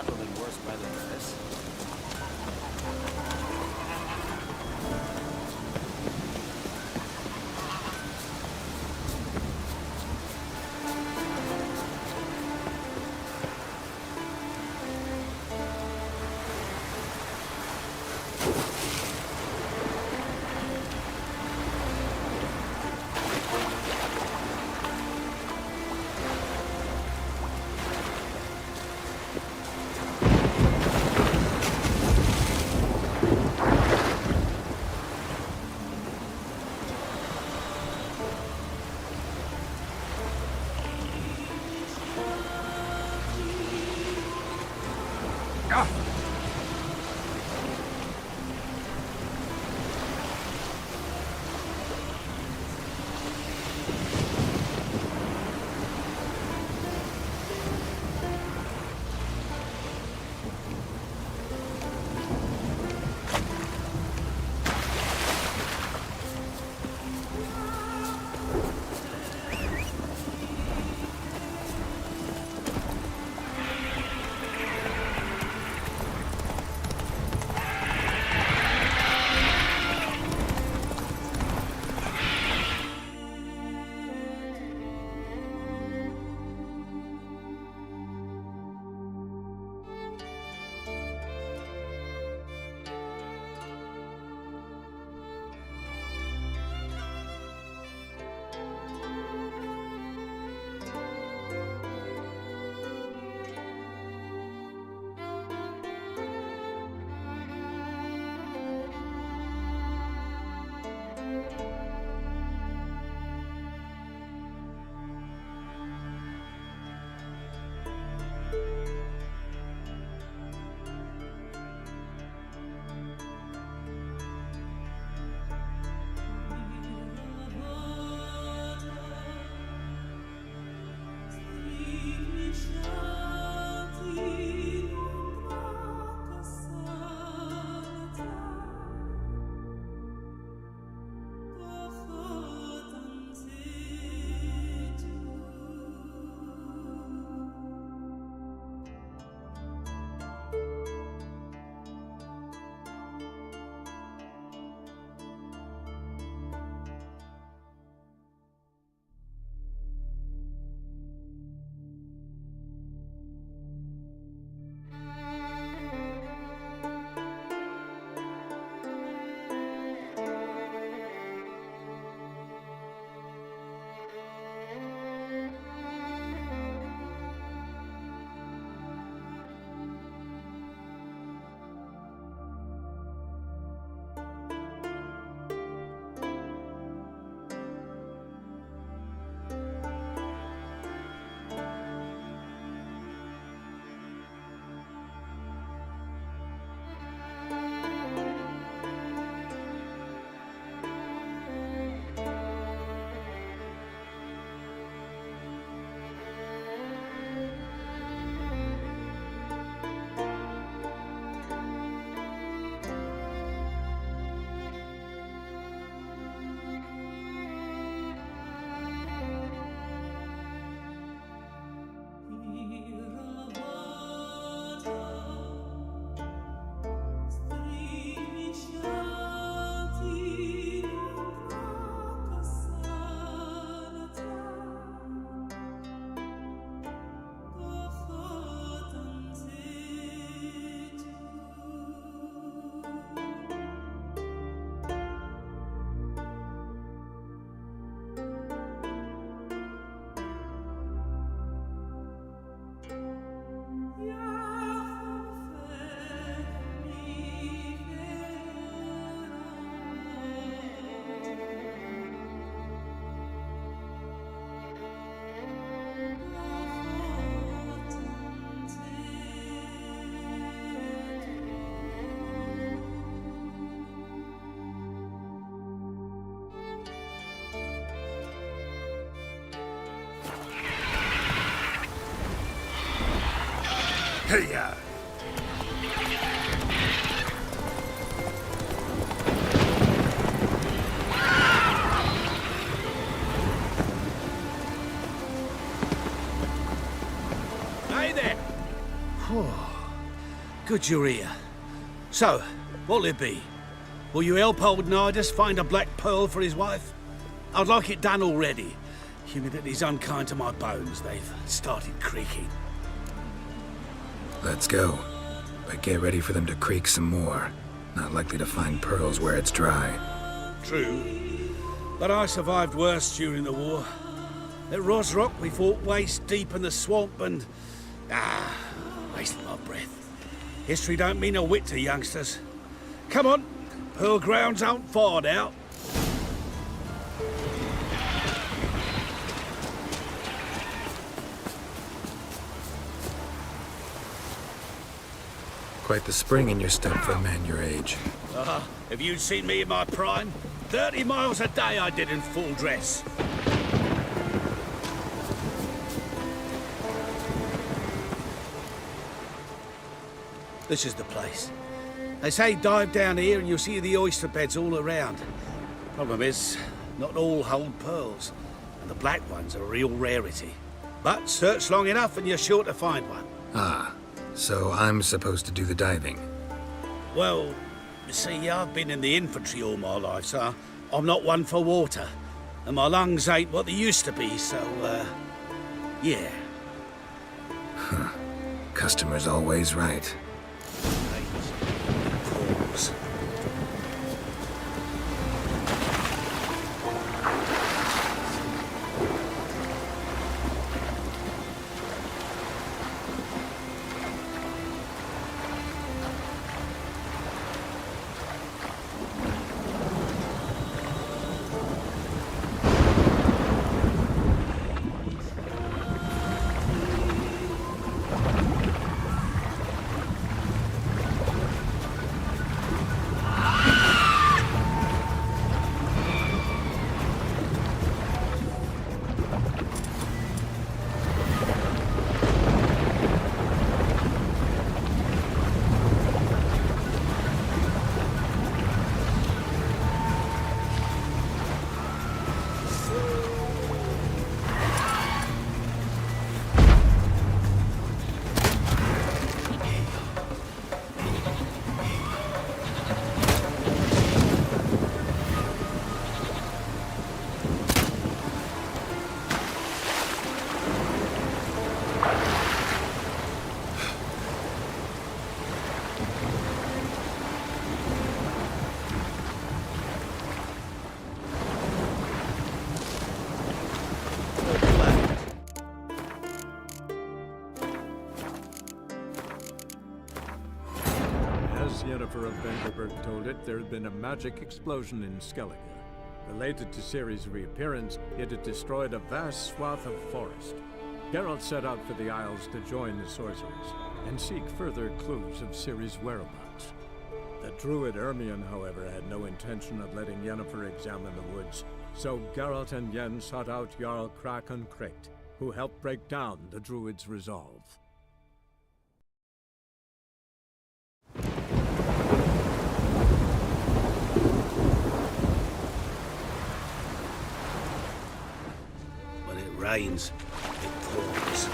handle in worse weather than this. Heya! Hey there! Whew. Good you're here. So, what'll it be? Will you help old Nidus find a black pearl for his wife? I'd like it done already. Humidity's unkind to my bones. They've started creaking. Let's go. But get ready for them to creak some more. Not likely to find pearls where it's dry. True. But I survived worse during the war. At Rosrock, we fought waist deep in the swamp and... wasted my breath. History don't mean a whit to youngsters. Come on, pearl grounds aren't far now. Quite the spring in your step for a man your age. Have you seen me in my prime? 30 miles a day I did in full dress. This is the place. They say dive down here and you'll see the oyster beds all around. Problem is, not all hold pearls, and the black ones are a real rarity. But search long enough and you're sure to find one. Ah, so I'm supposed to do the diving. Well, you see, I've been in the infantry all my life, so I'm not one for water. And my lungs ain't what they used to be, so, yeah. Customer's always right. Pause. As Yennefer of Vengerberg told it, there had been a magic explosion in Skellige. Related to Ciri's reappearance, it had destroyed a vast swath of forest. Geralt set out for the Isles to join the sorcerers, and seek further clues of Ciri's whereabouts. The druid Ermion, however, had no intention of letting Yennefer examine the woods, so Geralt and Yen sought out Jarl Krakon Krekt, who helped break down the druid's resolve. When it rains, it pours.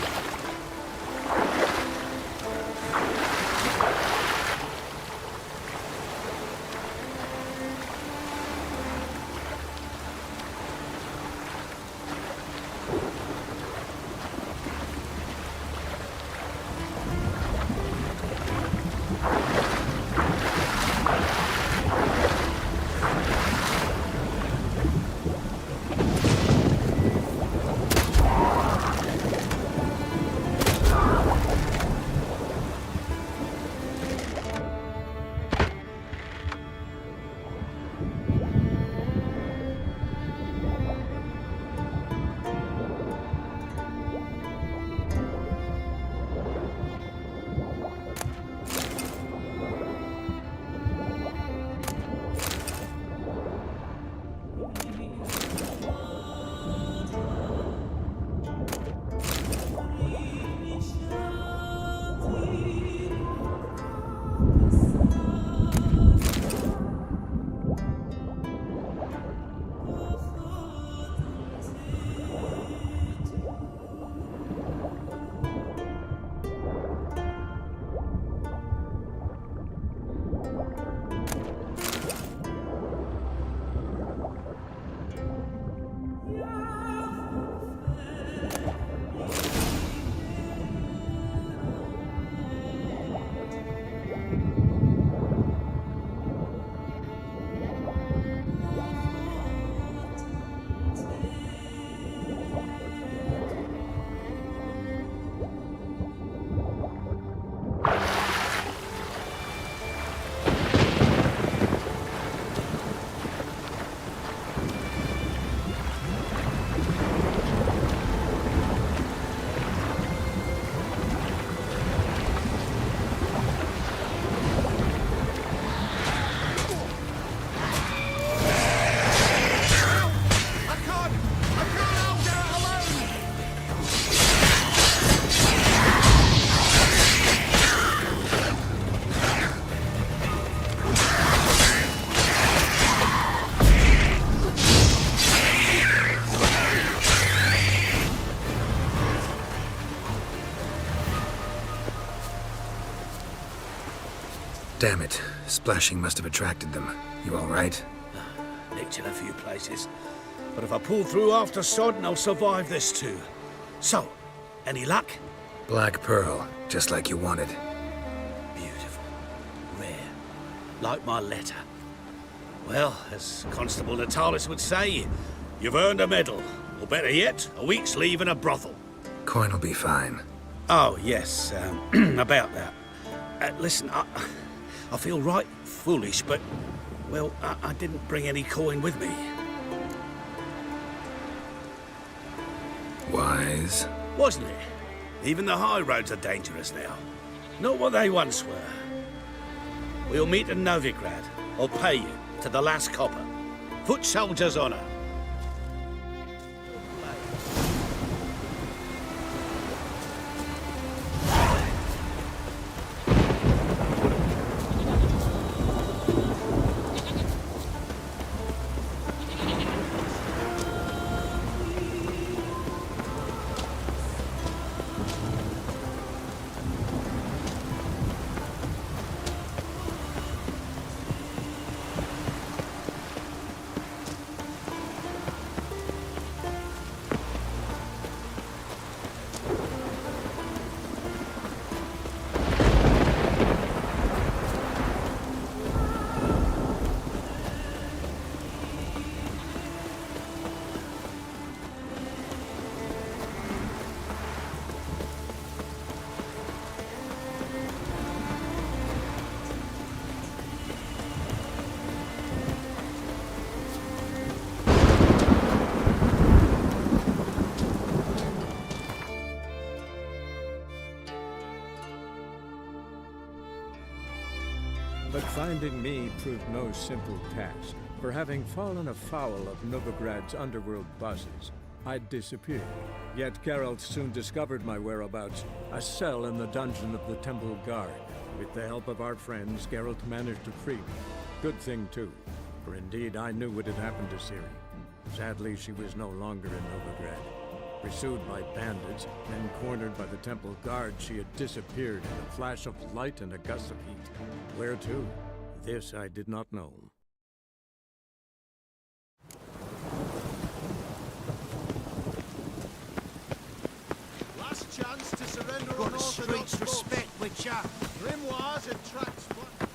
Damn it. Splashing must have attracted them. You all right? Nicked in a few places. But if I pull through after Sodden, I'll survive this too. So, any luck? Black pearl, just like you wanted. Beautiful. Rare. Like my letter. Well, as Constable Natalis would say, you've earned a medal. Or better yet, a week's leave in a brothel. Coin will be fine. Oh, yes, about that. Listen, I feel right foolish, but, well, I didn't bring any coin with me. Wise. Wasn't it? Even the high roads are dangerous now. Not what they once were. We'll meet in Novigrad. I'll pay you to the last copper. Foot soldier's honor. But finding me proved no simple task. For having fallen afoul of Novigrad's underworld bosses, I'd disappeared. Yet Geralt soon discovered my whereabouts, a cell in the dungeon of the Temple Guard. With the help of our friends, Geralt managed to free me. Good thing, too, for indeed I knew what had happened to Ciri. Sadly, she was no longer in Novigrad. Pursued by bandits, then cornered by the Temple Guard, she had disappeared in a flash of light and a gust of heat. Where to? This I did not know. Last chance to surrender on Orthodox respect Witcher. Grimoires and tracts.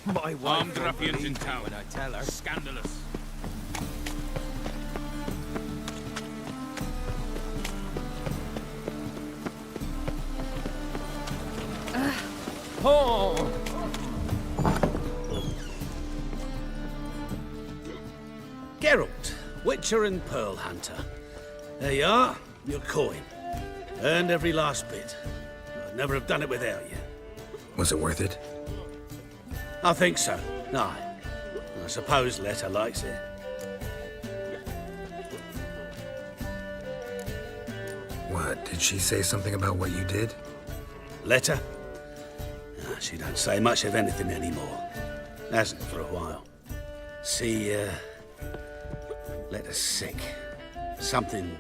My wife armed ruffians in town. When I tell her. Scandalous. Oh! Geralt, Witcher and Pearl Hunter. There you are, your coin. Earned every last bit. I'd never have done it without you. Was it worth it? I think so. Aye. I suppose Letter likes it. What, did she say something about what you did? Letter? She don't say much of anything anymore. Hasn't for a while. See, Letter's sick. Something's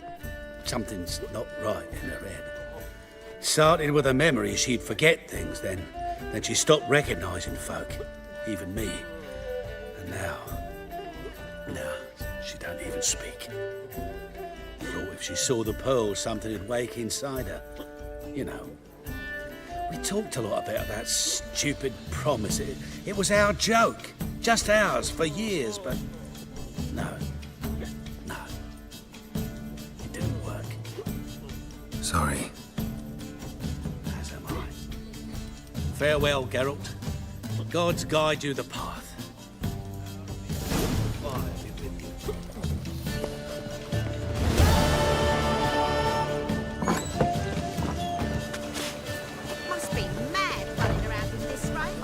not right in her head. Started with a memory she'd forget things, then she stopped recognizing folk. even me. And now, she don't even speak. Thought if she saw the pearl, something would wake inside her. You know, we talked a lot about that stupid promise. It was our joke, just ours for years, but no, it didn't work. Sorry. As am I. Farewell, Geralt. Gods guide you the path. Must be mad running around in this rain.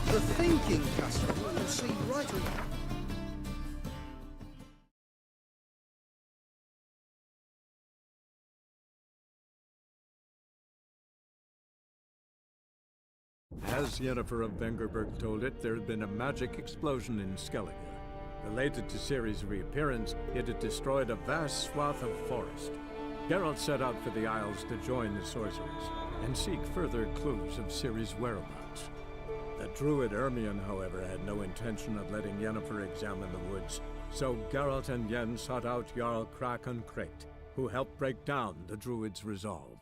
The thinking customer will see right away. As Yennefer of Vengerberg told it, there had been a magic explosion in Skellige. Related to Ciri's reappearance, it had destroyed a vast swath of forest. Geralt set out for the Isles to join the sorcerers and seek further clues of Ciri's whereabouts. The druid Ermion, however, had no intention of letting Yennefer examine the woods, so Geralt and Yen sought out Jarl Krakon Krayt, who helped break down the druid's resolve.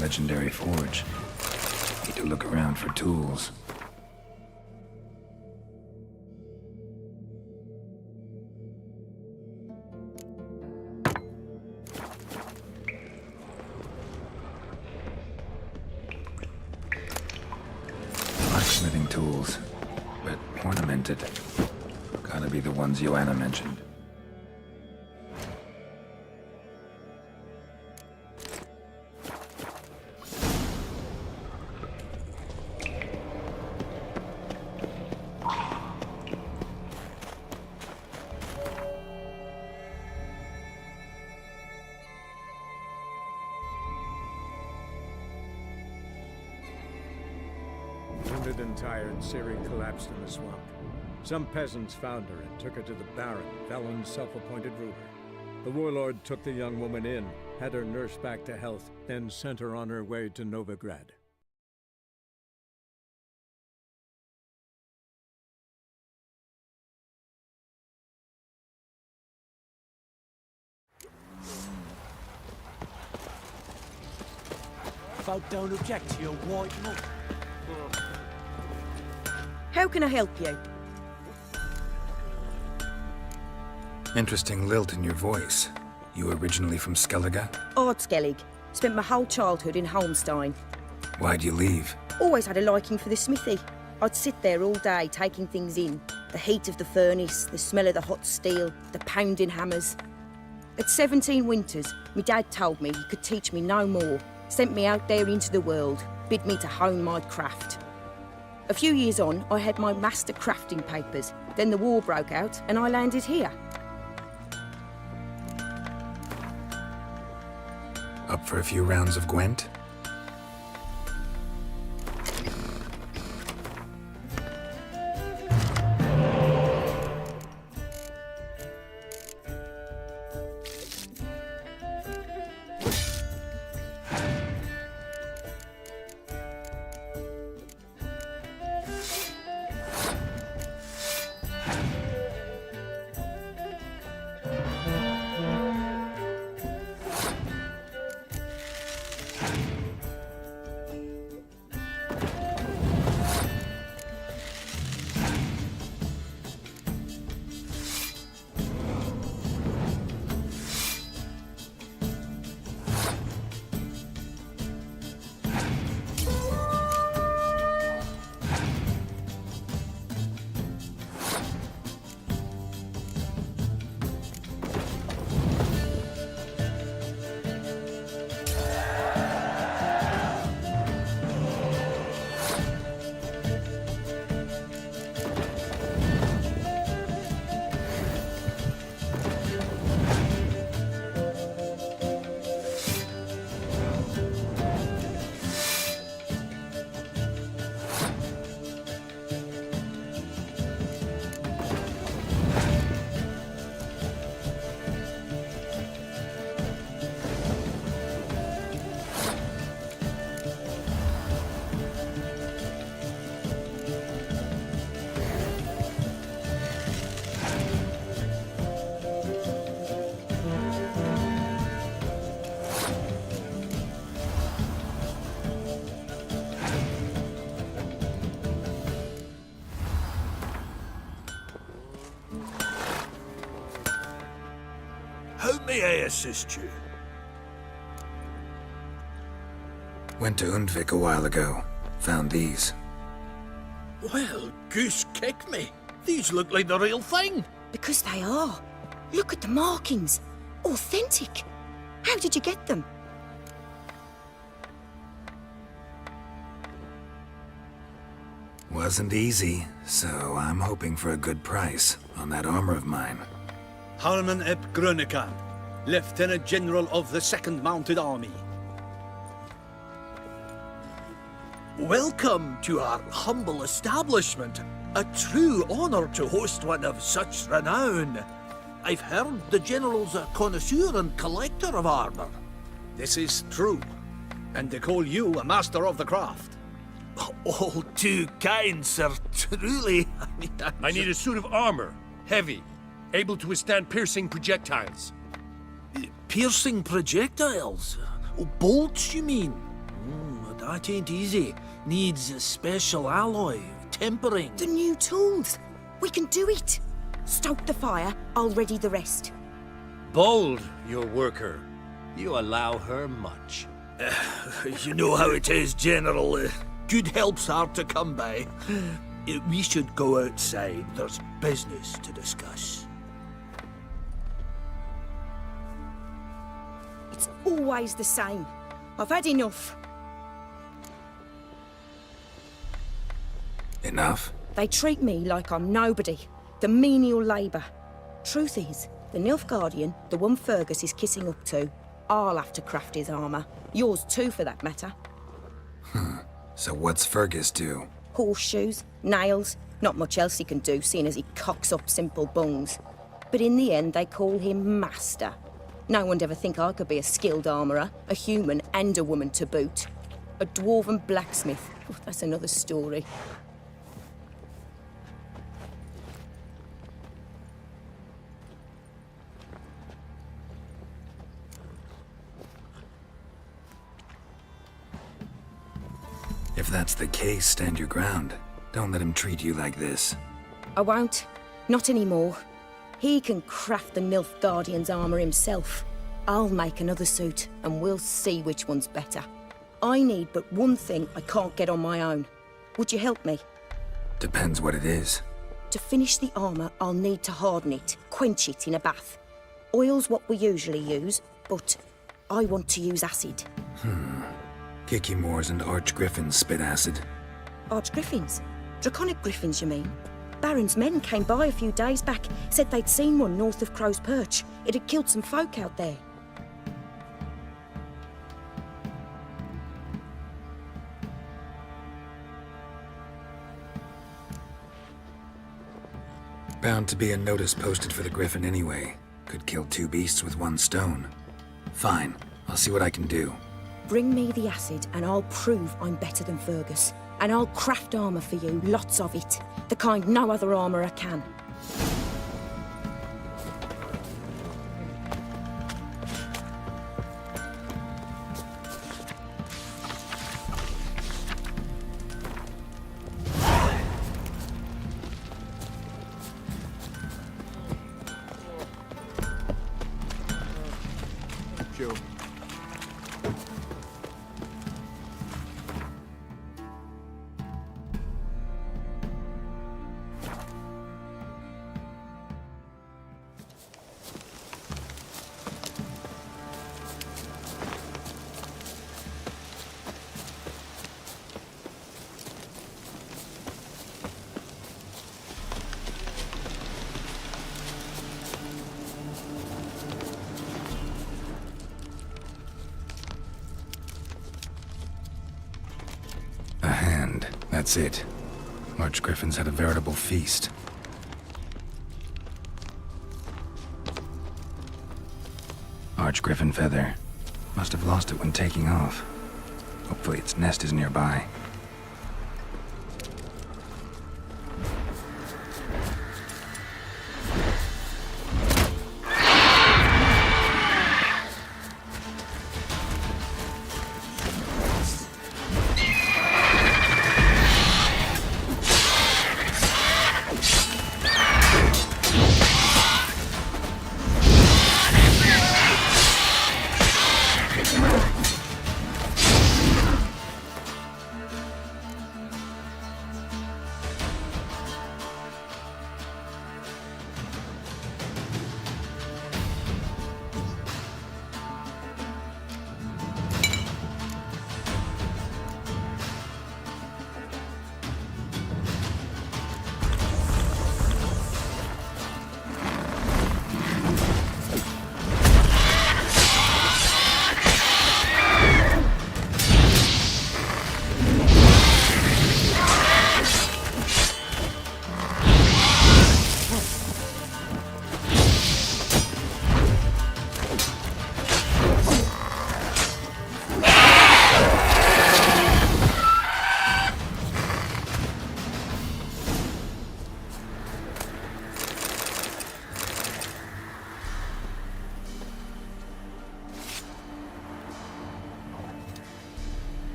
Legendary forge. Need to look around for tools. Blacksmithing tools, but ornamented. Gotta be the ones Joanna mentioned. Wounded and tired, Ciri collapsed in the swamp. Some peasants found her and took her to the Baron, Valen's self-appointed ruler. The warlord took the young woman in, had her nursed back to health, then sent her on her way to Novigrad. Folk don't object to your white look. How can I help you? Interesting lilt in your voice. You originally from Skellige? Ardskellig. Spent my whole childhood in Holmstein. Why'd you leave? Always had a liking for the smithy. I'd sit there all day taking things in. The heat of the furnace, the smell of the hot steel, the pounding hammers. At 17 winters, my dad told me he could teach me no more, sent me out there into the world, bid me to hone my craft. A few years on, I had my master crafting papers. Then the war broke out and I landed here. Up for a few rounds of Gwent? How may I assist you? Went to Undvik a while ago. Found these. Well, goose kick me. These look like the real thing. Because they are. Look at the markings. Authentic. How did you get them? Wasn't easy, so I'm hoping for a good price on that armor of mine. Harman ep Grönekamp, Lieutenant General of the 2nd Mounted Army. Welcome to our humble establishment. A true honor to host one of such renown. I've heard the General's a connoisseur and collector of armor. This is true, and they call you a master of the craft. All too kind, sir. Truly. I need a suit of armor, heavy, able to withstand piercing projectiles. Piercing projectiles? Oh, bolts, you mean? That ain't easy. Needs a special alloy, tempering. The new tools. We can do it. Stoke the fire, I'll ready the rest. Bold, your worker. You allow her much. You know how it is, General. Good help's hard to come by. We should go outside. There's business to discuss. It's always the same. I've had enough. Enough? They treat me like I'm nobody. The menial labour. Truth is, the Nilfgaardian, the one Fergus is kissing up to, I'll have to craft his armour. Yours too, for that matter. So what's Fergus do? Horseshoes, nails, not much else he can do, seeing as he cocks up simple bungs. But in the end, they call him Master. No one'd ever think I could be a skilled armourer, a human and a woman to boot. A dwarven blacksmith. Oh, that's another story. If that's the case, stand your ground. Don't let him treat you like this. I won't. Not anymore. He can craft the Nilfgaardian's armour himself. I'll make another suit, and we'll see which one's better. I need but one thing I can't get on my own. Would you help me? Depends what it is. To finish the armour, I'll need to harden it, quench it in a bath. Oil's what we usually use, but I want to use acid. Kicky Moors and Archgriffins spit acid. Archgriffins? Draconic griffins, you mean? Baron's men came by a few days back, said they'd seen one north of Crow's Perch. It had killed some folk out there. Bound to be a notice posted for the Griffin anyway. Could kill 2 beasts with 1 stone. Fine, I'll see what I can do. Bring me the acid and I'll prove I'm better than Fergus. And I'll craft armour for you, lots of it. The kind no other armourer can. Sure. A hand, that's it. Archgriffins had a veritable feast. Archgriffin feather. Must have lost it when taking off. Hopefully its nest is nearby.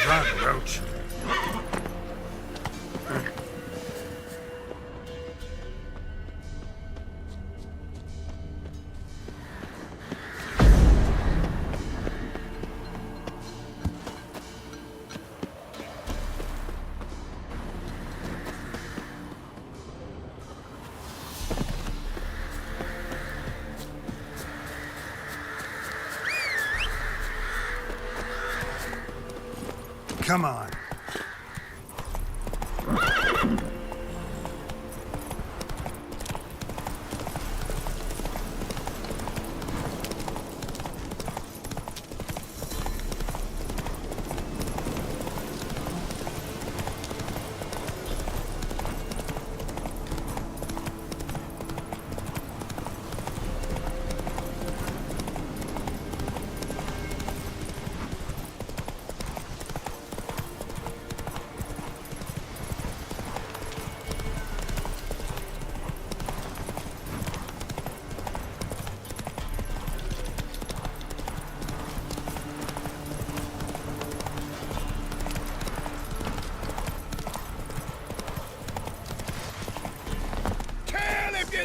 Run, Roach. Come on.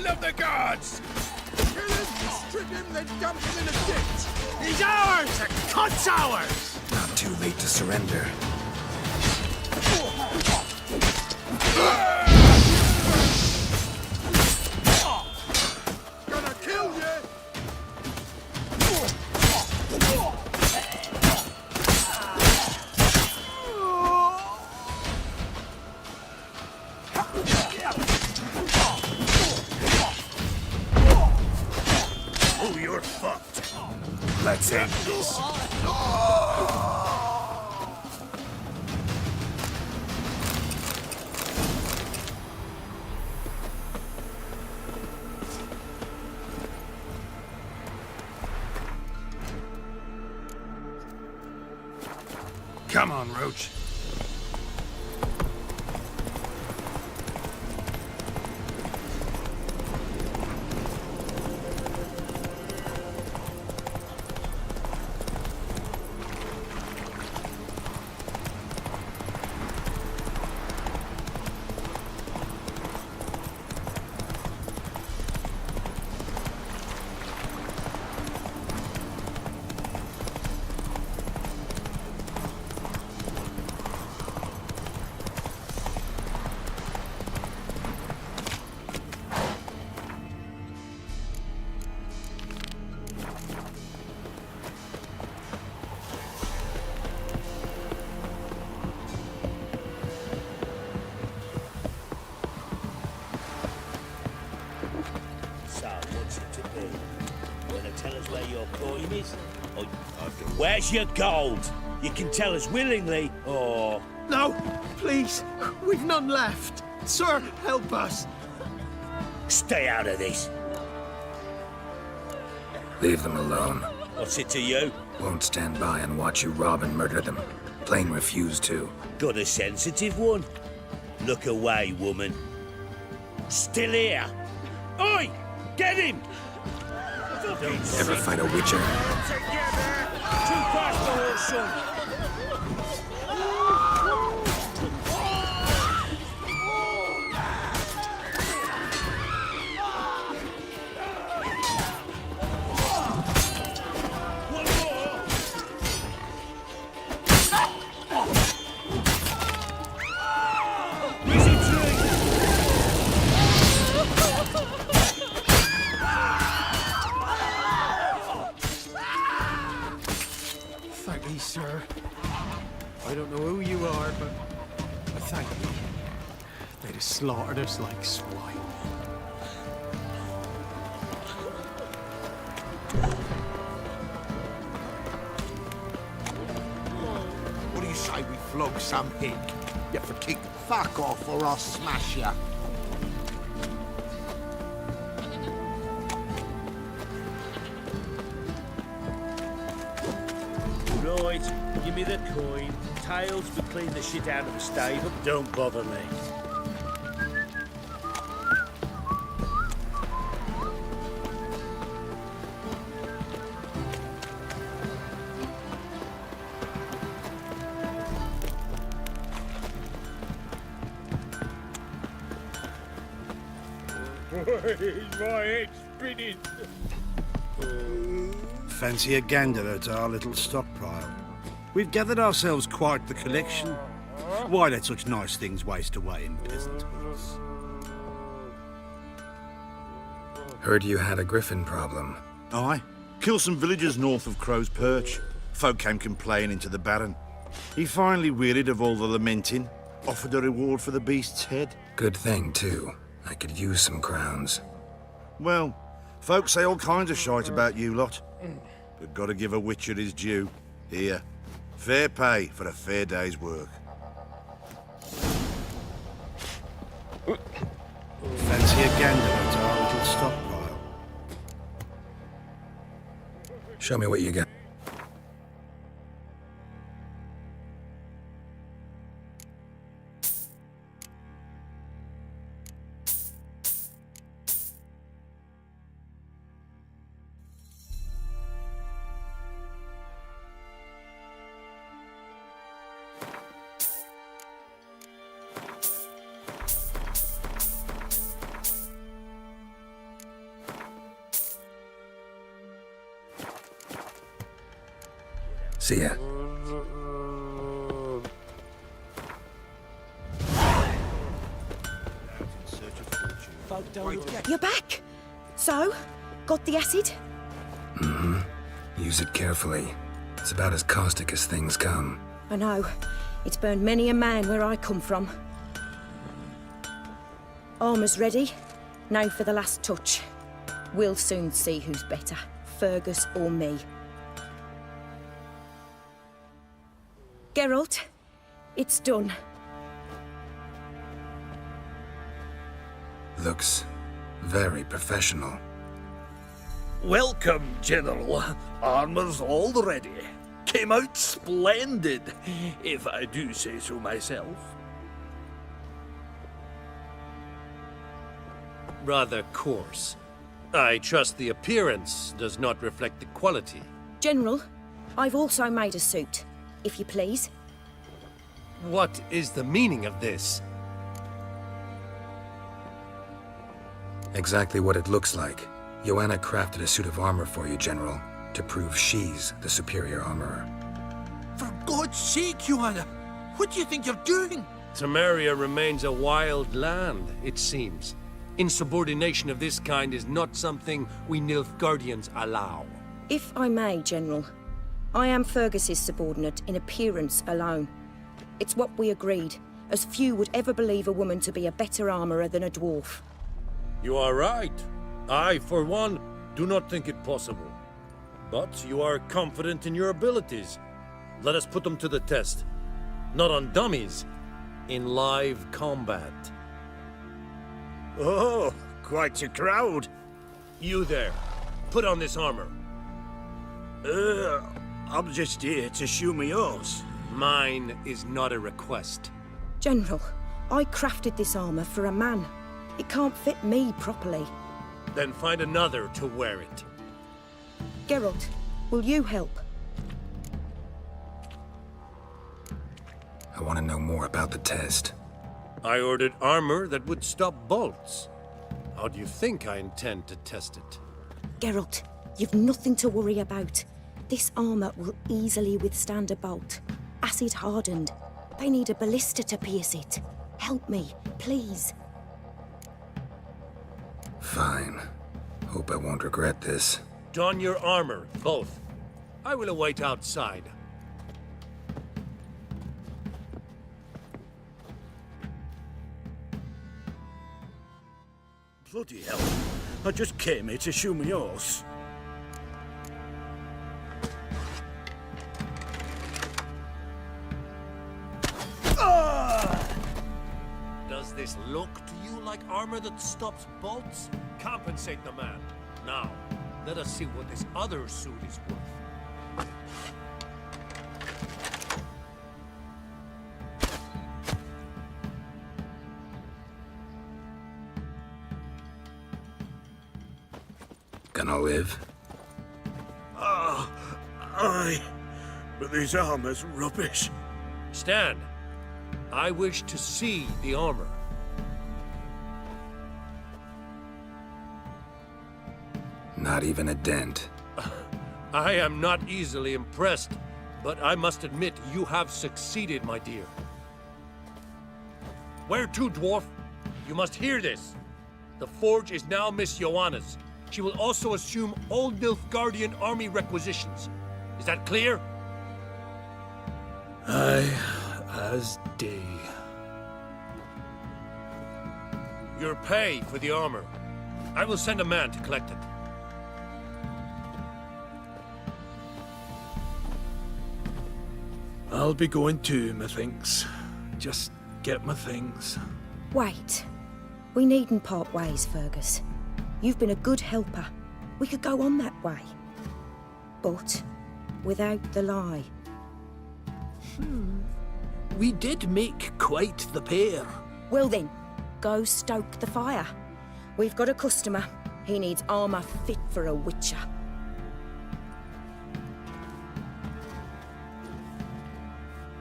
Love the gods! Kill him! Strip then dump him in a ditch! He's ours! The cunt's ours! Not too late to surrender. Gonna kill you! Oh, you're fucked. Let's end this. Come on, Roach. So, what's it to be? Gonna tell us where your coin is? Or where's your gold? You can tell us willingly, or... No, please, we've none left. Sir, help us. Stay out of this. Leave them alone. What's it to you? Won't stand by and watch you rob and murder them. Plain refuse to. Got a sensitive one? Look away, woman. Still here? Oi! Get him! Ever fight a witcher? Together! Too fast for her, son! Thank you, sir. I don't know who you are, but I thank you. They'd have slaughtered us like swine. What do you say we flog some hick? You for kick fuck off or I'll smash ya. Right, give me the coin. Tails will clean the shit out of the stable. Don't bother me. My head spinning. Fancy a gander at our little stockpile. We've gathered ourselves quite the collection. Why let such nice things waste away in peasant hoods? Heard you had a griffin problem. Aye. Killed some villagers north of Crow's Perch. Folk came complaining to the Baron. He finally wearied of all the lamenting, offered a reward for the beast's head. Good thing, too. I could use some crowns. Well, folk say all kinds of shite about you lot. But gotta give a witcher his due. Here. Fair pay for a fair day's work. Fancy a gander at our little stockpile. Show me what you got. See ya. Folk don't object. You're back! So, got the acid? Mm-hmm. Use it carefully. It's about as caustic as things come. I know. It's burned many a man where I come from. Armour's ready. Now for the last touch. We'll soon see who's better, Fergus or me. Geralt, it's done. Looks very professional. Welcome, General. Armour's all ready. Came out splendid, if I do say so myself. Rather coarse. I trust the appearance does not reflect the quality. General, I've also made a suit, if you please. What is the meaning of this? Exactly what it looks like. Joanna crafted a suit of armor for you, General, to prove she's the superior armorer. For God's sake, Joanna, what do you think you're doing? Temeria remains a wild land, it seems. Insubordination of this kind is not something we Nilfgaardians allow. If I may, General, I am Fergus's subordinate in appearance alone. It's what we agreed, as few would ever believe a woman to be a better armorer than a dwarf. You are right. I, for one, do not think it possible. But you are confident in your abilities. Let us put them to the test. Not on dummies, in live combat. Oh, quite a crowd. You there, put on this armor. I'm just here to show me yours. Mine is not a request. General, I crafted this armor for a man. It can't fit me properly. Then find another to wear it. Geralt, will you help? I want to know more about the test. I ordered armor that would stop bolts. How do you think I intend to test it? Geralt, you've nothing to worry about. This armor will easily withstand a bolt. Acid hardened. They need a ballista to pierce it. Help me, please. Fine. Hope I won't regret this. Don your armor, both. I will await outside. Bloody hell. I just came here to show me yours. Does this look to you like armor that stops bolts? Compensate the man. Now, let us see what this other suit is worth. Gonna live? Aye. But this armor's rubbish. Stand. I wish to see the armor. Not even a dent. I am not easily impressed, but I must admit you have succeeded, my dear. Where to, dwarf? You must hear this. The forge is now Miss Joanna's. She will also assume all Nilfgaardian army requisitions. Is that clear? Aye, as day. Your pay for the armor. I will send a man to collect it. I'll be going too, methinks. Just get my things. Wait. We needn't part ways, Fergus. You've been a good helper. We could go on that way. But without the lie. We did make quite the pair. Well then, go stoke the fire. We've got a customer. He needs armor fit for a witcher.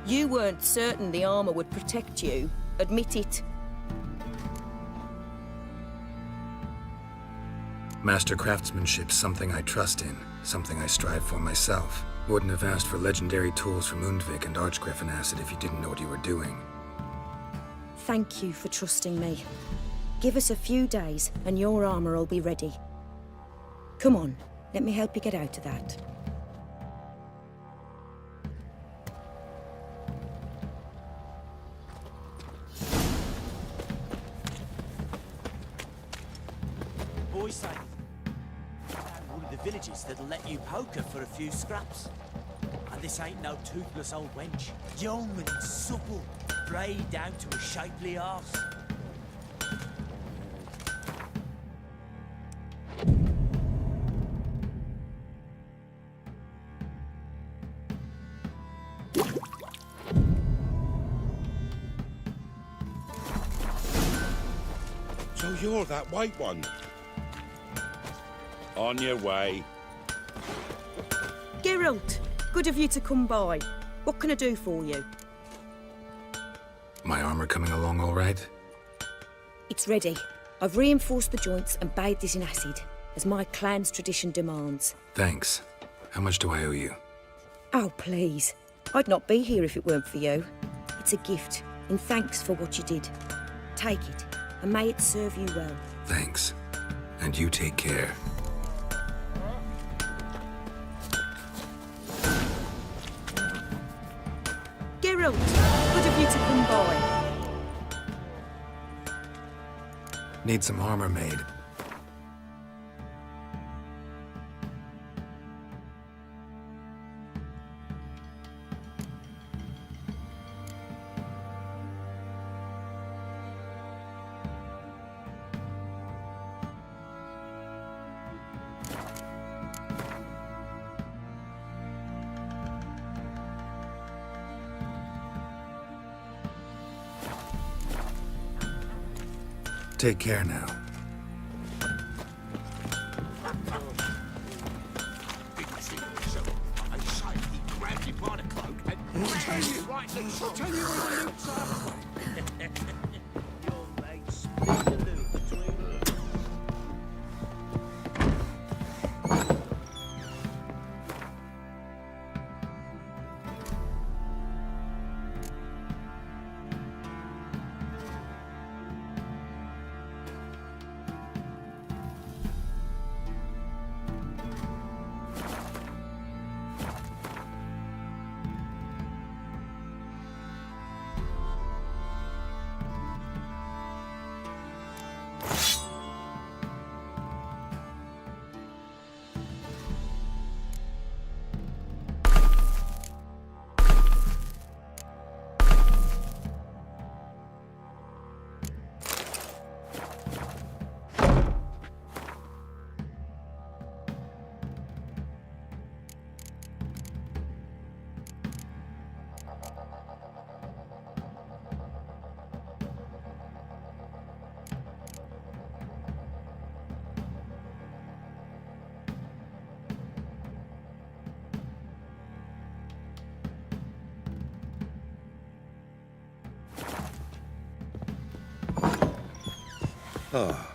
You weren't certain the armor would protect you. Admit it. Master craftsmanship's something I trust in, something I strive for myself. Wouldn't have asked for legendary tools from Undvik and Archgriffin Acid if you didn't know what you were doing. Thank you for trusting me. Give us a few days and your armor will be ready. Come on, let me help you get out of that. Boys say one of the villages that'll let you poker for a few scraps. And this ain't no toothless old wench. Young and supple, frayed down to a shapely arse. So you're that white one? On your way. Geralt, good of you to come by. What can I do for you? My armor coming along all right? It's ready. I've reinforced the joints and bathed it in acid, as my clan's tradition demands. Thanks. How much do I owe you? Oh, please. I'd not be here if it weren't for you. It's a gift, in thanks for what you did. Take it, and may it serve you well. Thanks. And you take care. Geralt, good of you to come by. Need some armor made. Take care now. Didn't see myself. I say he grabbed you by the cloak and ran you right loose. I'll tell you where the loot's at. Your mate split the loot between them. Oh.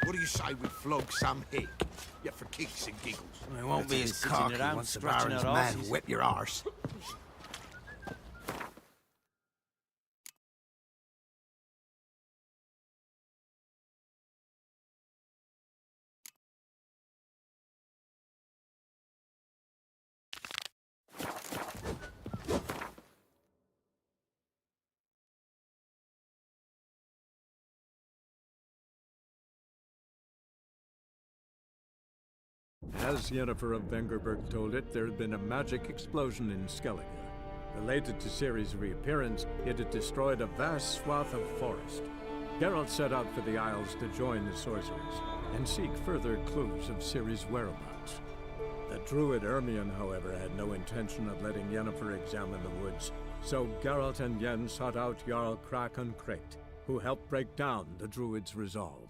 What do you say we flog some hick? Yeah, for kicks and giggles. We won't be as cocky once the Baron's man whip your arse. As Yennefer of Vengerberg told it, there had been a magic explosion in Skellige. Related to Ciri's reappearance, it had destroyed a vast swath of forest. Geralt set out for the Isles to join the sorcerers and seek further clues of Ciri's whereabouts. The druid Ermion, however, had no intention of letting Yennefer examine the woods, so Geralt and Yen sought out Jarl Krakon Krekt, who helped break down the druid's resolve.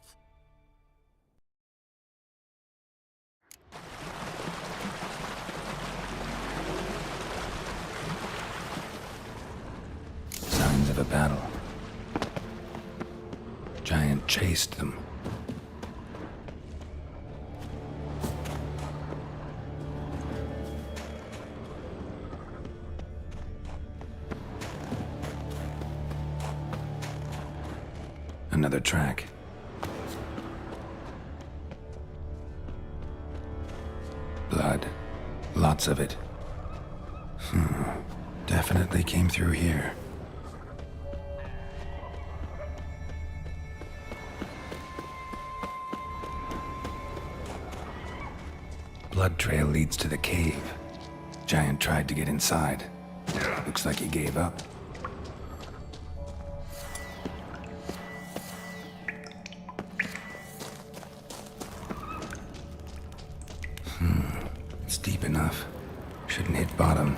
Signs of a battle. Giant chased them. Another track. Blood. Lots of it. Definitely came through here. Blood trail leads to the cave. Giant tried to get inside. Looks like he gave up. It's deep enough. Shouldn't hit bottom.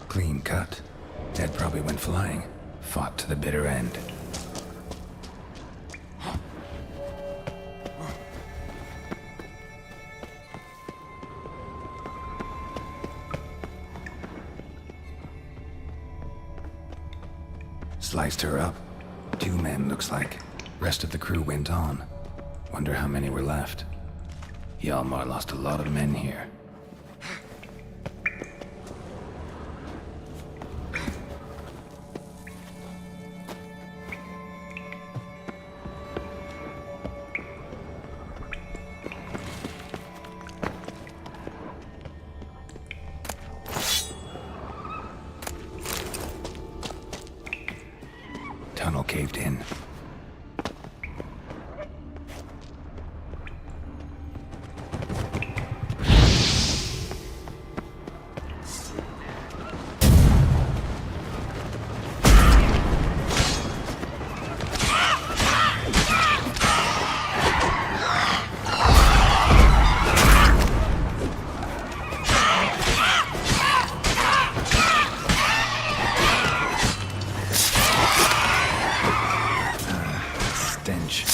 Clean cut. Dead probably went flying. Fought to the bitter end. Sliced her up. 2 men, looks like. Rest of the crew went on. Wonder how many were left. Hjalmar lost a lot of men here. Tunnel caved in. Stench.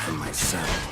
From myself.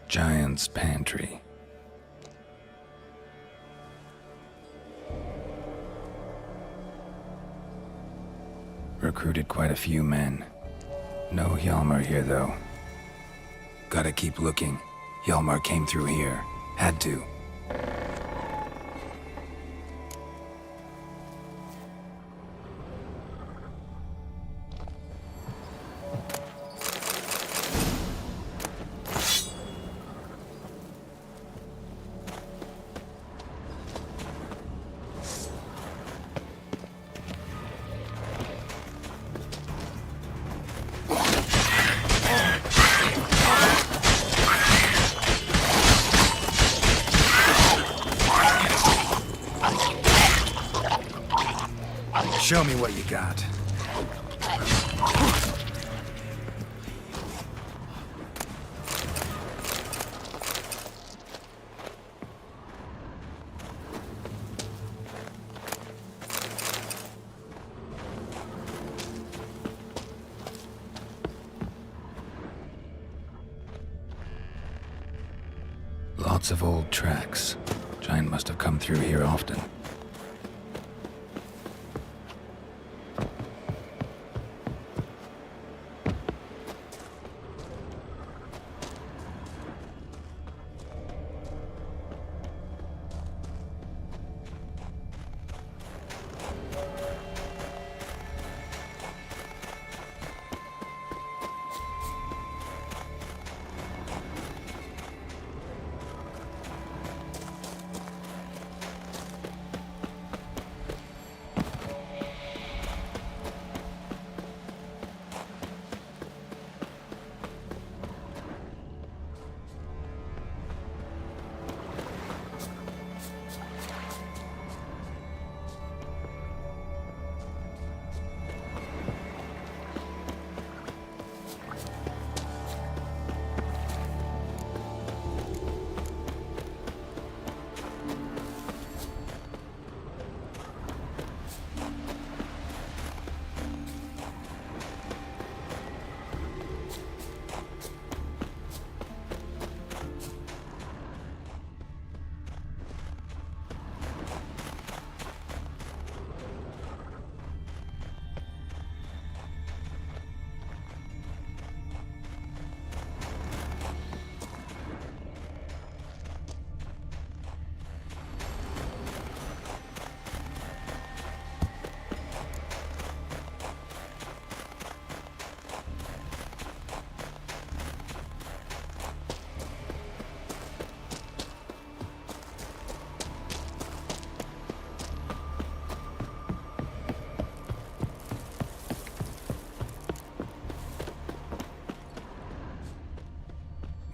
Giant's Pantry. Recruited quite a few men. No Hjalmar here, though. Gotta keep looking. Hjalmar came through here. Had to. Show me what you got. Lots of old tracks. Giant must have come through here often.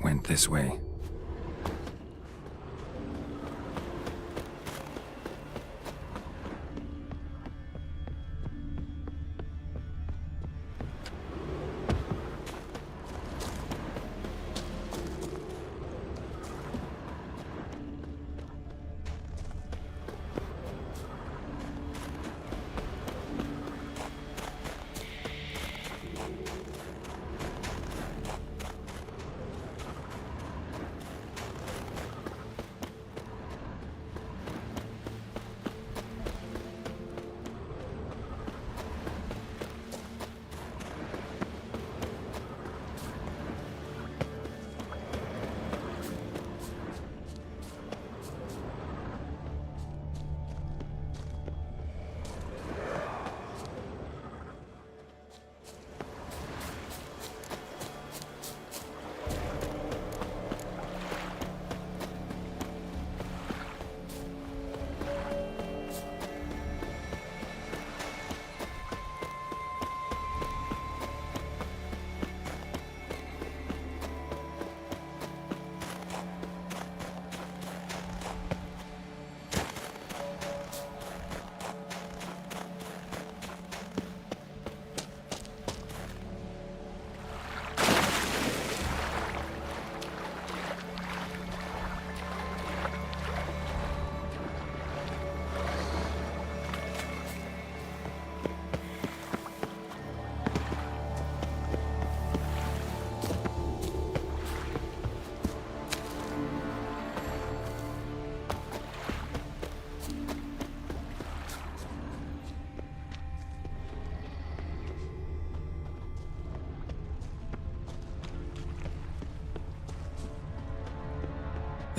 Went this way.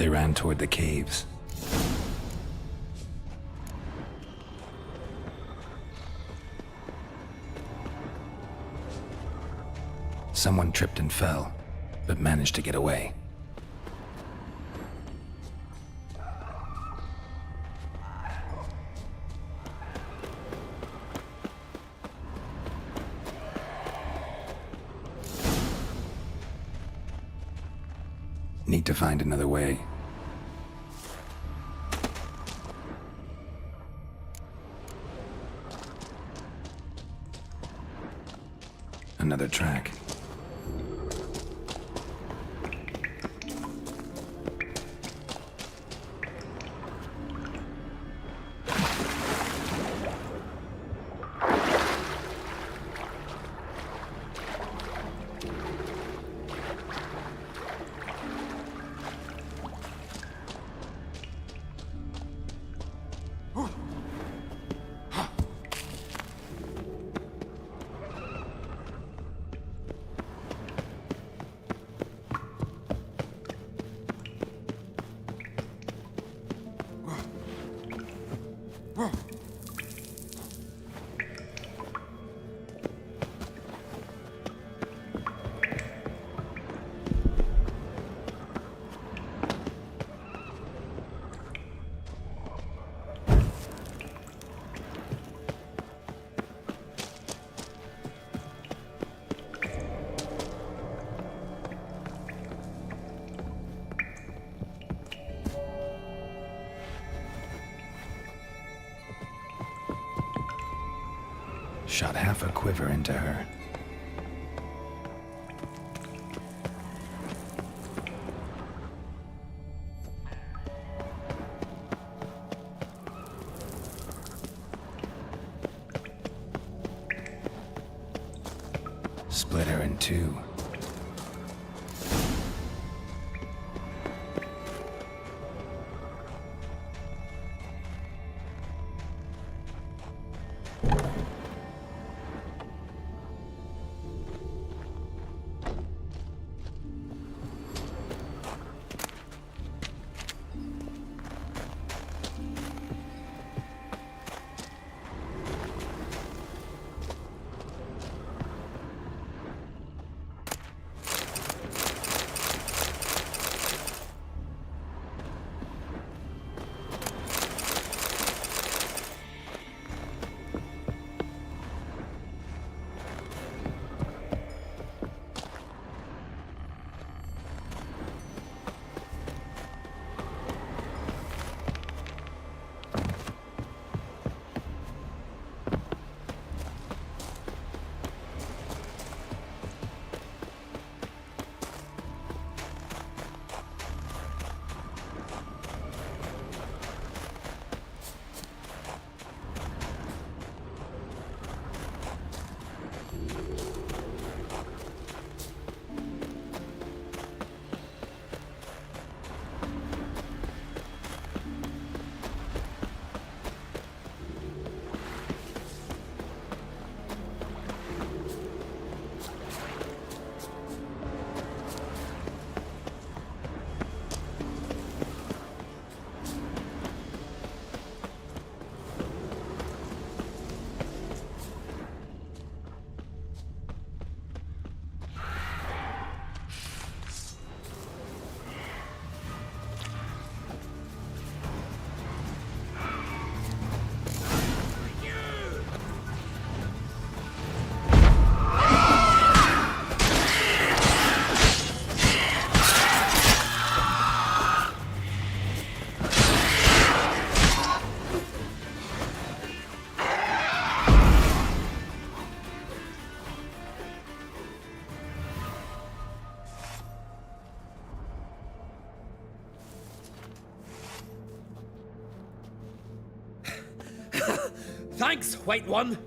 They ran toward the caves. Someone tripped and fell, but managed to get away. Need to find another way. Another track. Shot half a quiver into her. Split her in two. Thanks, White One.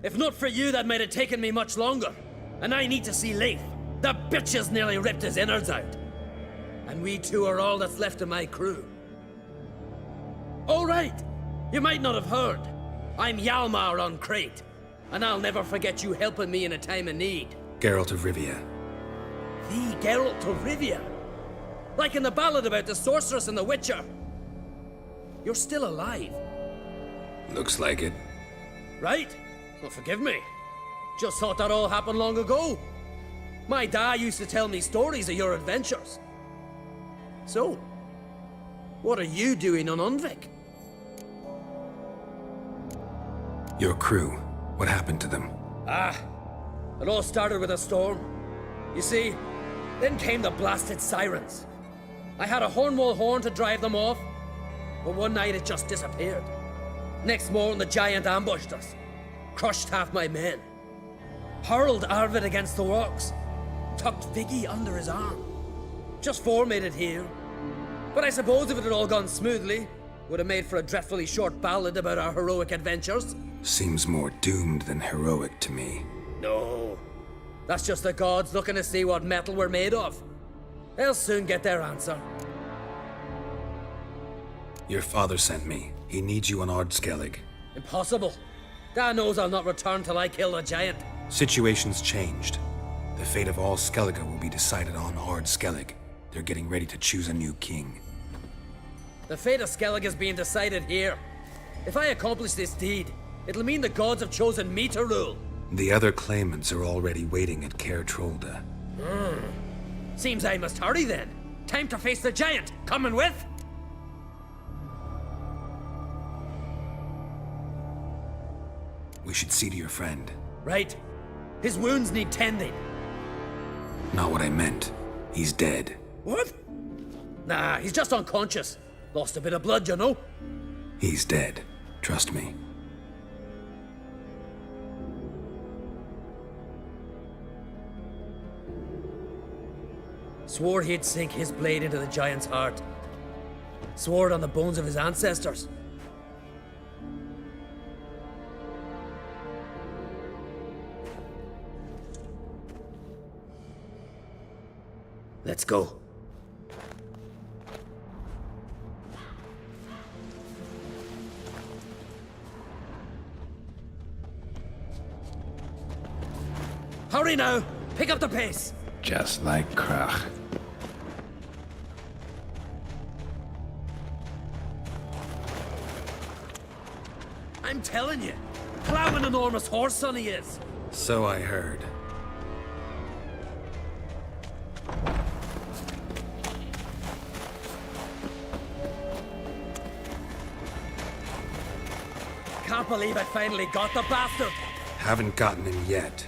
If not for you, that might have taken me much longer. And I need to see Leif. The bitch has nearly ripped his innards out. And we two are all that's left of my crew. All right. You might not have heard. I'm Hjalmar on Crete. And I'll never forget you helping me in a time of need. Geralt of Rivia. The Geralt of Rivia? Like in the ballad about the sorceress and the witcher. You're still alive. Looks like it. Right? Well, forgive me. Just thought that all happened long ago. My dad used to tell me stories of your adventures. So, what are you doing on Unvik? Your crew, what happened to them? It all started with a storm. You see, then came the blasted sirens. I had a Hornwall horn to drive them off, but one night it just disappeared. Next morning the giant ambushed us, crushed half my men, hurled Arvid against the rocks, tucked Viggy under his arm. Just four made it here. But I suppose if it had all gone smoothly, would have made for a dreadfully short ballad about our heroic adventures. Seems more doomed than heroic to me. No. That's just the gods looking to see what metal we're made of. They'll soon get their answer. Your father sent me. He needs you on Ardskellig. Impossible. Dad knows I'll not return till I kill the giant. Situation's changed. The fate of all Skellige will be decided on Ardskellig. They're getting ready to choose a new king. The fate of Skellig is being decided here. If I accomplish this deed, it'll mean the gods have chosen me to rule. The other claimants are already waiting at Caer Trolda. Seems I must hurry then. Time to face the giant. Coming with? We should see to your friend. Right. His wounds need tending. Not what I meant. He's dead. What? Nah, he's just unconscious. Lost a bit of blood, you know. He's dead. Trust me. Swore he'd sink his blade into the giant's heart. Swore it on the bones of his ancestors. Let's go. Hurry now! Pick up the pace! Just like Krach. I'm telling you, plow an enormous horse son he is. So I heard. Can't believe I finally got the bastard. Haven't gotten him yet.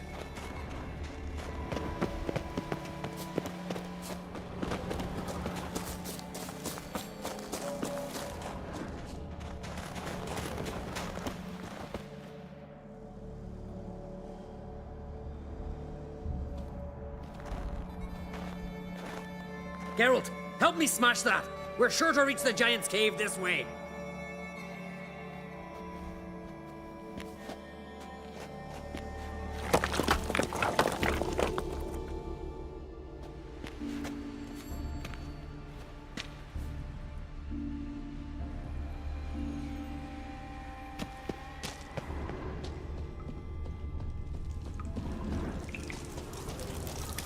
Geralt, help me smash that. We're sure to reach the giant's cave this way.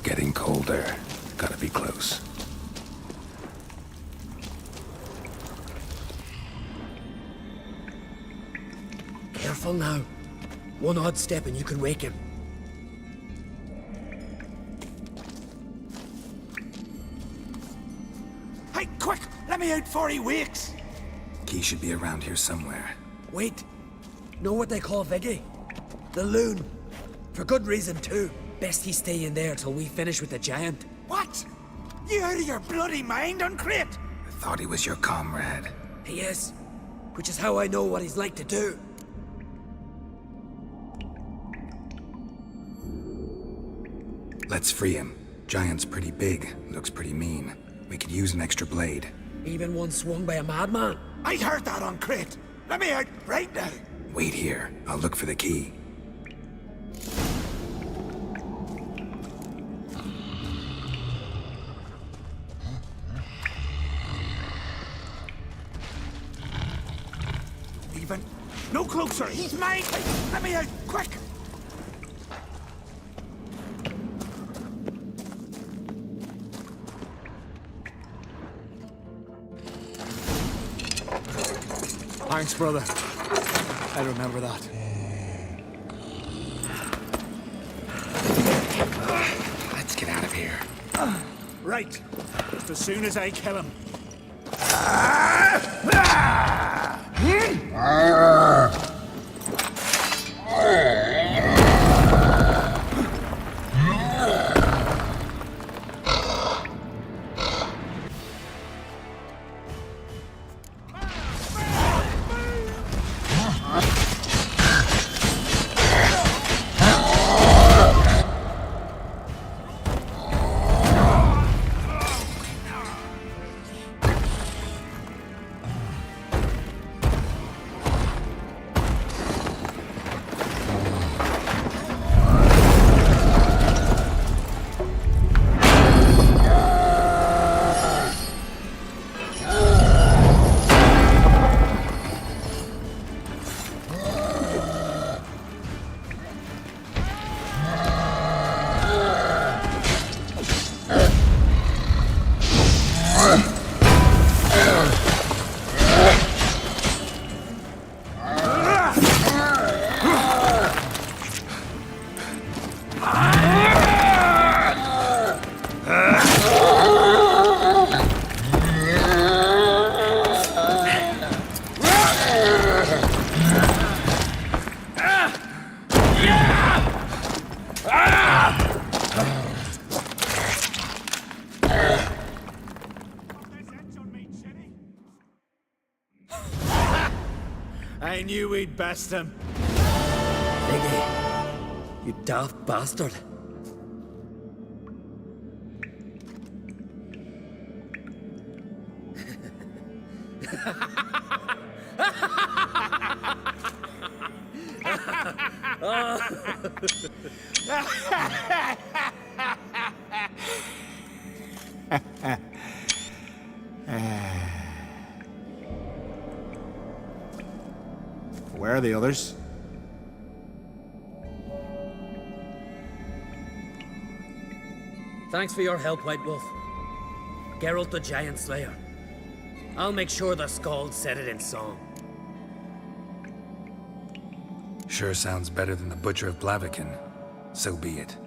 Getting colder. Gotta be close. Careful now. One odd step and you can wake him. Hey, quick! Let me out before he wakes! Key should be around here somewhere. Wait. Know what they call Viggy? The loon. For good reason too. Best he stay in there till we finish with the giant. What? You out of your bloody mind, Uncrate? I thought he was your comrade. He is. Which is how I know what he's like to do. Let's free him. Giant's pretty big. Looks pretty mean. We could use an extra blade. Even one swung by a madman. I heard that, Uncrate. Let me out right now. Wait here. I'll look for the key. Even. No closer. He's mine. Let me out, quick. Thanks, brother. I remember that. Let's get out of here. Right. Just as soon as I kill him. I knew we'd best him. Biggie, you daft bastard. Where are the others? Thanks for your help, White Wolf. Geralt the Giant Slayer. I'll make sure the Scald said it in song. Sure sounds better than the Butcher of Blaviken. So be it.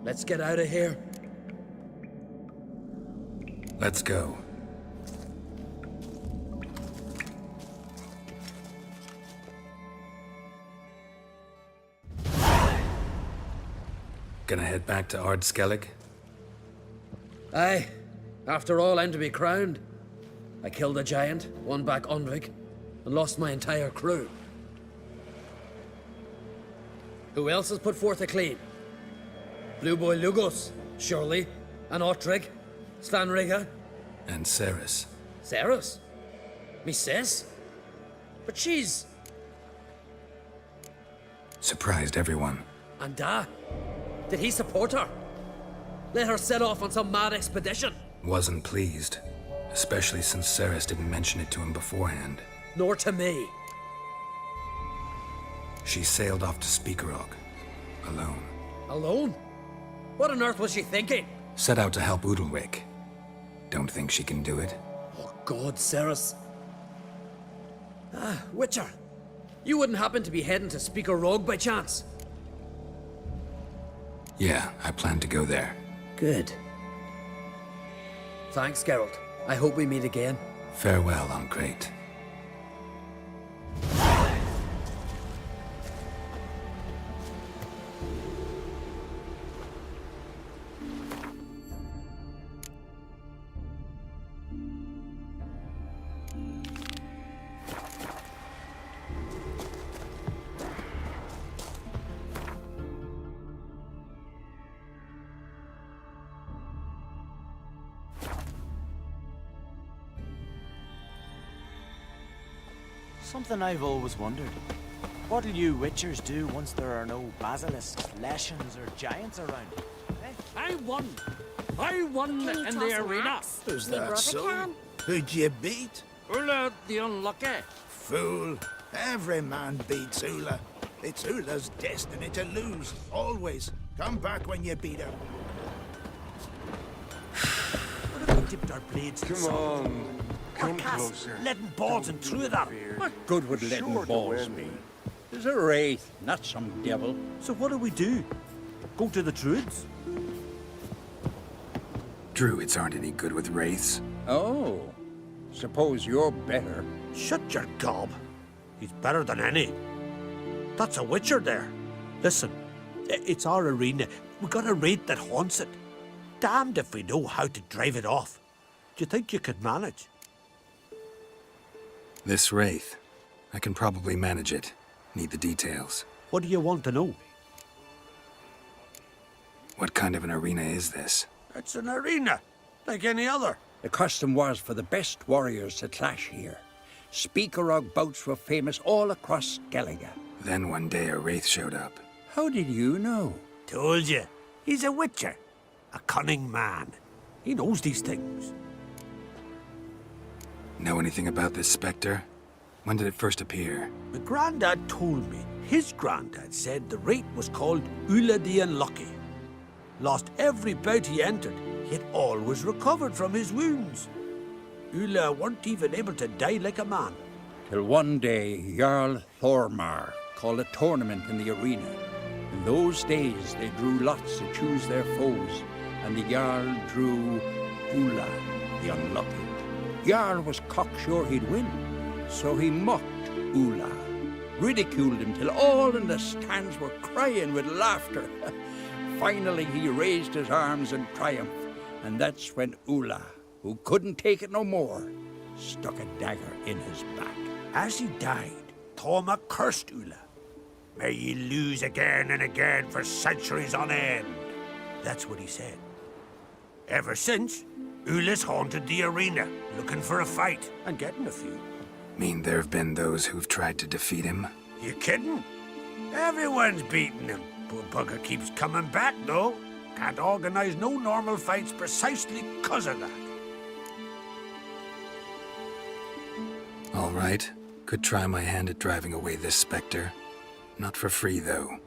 Let's get out of here. Let's go. Gonna head back to Ard Skellig? Aye. After all, I'm to be crowned. I killed a giant, won back Onvig, and lost my entire crew. Who else has put forth a claim? Blue Boy Lugos, surely, and Ottrig, Svanriga. And Ceres. Ceres? Me sis? But she's... Surprised everyone. And did he support her? Let her set off on some mad expedition? Wasn't pleased. Especially since Ceres didn't mention it to him beforehand. Nor to me. She sailed off to Speakerog. Alone. Alone? What on earth was she thinking? Set out to help Udalwick. Don't think she can do it? Oh God, Ceres. Witcher. You wouldn't happen to be heading to Speakerog by chance? Yeah, I plan to go there. Good. Thanks, Geralt. I hope we meet again. Farewell, Uncrate. Something I've always wondered. What'll you Witchers do once there are no basilisks, leshens, or giants around? I won in the arena. Is that so? Who'd you beat? Ula the Unlucky. Fool. Every man beats Ula. It's Ula's destiny to lose, always. Come back when you beat her. What if we dipped our blades in Come on. Come closer. Leaden balls and through them. What good would leaden balls be? There's a wraith, not some devil. So what do? Go to the druids? Druids aren't any good with wraiths. Oh, suppose you're better. Shut your gob. He's better than any. That's a witcher there. Listen, it's our arena. We got a wraith that haunts it. Damned if we know how to drive it off. Do you think you could manage? This wraith. I can probably manage it. Need the details. What do you want to know? What kind of an arena is this? It's an arena, like any other. The custom was for the best warriors to clash here. Speakerog bouts were famous all across Skellige. Then one day a wraith showed up. How did you know? Told you. He's a witcher. A cunning man. He knows these things. Know anything about this spectre? When did it first appear? My granddad told me. His granddad said the wraith was called Ulla the Unlucky. Lost every bout he entered, yet always recovered from his wounds. Ulla weren't even able to die like a man. Till one day, Jarl Thormar called a tournament in the arena. In those days, they drew lots to choose their foes, and the Jarl drew Ulla the Unlucky. Jarl was cocksure he'd win, so he mocked Ulla, ridiculed him till all in the stands were crying with laughter. Finally, he raised his arms in triumph, and that's when Ulla, who couldn't take it no more, stuck a dagger in his back. As he died, Thorma cursed Ulla. May ye lose again and again for centuries on end. That's what he said. Ever since, Ulla's haunted the arena, looking for a fight, and getting a few. Mean there have been those who've tried to defeat him? You kidding? Everyone's beating him. Poor bugger keeps coming back, though. Can't organize no normal fights precisely 'cause of that. All right. Could try my hand at driving away this spectre. Not for free, though.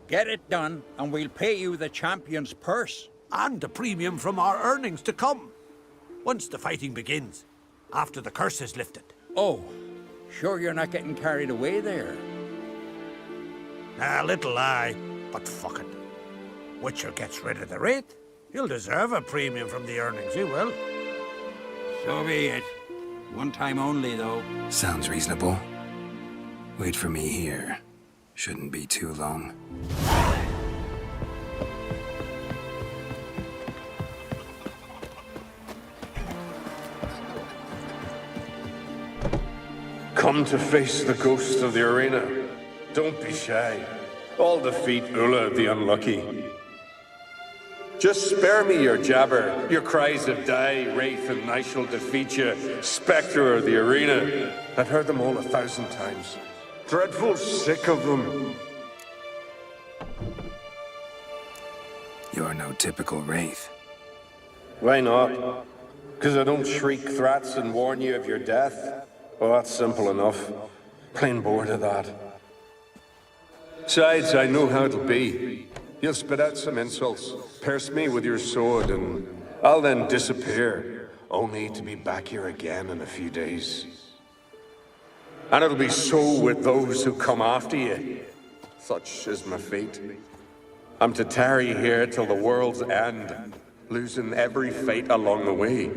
Get it done, and we'll pay you the champion's purse. And a premium from our earnings to come. Once the fighting begins. After the curse is lifted. Oh, sure you're not getting carried away there? A little lie, but fuck it. Witcher gets rid of the wraith. He'll deserve a premium from the earnings, he will. So be it. One time only, though. Sounds reasonable. Wait for me here. Shouldn't be too long. Come to face the ghost of the arena. Don't be shy. I'll defeat Ulla the Unlucky. Just spare me your jabber, your cries of die, wraith, and I shall defeat you, spectre of the arena. I've heard them all 1,000 times. Dreadful sick of them. You're no typical wraith. Why not? Because I don't shriek threats and warn you of your death? Well, that's simple enough. Plain bored of that. Besides, I know how it'll be. You'll spit out some insults, pierce me with your sword, and I'll then disappear, only to be back here again in a few days. And it'll be so with those who come after you. Such is my fate. I'm to tarry here till the world's end, losing every fate along the way.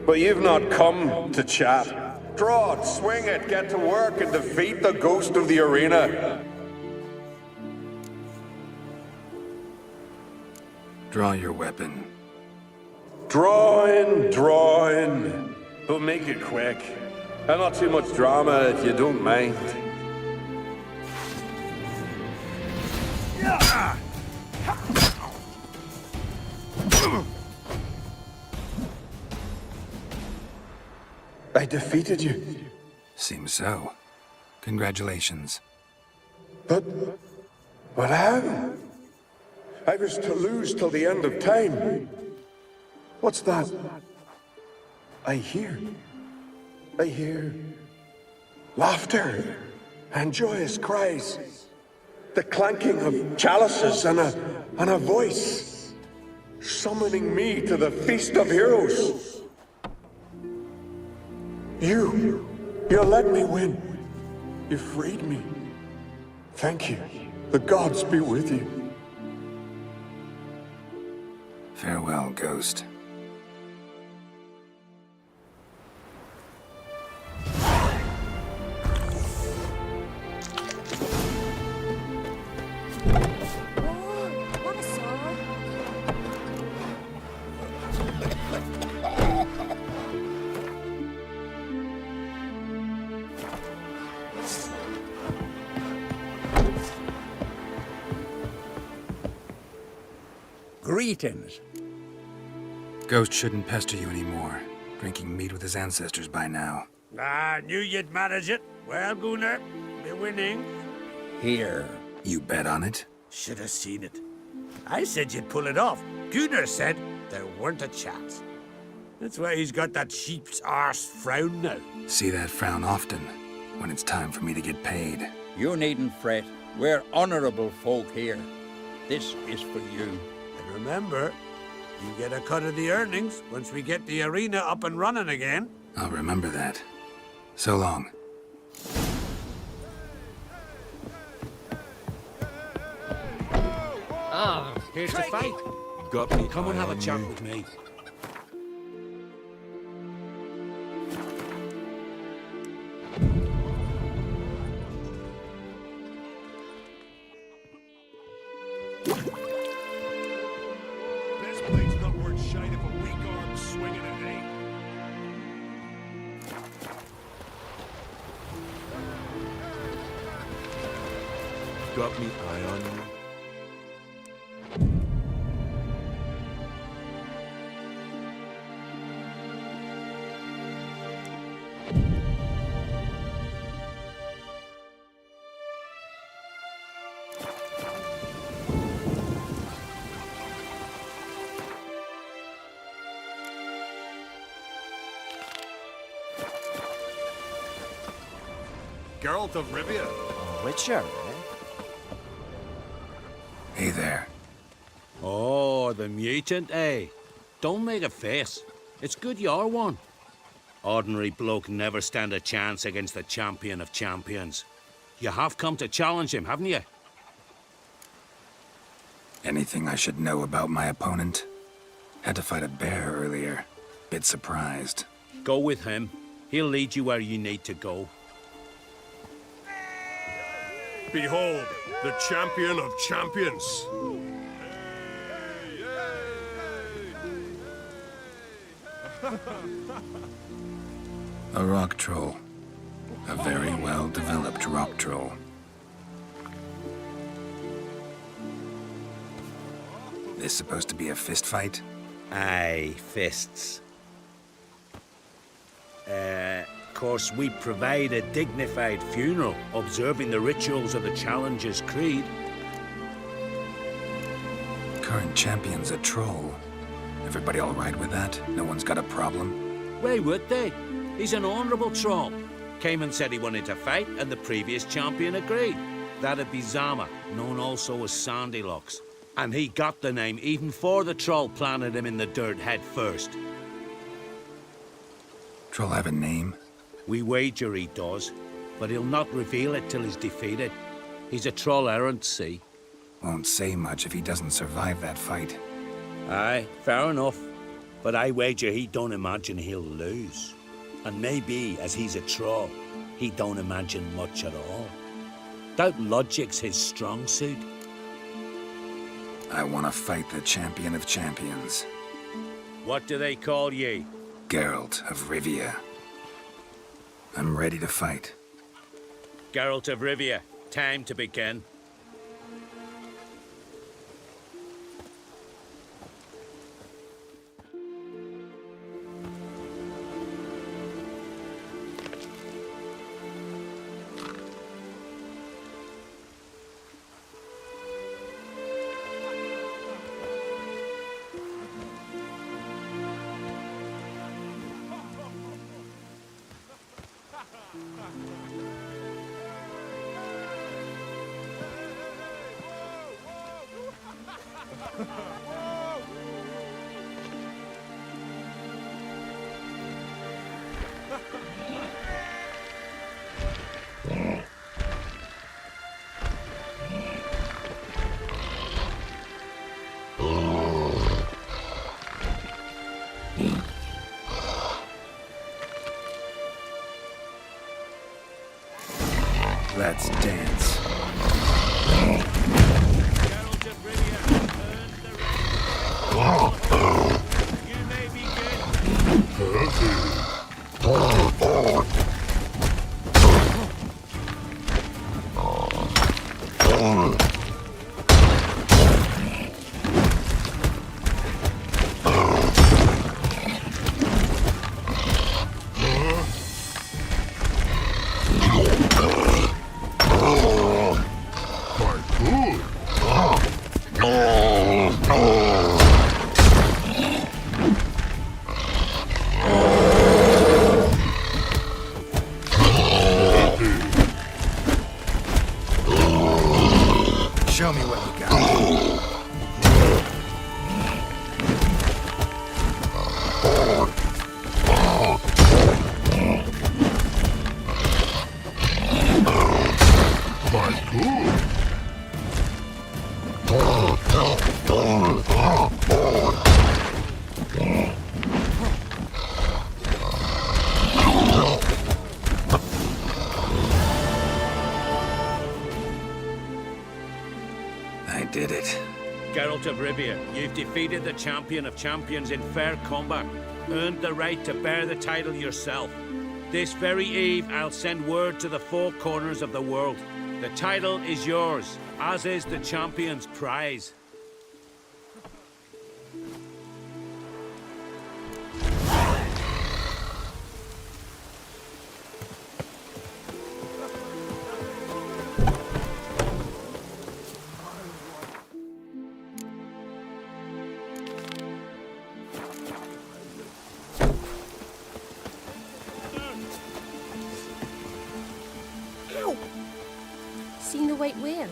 But you've not come to chat. Draw it, swing it, get to work, and defeat the ghost of the arena. Draw your weapon. Draw in. We'll make it quick. And not too much drama if you don't mind. I defeated you. Seems so. Congratulations. But how? I was to lose till the end of time. What's that? I hear laughter and joyous cries. The clanking of chalices and a voice. summoning me to the Feast of Heroes. You let me win. You freed me. Thank you. The gods be with you. Farewell, Ghost. Greetings. Ghost shouldn't pester you anymore. Drinking meat with his ancestors by now. I knew you'd manage it. Well, Gunnar, we're winning. Here. You bet on it? Should have seen it. I said you'd pull it off. Gunnar said there weren't a chance. That's why he's got that sheep's arse frown now. See that frown often, when it's time for me to get paid. You needn't fret. We're honorable folk here. This is for you. And remember, you get a cut of the earnings once we get the arena up and running again. I'll remember that. So long. Ah, here's the fight. Got me. Come and have a chat with me. This blade's not worth shite if a weak arm swinging at me. Got me eye on you. Geralt of Rivia. Witcher, Hey there. Oh, the mutant, eh? Don't make a face. It's good you're one. Ordinary bloke never stand a chance against the champion of champions. You have come to challenge him, haven't you? Anything I should know about my opponent? Had to fight a bear earlier. Bit surprised. Go with him. He'll lead you where you need to go. Behold, the champion of champions. A rock troll. A very well-developed rock troll. This supposed to be a fist fight? Aye, fists. Of course, we provide a dignified funeral, observing the rituals of the Challenger's Creed. Current champion's a troll. Everybody all right with that? No one's got a problem? Why would they? He's an honourable troll. Came and said he wanted to fight, and the previous champion agreed. That'd be Zama, known also as Sandylocks. And he got the name even before the troll planted him in the dirt head first. Troll have a name? We wager he does, but he'll not reveal it till he's defeated. He's a troll errant, see? Won't say much if he doesn't survive that fight. Aye, fair enough. But I wager he don't imagine he'll lose. And maybe, as he's a troll, he don't imagine much at all. Doubt logic's his strong suit. I want to fight the champion of champions. What do they call ye? Geralt of Rivia. I'm ready to fight. Geralt of Rivia, time to begin. Let's dance. Geralt of Rivia, earn the right. You may Show me what you got. I did it. Geralt of Rivia, you've defeated the champion of champions in fair combat. Earned the right to bear the title yourself. This very eve, I'll send word to the four corners of the world. The title is yours, as is the champion's prize. Seen the white whale?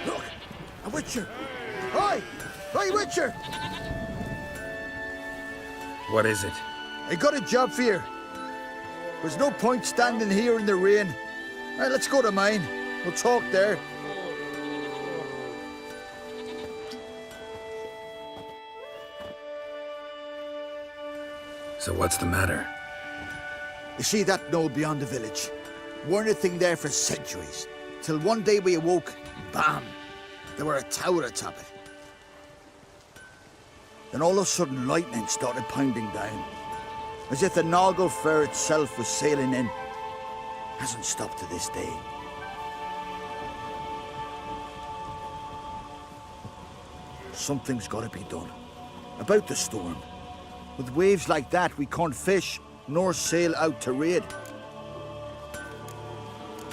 Look! A Witcher! Oi! Oi, Witcher! What is it? I got a job for you. There's no point standing here in the rain. Right, let's go to mine. We'll talk there. So what's the matter? You see that knoll beyond the village? Weren't a thing there for centuries. Till one day we awoke, bam! There were a tower atop it. Then all of a sudden lightning started pounding down. As if the Noggle Fair itself was sailing in. Hasn't stopped to this day. Something's gotta be done. About the storm. With waves like that, we can't fish, nor sail out to raid.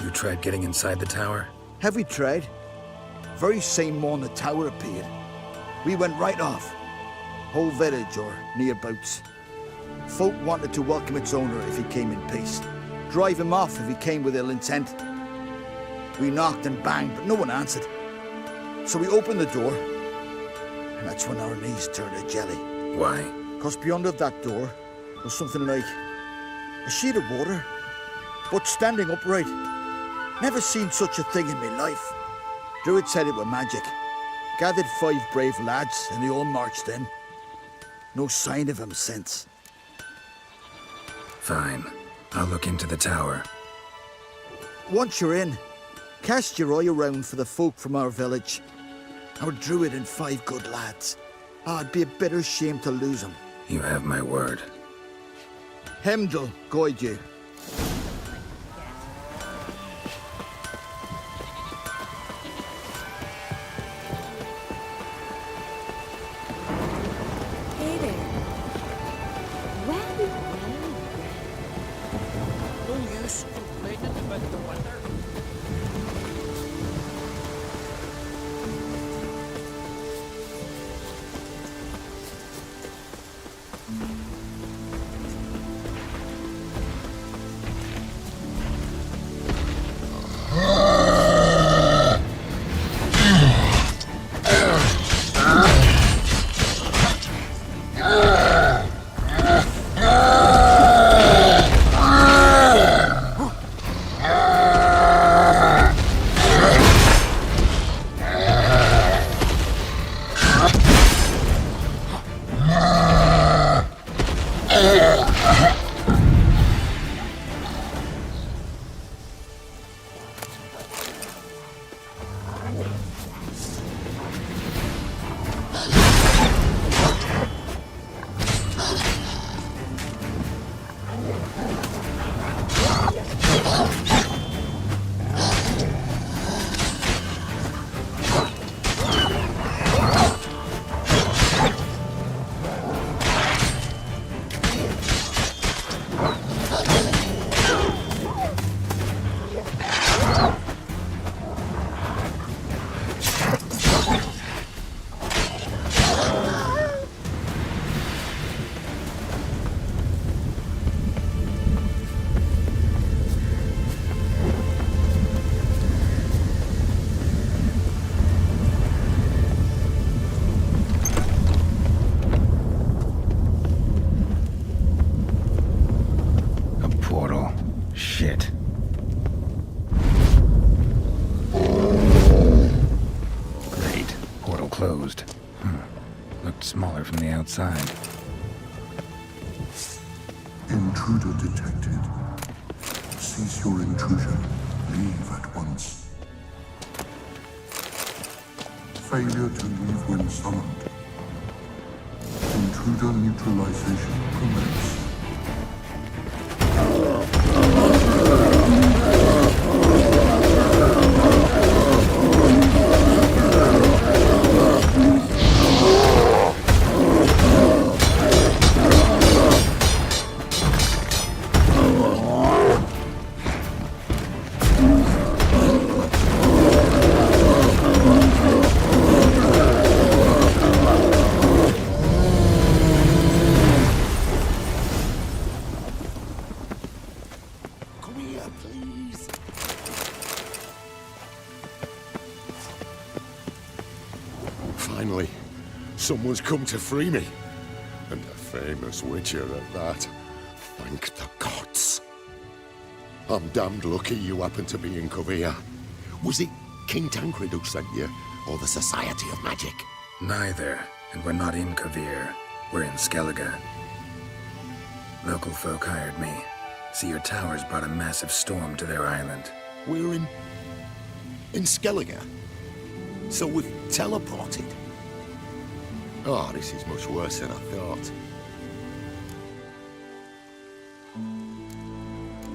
You tried getting inside the tower? Have we tried? Very same morning the tower appeared. We went right off. Whole village or nearabouts. Folk wanted to welcome its owner if he came in peace. Drive him off if he came with ill intent. We knocked and banged, but no one answered. So we opened the door, and that's when our knees turned to jelly. Why? Because beyond of that door was something like a sheet of water, but standing upright. Never seen such a thing in my life. Druid said it were magic. Gathered 5 brave lads, and they all marched in. No sign of him since. Fine. I'll look into the tower. Once you're in, cast your eye around for the folk from our village. Our druid and 5 good lads. It'd be a bitter shame to lose them. You have my word. Hemdall guide you. Hey there. Well. No use. complaining about the weather. Shit. Great. Portal closed. Looked smaller from the outside. Intruder detected. Cease your intrusion. Leave at once. Failure to leave when summoned. Intruder neutralization commence. Finally, someone's come to free me. And a famous witcher at that. Thank the gods. I'm damned lucky you happen to be in Kovir. Was it King Tancred who sent you, or the Society of Magic? Neither, and we're not in Kovir. We're in Skellige. Local folk hired me. See, your towers brought a massive storm to their island. We're in Skellige? So we've teleported? Oh, this is much worse than I thought.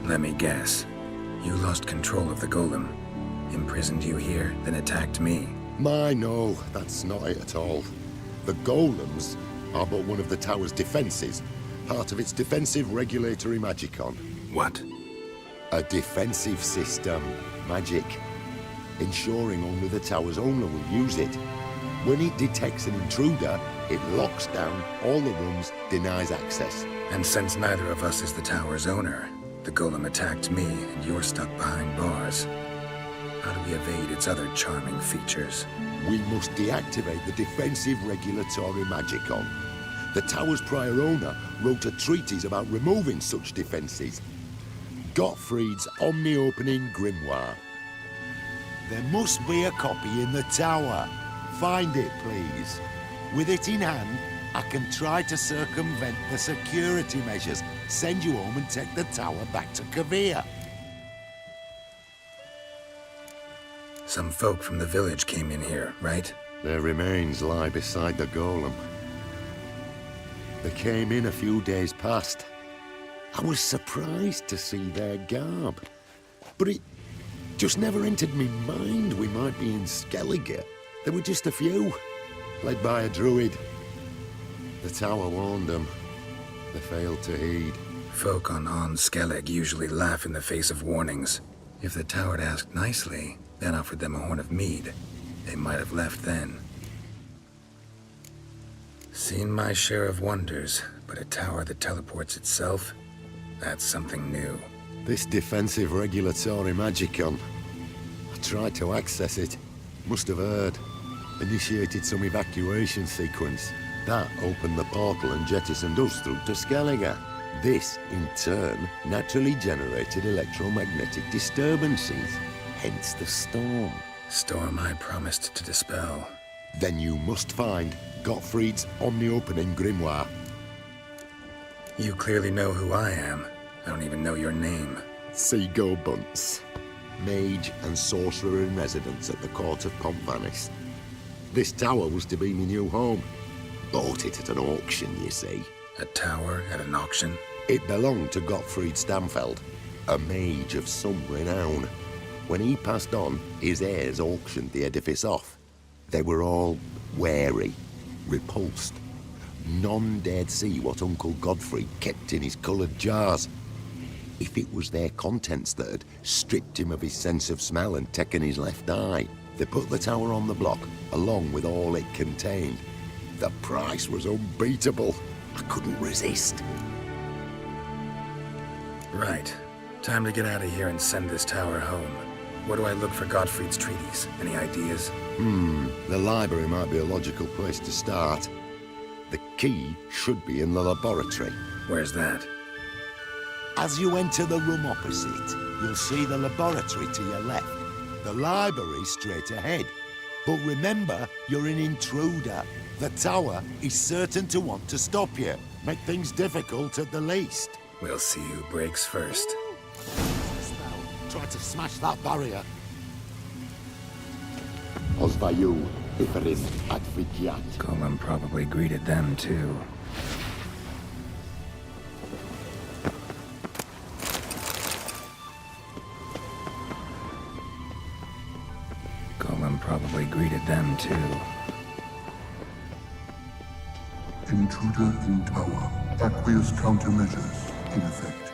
Let me guess. You lost control of the golem. Imprisoned you here, then attacked me. No, that's not it at all. The golems are but one of the tower's defenses, part of its defensive regulatory magicon. What? A defensive system, magic, ensuring only the tower's owner will use it. When it detects an intruder, it locks down all the rooms, denies access. And since neither of us is the tower's owner, the golem attacked me and you're stuck behind bars. How do we evade its other charming features? We must deactivate the defensive regulatory magicon. The tower's prior owner wrote a treatise about removing such defenses. Gottfried's Omni-Opening Grimoire. There must be a copy in the tower. Find it, please. With it in hand, I can try to circumvent the security measures, send you home and take the tower back to Kovir. Some folk from the village came in here, right? Their remains lie beside the golem. They came in a few days past. I was surprised to see their garb, but it just never entered me mind we might be in Skellige. There were just a few, led by a druid. The tower warned them. They failed to heed. Folk on Skellig usually laugh in the face of warnings. If the tower had asked nicely, then offered them a horn of mead, they might have left then. Seen my share of wonders, but a tower that teleports itself? That's something new. This defensive regulatory magicon. I tried to access it. Must have heard. Initiated some evacuation sequence. That opened the portal and jettisoned us through to Skellige. This, in turn, naturally generated electromagnetic disturbances. Hence the storm. Storm I promised to dispel. Then you must find Gottfried's omni-opening grimoire. You clearly know who I am. I don't even know your name. Seago Bunce. Mage and sorcerer in residence at the court of Pontvanis. This tower was to be my new home. Bought it at an auction, you see. A tower at an auction? It belonged to Gottfried Stamfeld, a mage of some renown. When he passed on, his heirs auctioned the edifice off. They were all wary, repulsed. None dared see what Uncle Godfrey kept in his coloured jars. If it was their contents that had stripped him of his sense of smell and taken his left eye, they put the tower on the block, along with all it contained. The price was unbeatable. I couldn't resist. Right. Time to get out of here and send this tower home. Where do I look for Gottfried's treaties? Any ideas? The library might be a logical place to start. The key should be in the laboratory. Where's that? As you enter the room opposite, you'll see the laboratory to your left. The library straight ahead. But remember, you're an intruder. The tower is certain to want to stop you. Make things difficult at the least. We'll see who breaks first. Try to smash that barrier. Osvayu, Iferis, Advigiat. Coleman probably greeted them too. Coleman probably greeted them too. Intruder in tower. Aqueous countermeasures in effect.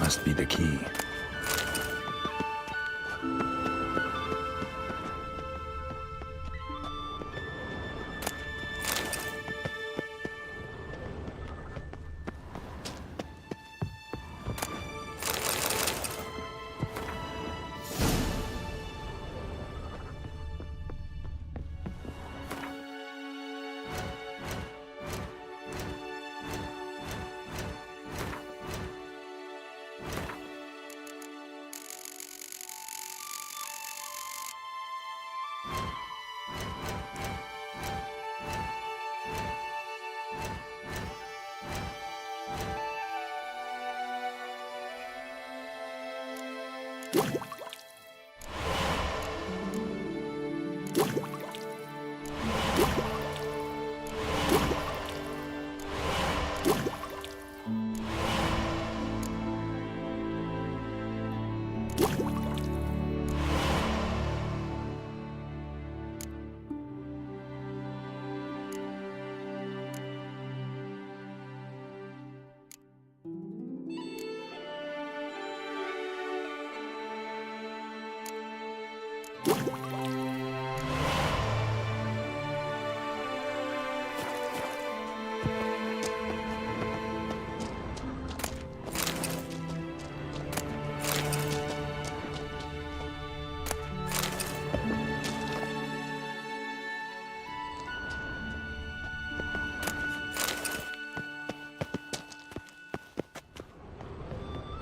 Must be the key.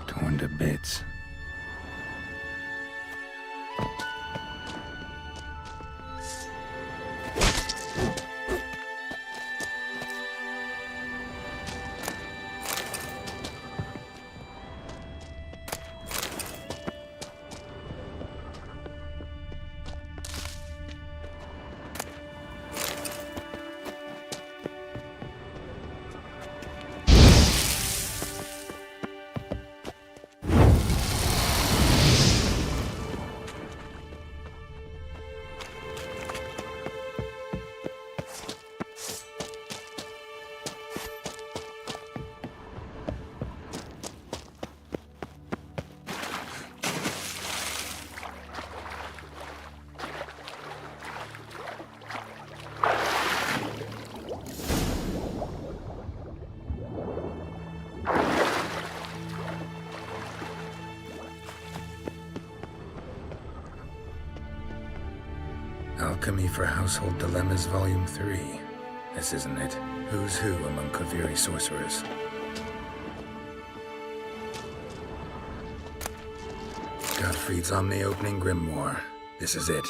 Torn to bits. Alchemy for Household Dilemmas, Volume 3. This isn't it. Who's who among Kaviri sorcerers? Gottfried's Omni-Opening Grimoire. This is it.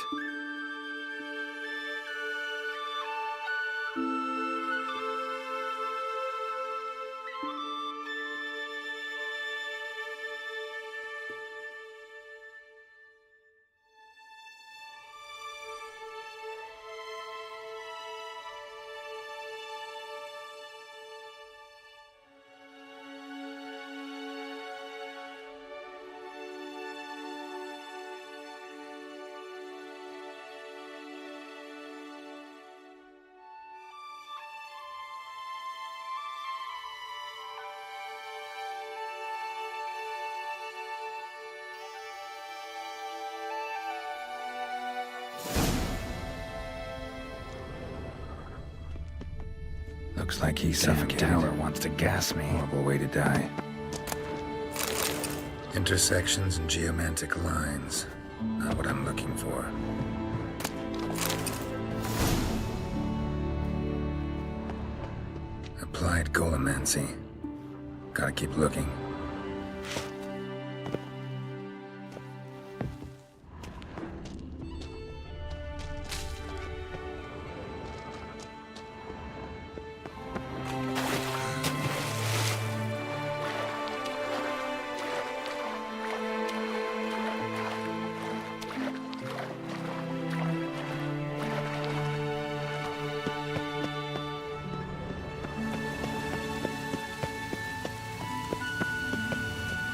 Looks like he's suffocated. Tower wants to gas me. Horrible way to die. Intersections and geomantic lines. Not what I'm looking for. Applied golemancy. Gotta keep looking.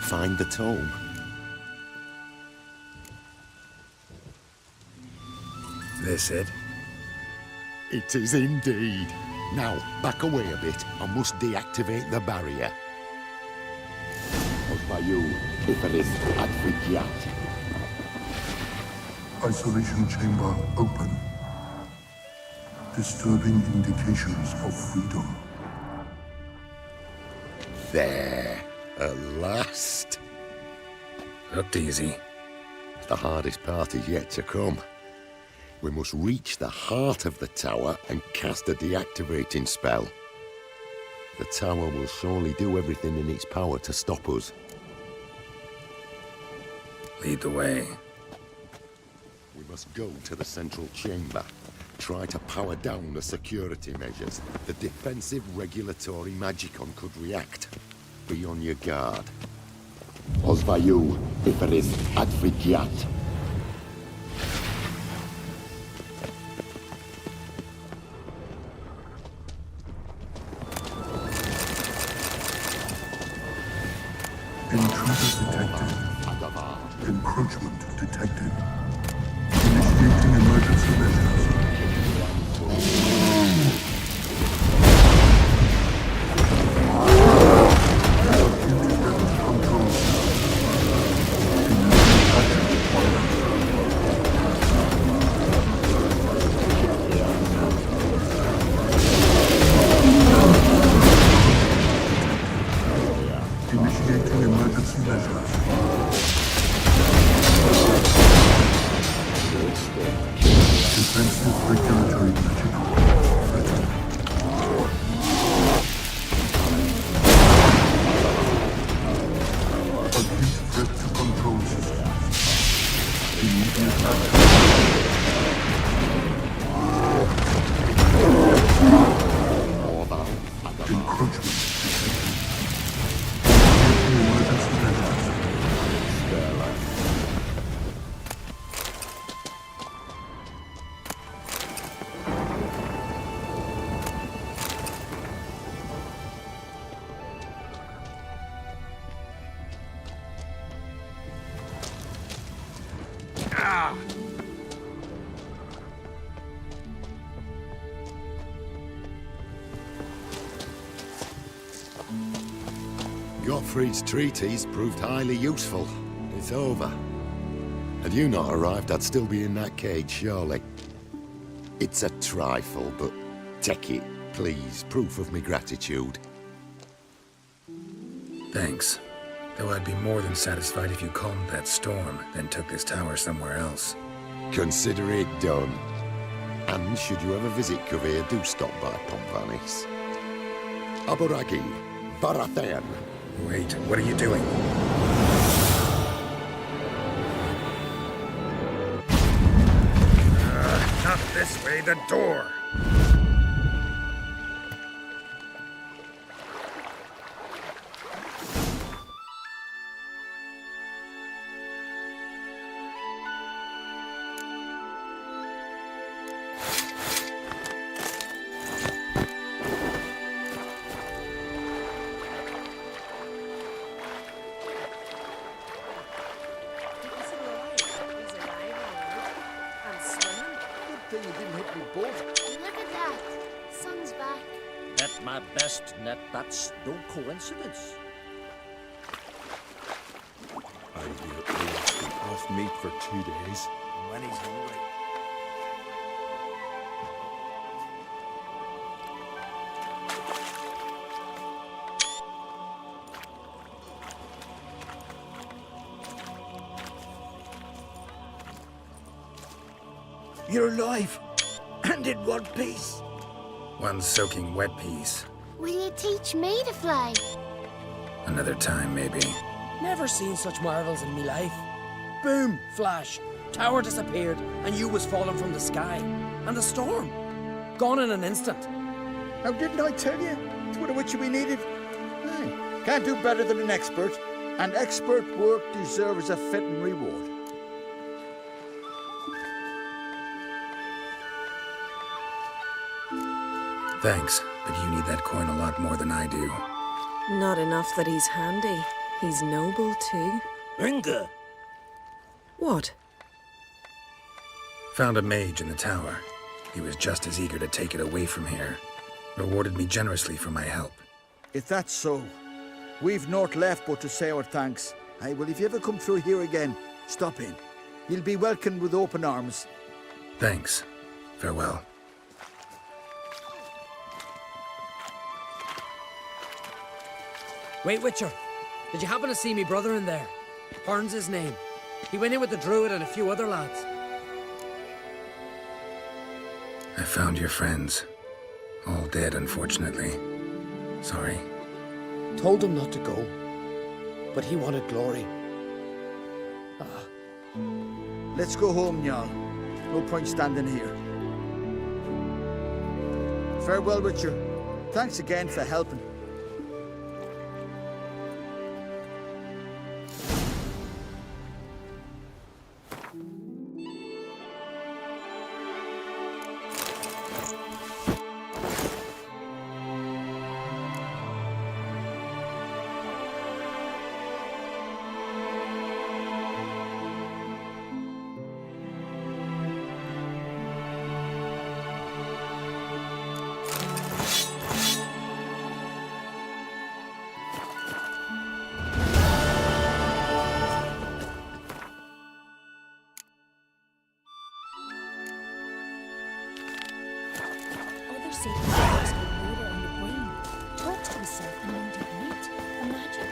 Find the tome. This it? It is indeed. Now, back away a bit. I must deactivate the barrier. Osvayu, Iferis, Advigiat. Isolation chamber open. Disturbing indications of freedom. There. At last. Looked easy. The hardest part is yet to come. We must reach the heart of the tower and cast a deactivating spell. The tower will surely do everything in its power to stop us. Lead the way. We must go to the central chamber. Try to power down the security measures. The defensive regulatory magicon could react. Be on your guard. Osvayu, Iferis, Advigiat. Defensive regulatory magic threatened. Acute threat to control systems. Immediate action. Encroachment. Emergency measures. Gottfried's treatise proved highly useful. It's over. Had you not arrived, I'd still be in that cage, surely. It's a trifle, but take it, please. Proof of me gratitude. Thanks. Though I'd be more than satisfied if you calmed that storm, then took this tower somewhere else. Consider it done. And should you ever visit Kavir, do stop by Pontvanis. Aboragi, Barathan. Wait, what are you doing? Not this way, the door! That's no coincidence. I hear Olaf's been off meat for 2 days. When he's hungry. You're alive, and in one piece. One soaking wet piece. Will you teach me to fly? Another time, maybe. Never seen such marvels in me life. Boom, flash, tower disappeared, and you was falling from the sky. And the storm, gone in an instant. Now, didn't I tell you? It's what which we needed. Hey, can't do better than an expert. And expert work deserves a fitting reward. Thanks, but you need that coin a lot more than I do. Not enough that he's handy. He's noble, too. Inga! What? Found a mage in the tower. He was just as eager to take it away from here. Rewarded me generously for my help. If that's so, we've naught left but to say our thanks. Aye, well, if you ever come through here again, stop in. You'll be welcomed with open arms. Thanks. Farewell. Wait, Witcher. Did you happen to see me brother in there? Horn's his name. He went in with the druid and a few other lads. I found your friends. All dead, unfortunately. Sorry. Told him not to go, but he wanted glory. Let's go home, Jarl. No point standing here. Farewell, Witcher. Thanks again for helping.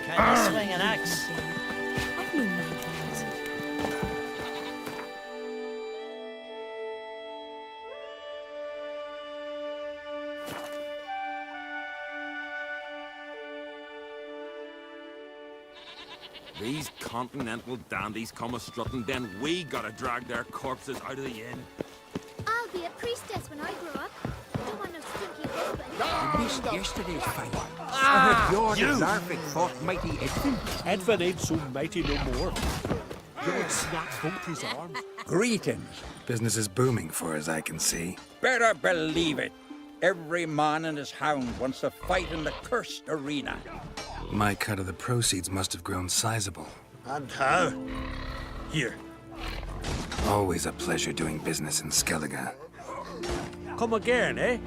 Can you swing an axe? I've no man hands. These continental dandies come a-strutting, then we gotta drag their corpses out of the inn. I'll be a priestess when I grow up. Don't want no stinky husband. You missed yesterday's fight. I heard Lord You! Larvick fought mighty Edwin. Edwin ain't so mighty no more. Lord snapped both his arms. Greetings. Business is booming for as I can see. Better believe it. Every man and his hound wants to fight in the cursed arena. My cut of the proceeds must have grown sizable. And how? Here. Always a pleasure doing business in Skellige. Come again, eh?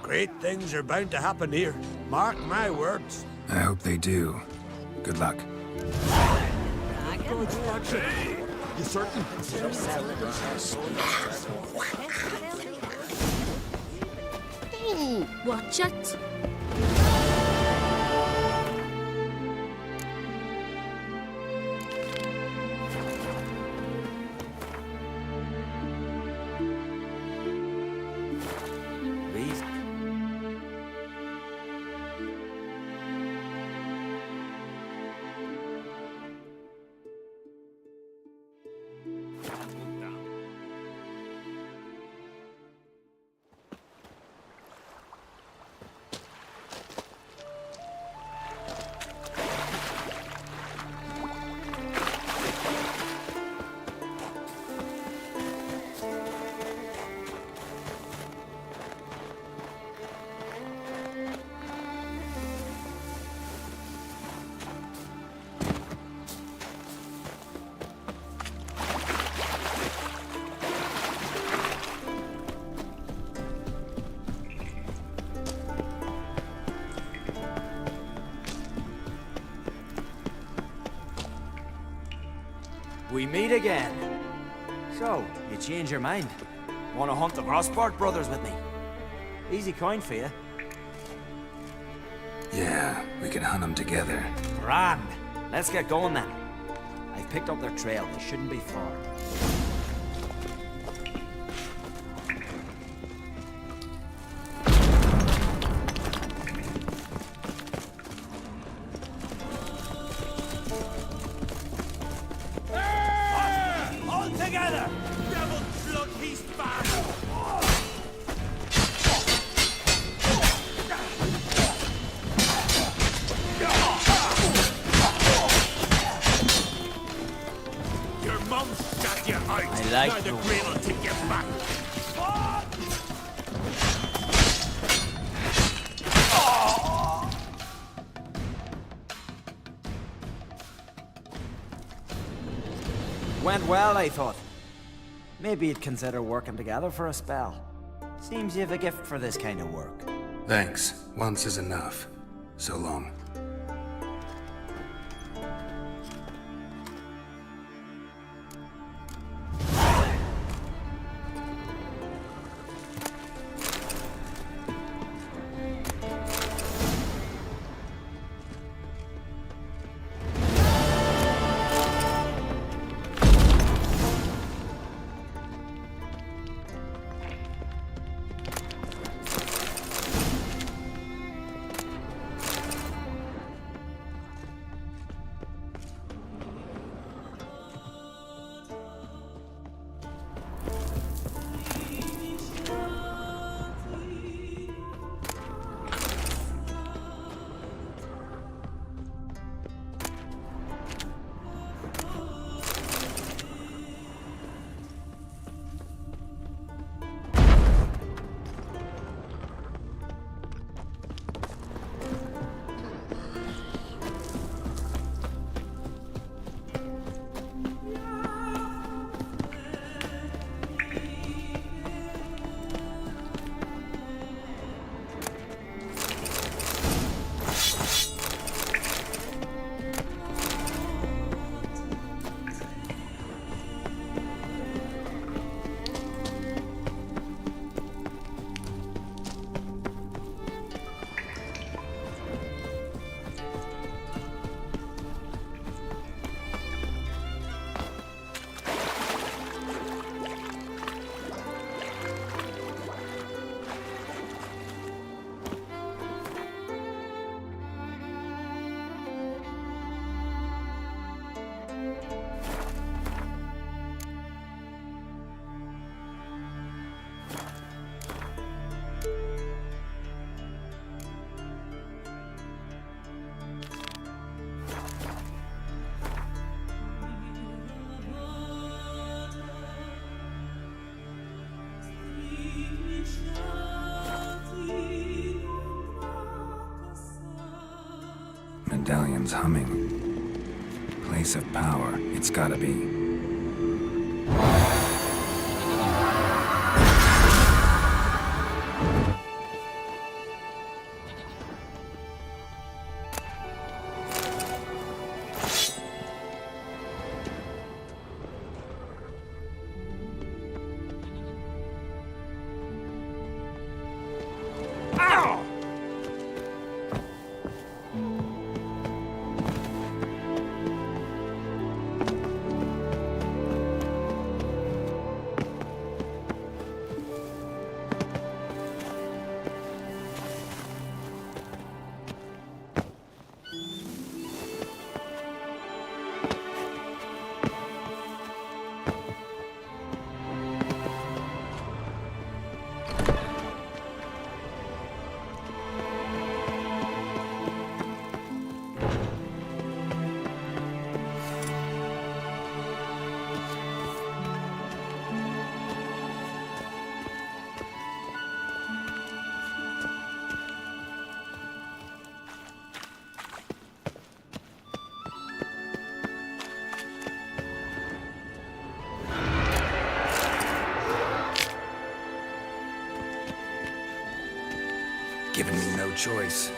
Great things are bound to happen here. Mark my words. I hope they do. Good luck. You certain? Ooh, watch it. These... We meet again. So, you change your mind? Want to hunt the Rossport brothers with me? Easy coin for you. Yeah, we can hunt them together. Grand. Let's get going then. I've picked up their trail. They shouldn't be far. All together! Devil blood feast back! Your mum's got you out. I like Now the the grain will take you back. Went well, I thought. Maybe you'd consider working together for a spell. Seems you have a gift for this kind of work. Thanks. Once is enough. So long. medallion's humming. Place of power, it's gotta be. Giving me no choice.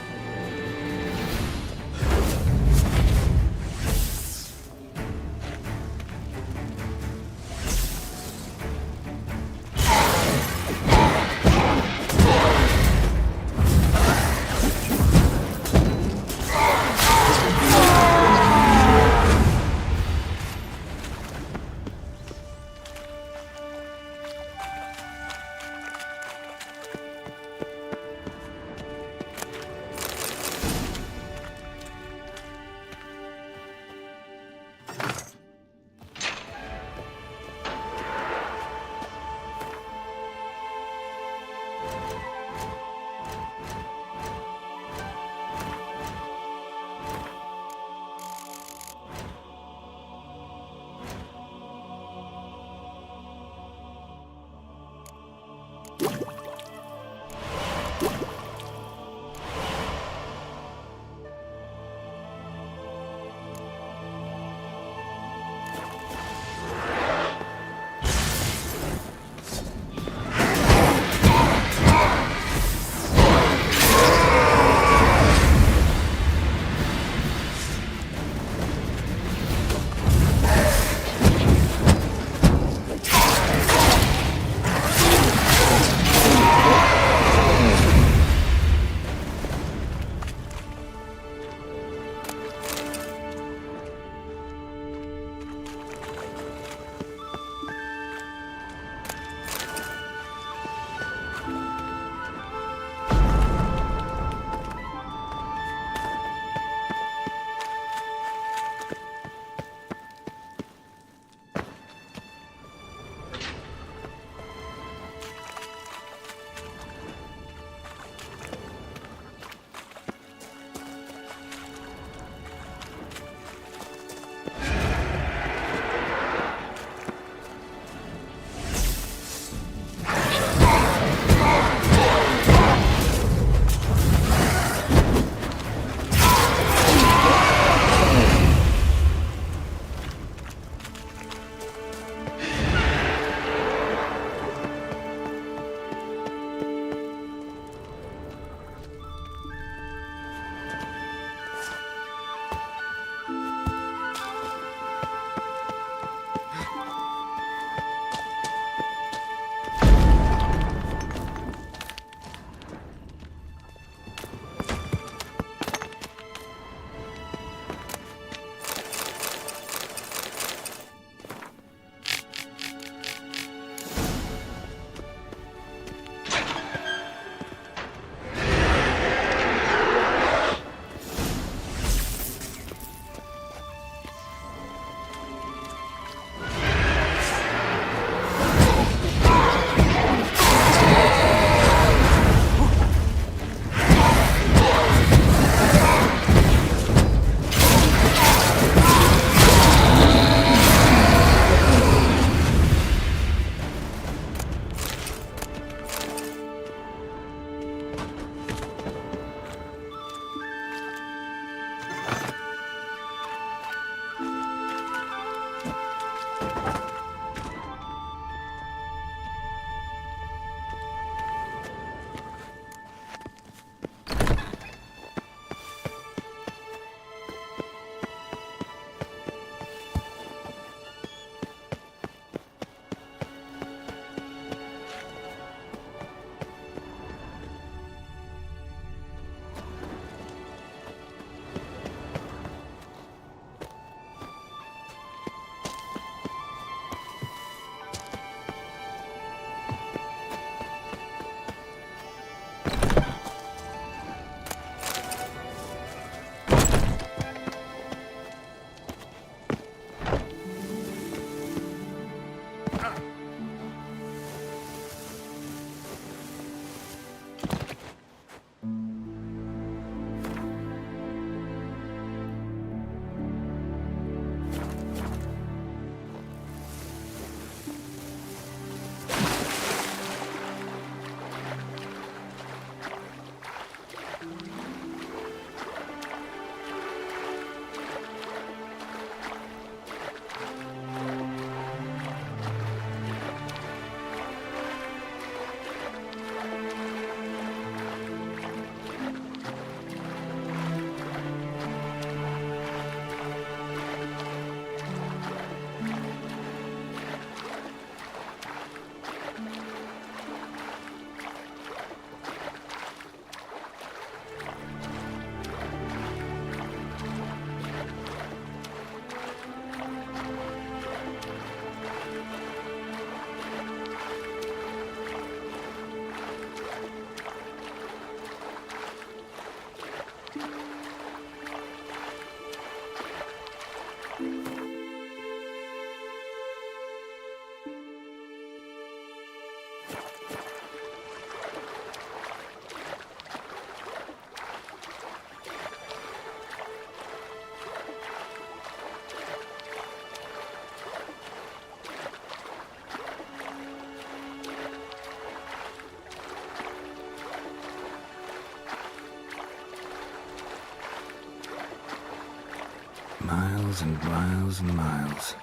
miles and miles and miles.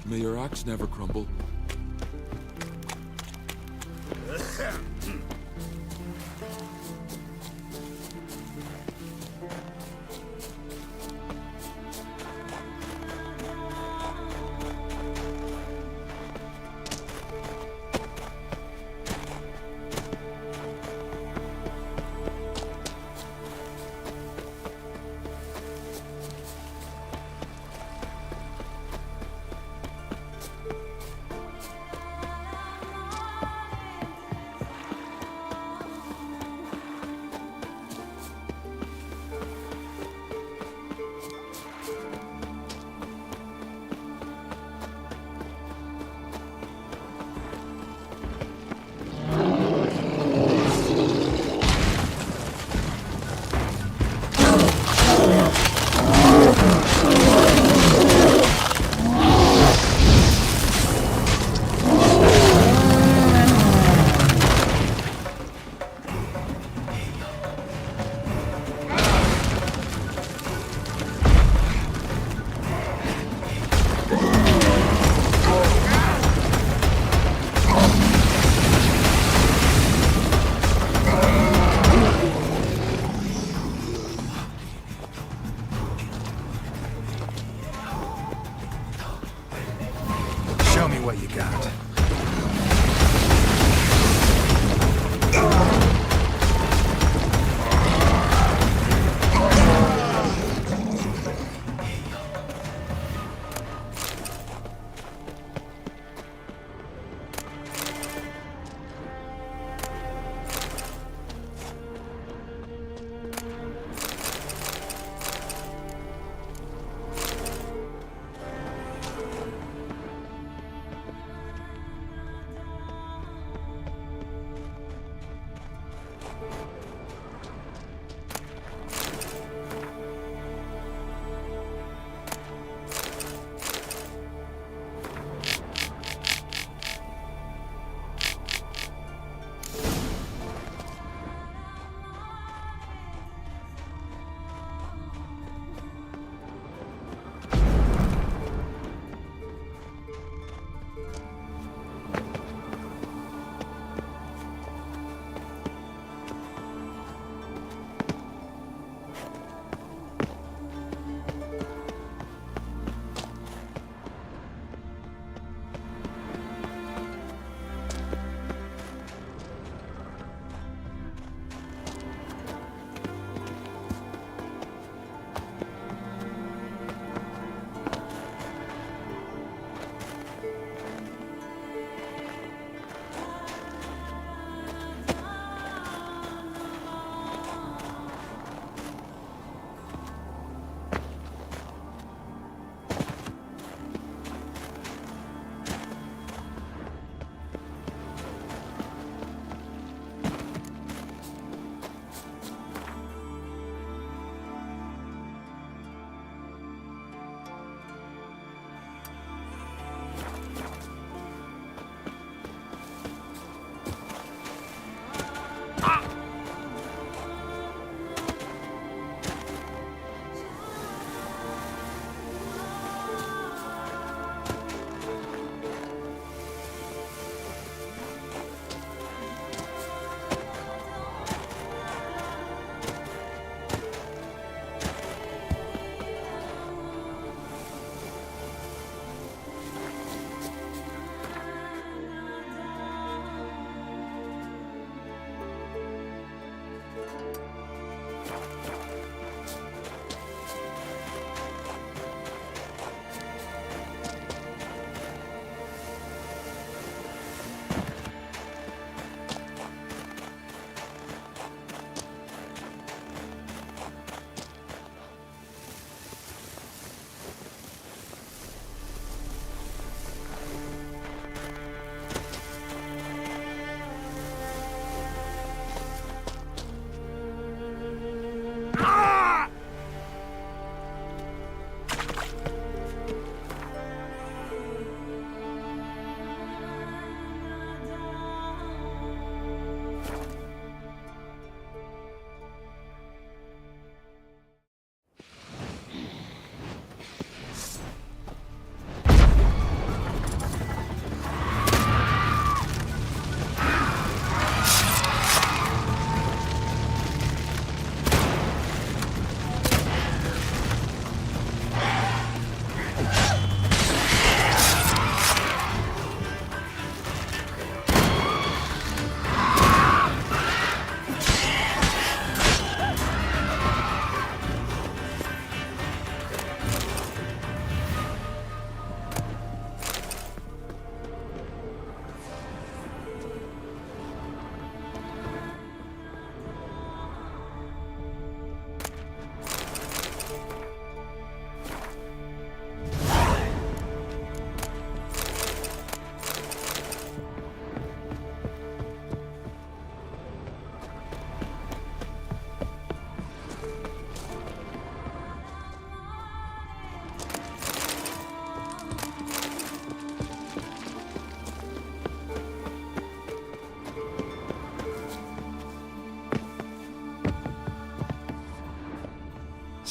May your axe never crumble. Show me what you got.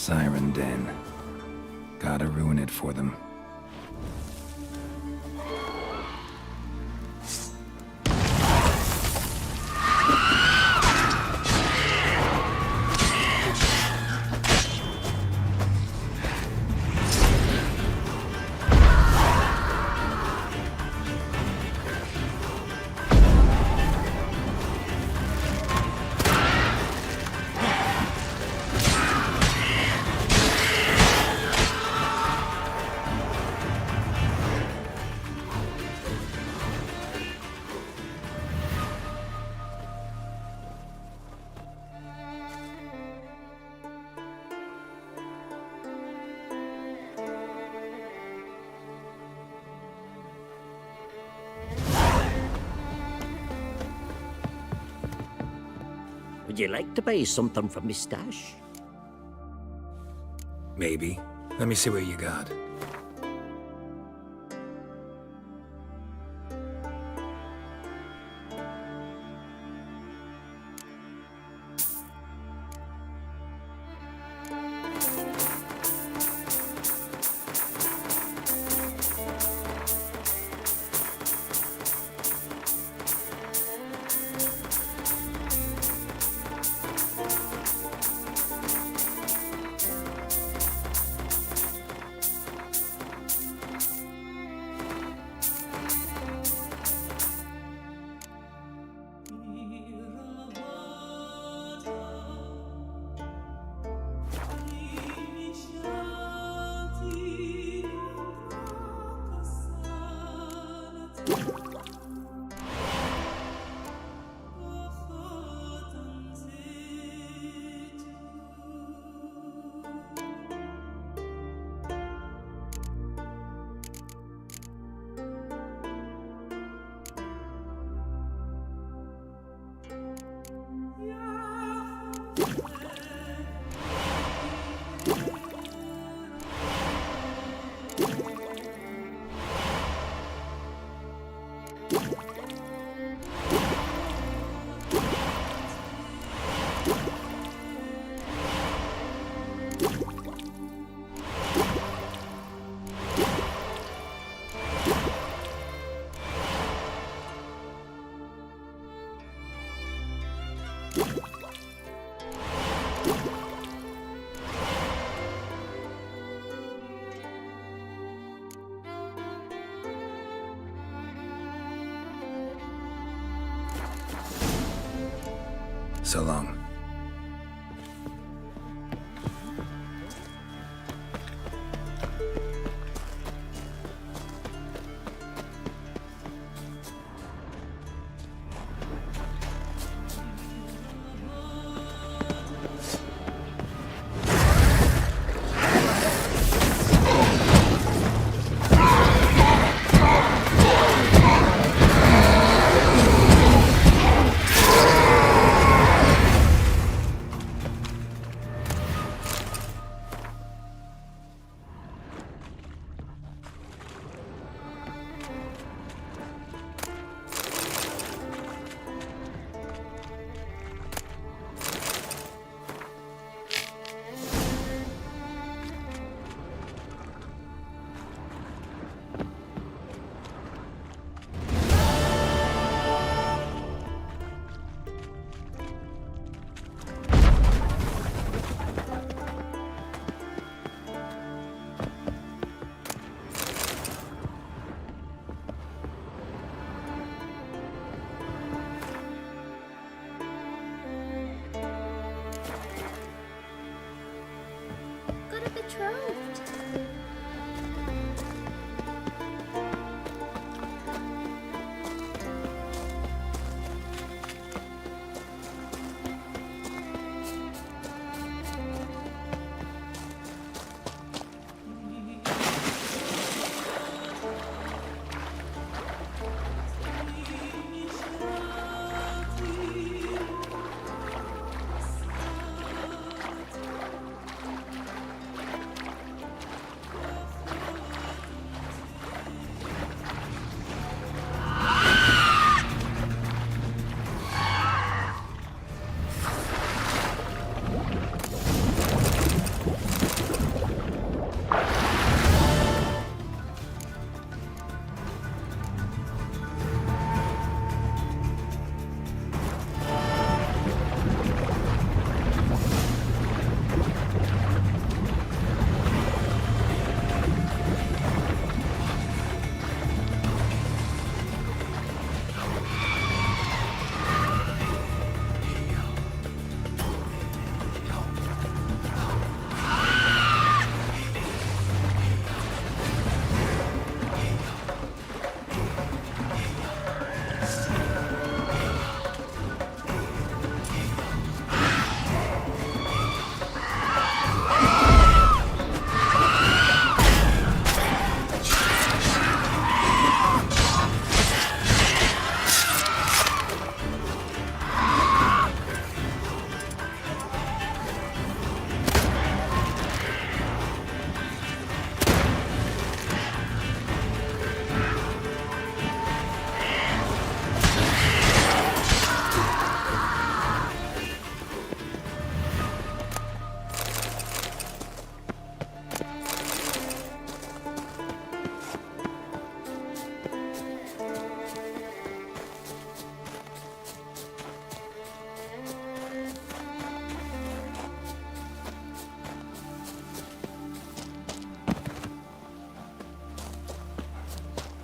Siren Den. Gotta ruin it for them. Would you like to buy something from me stash? Maybe. Let me see what you got. So long.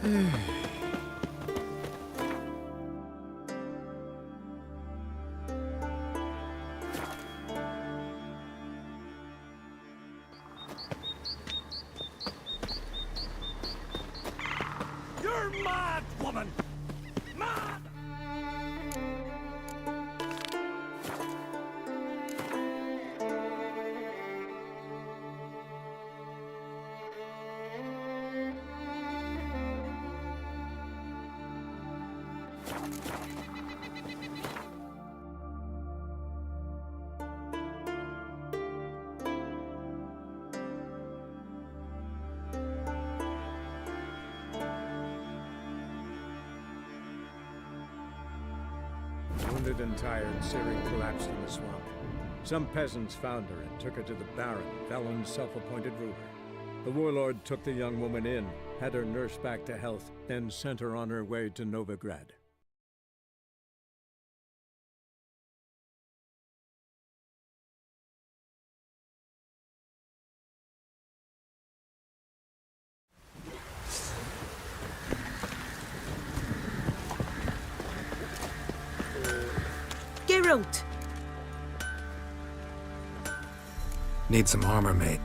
You're mad, woman! Mad! Wounded and tired, Ciri collapsed in the swamp. Some peasants found her and took her to the Baron, Valen's self-appointed ruler. The warlord took the young woman in, had her nursed back to health, then sent her on her way to Novigrad. Geralt! Need some armor, mate.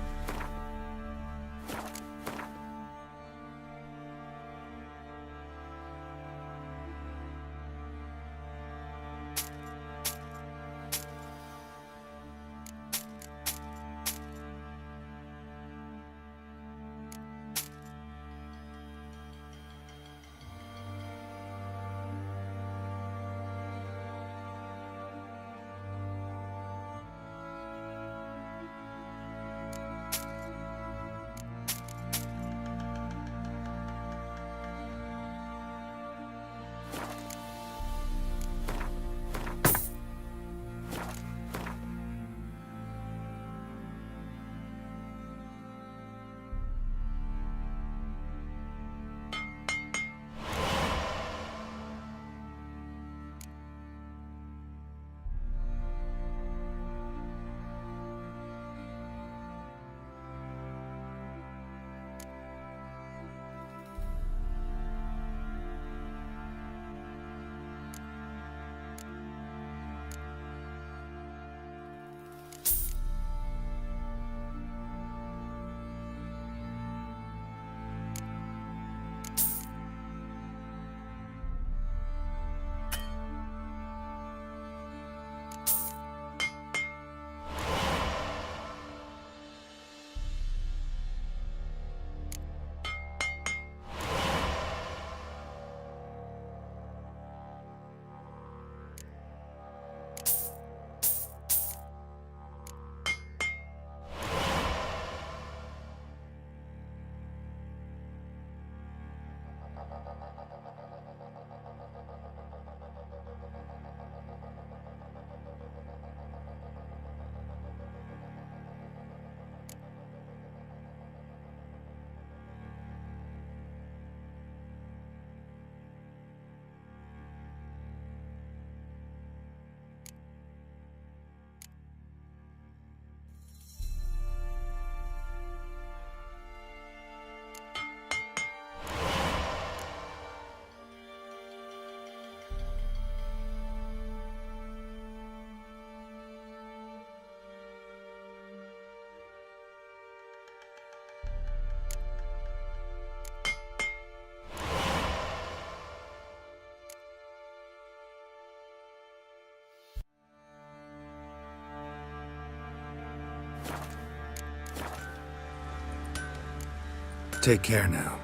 Take care now.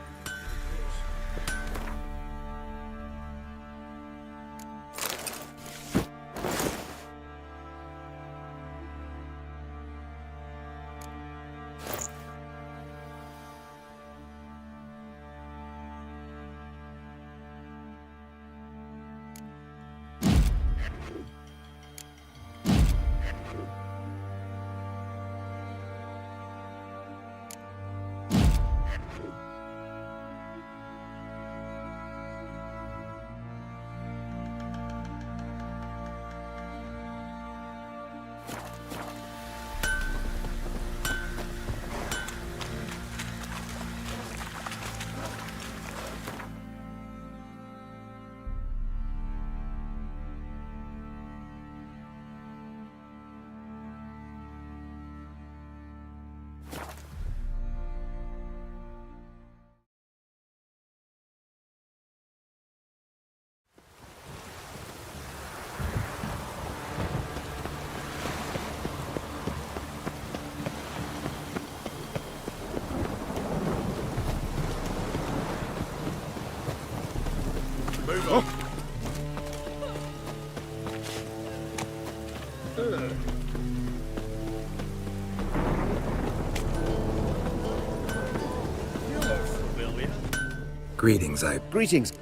Greetings, Greetings.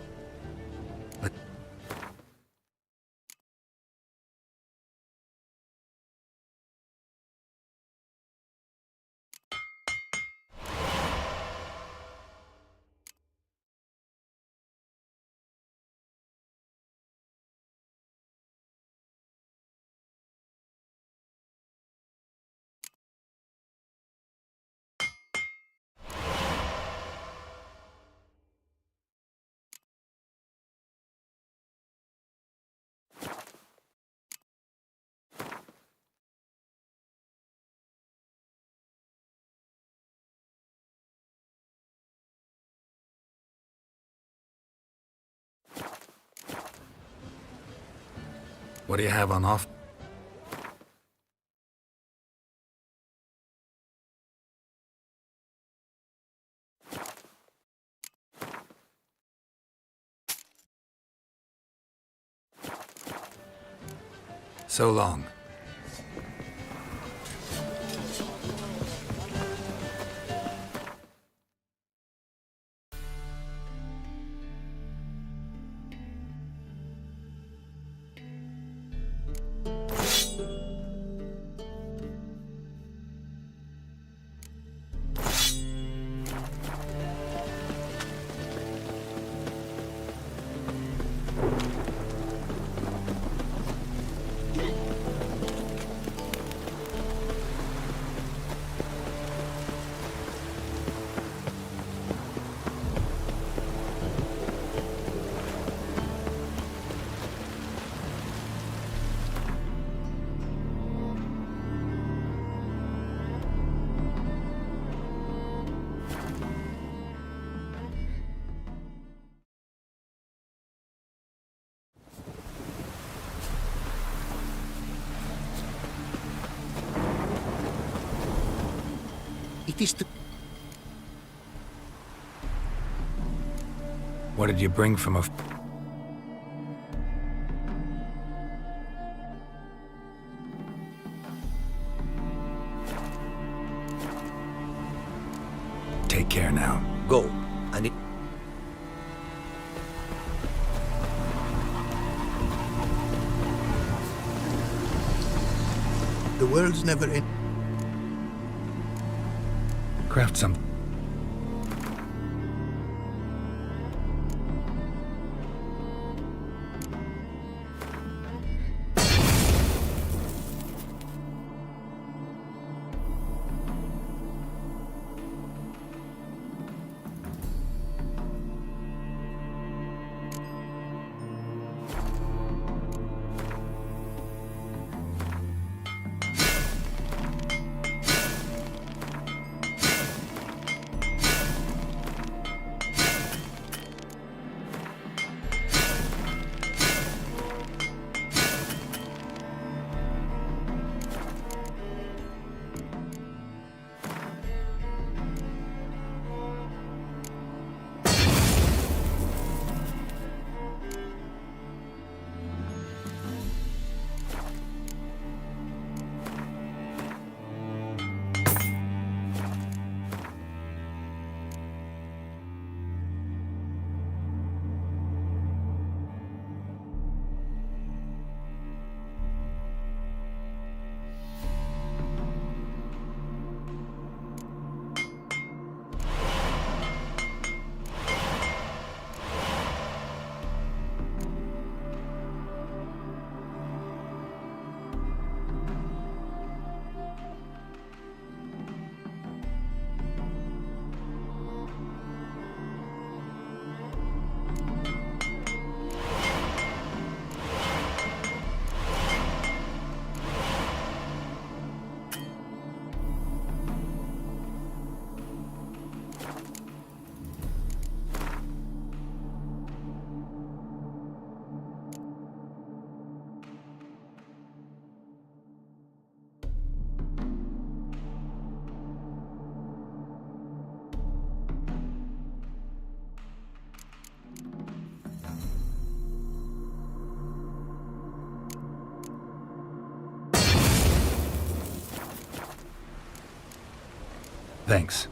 What do you have on off? So long. It is the... What did you bring from a... Take care now. Go. And it... The world's never in... Craft some... Thanks.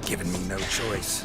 given me no choice.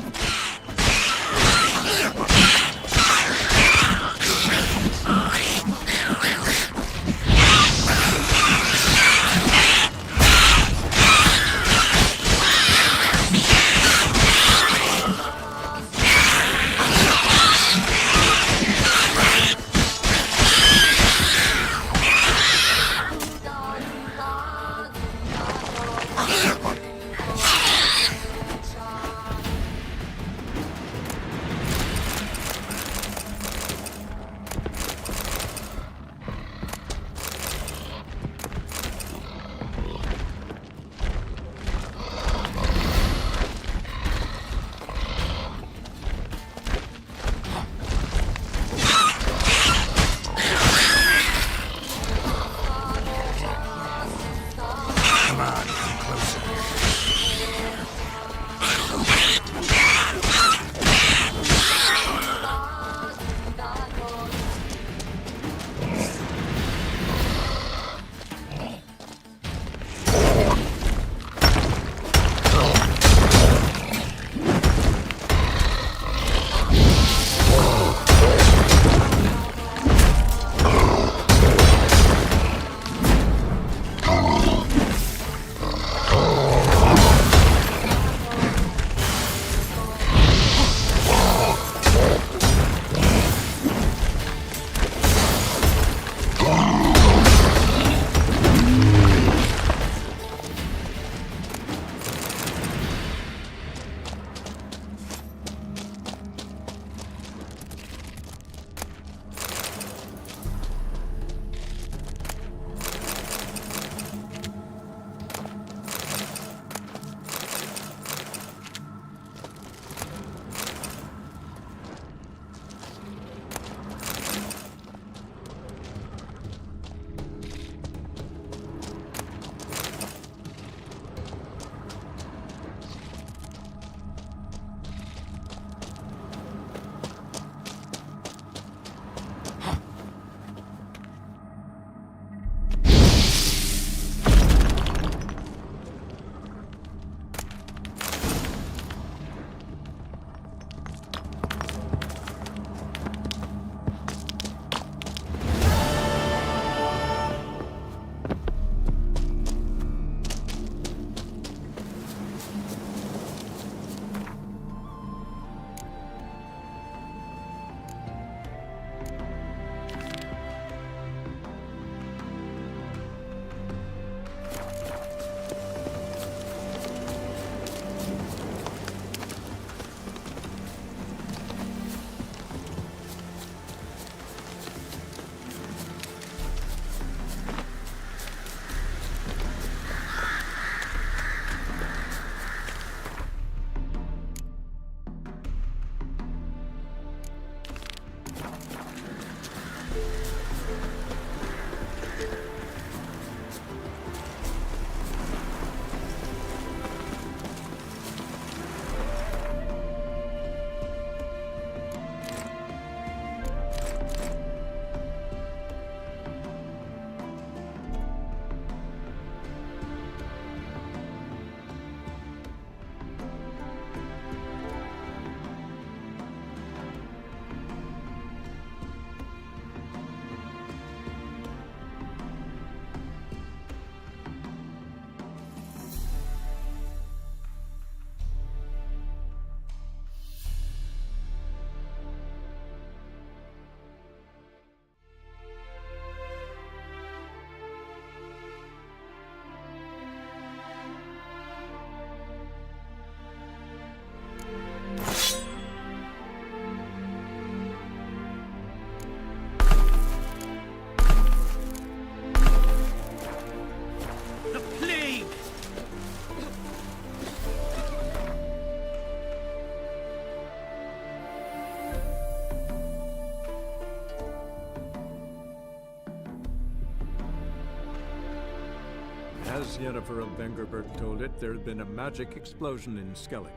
As Yennefer of Vengerberg told it, there had been a magic explosion in Skellige.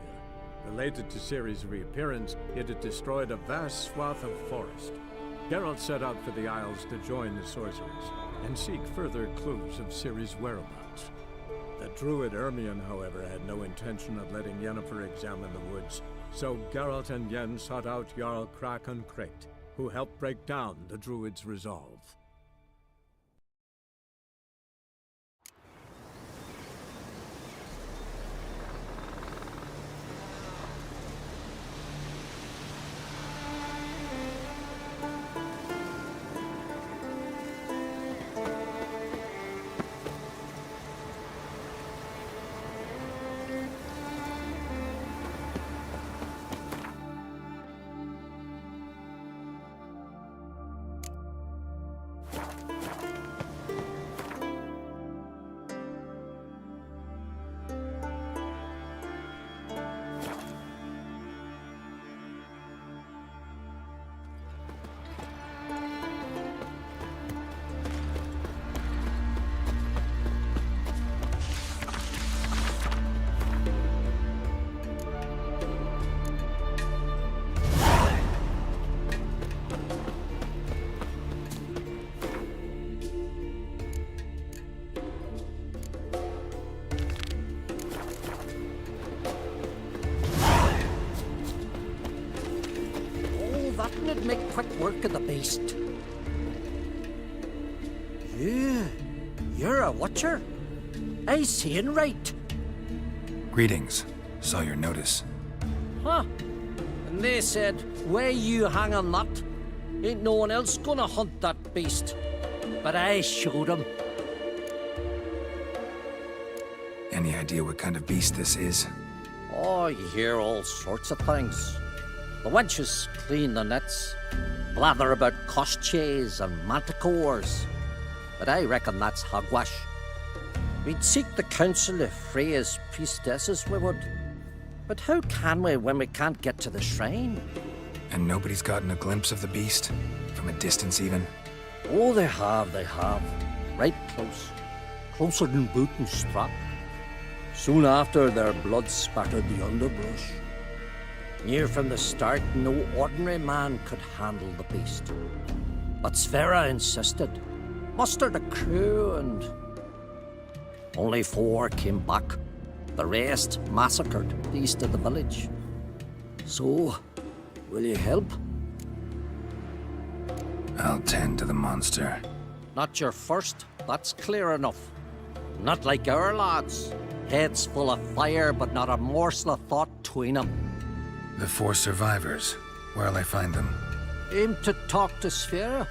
Related to Ciri's reappearance, it had destroyed a vast swath of forest. Geralt set out for the Isles to join the sorcerers and seek further clues of Ciri's whereabouts. The Druid Ermion, however, had no intention of letting Yennefer examine the woods, so Geralt and Yen sought out Jarl Kraken Krayt, who helped break down the Druid's resolve. That'd make quick work of the beast. You're a watcher? I seeing right. Greetings. Saw your notice. Huh. And they said, where you hang on that? Ain't no one else gonna hunt that beast. But I showed him. Any idea what kind of beast this is? Oh, you hear all sorts of things. The wenches clean the nets, blather about koshchays and manticores. But I reckon that's hogwash. We'd seek the counsel of Freya's priestesses, we would. But how can we when we can't get to the shrine? And nobody's gotten a glimpse of the beast? From a distance even? Oh, they have. Right close. Closer than boot and strap. Soon after, their blood spattered the underbrush. Near from the start, no ordinary man could handle the beast. But Sverre insisted. Mustered a crew and... only 4 came back. The rest massacred east of the village. So, will you help? I'll tend to the monster. Not your first, that's clear enough. Not like our lads. Heads full of fire, but not a morsel of thought between them. The 4 survivors. Where'll I find them? Aim to talk to Sverre.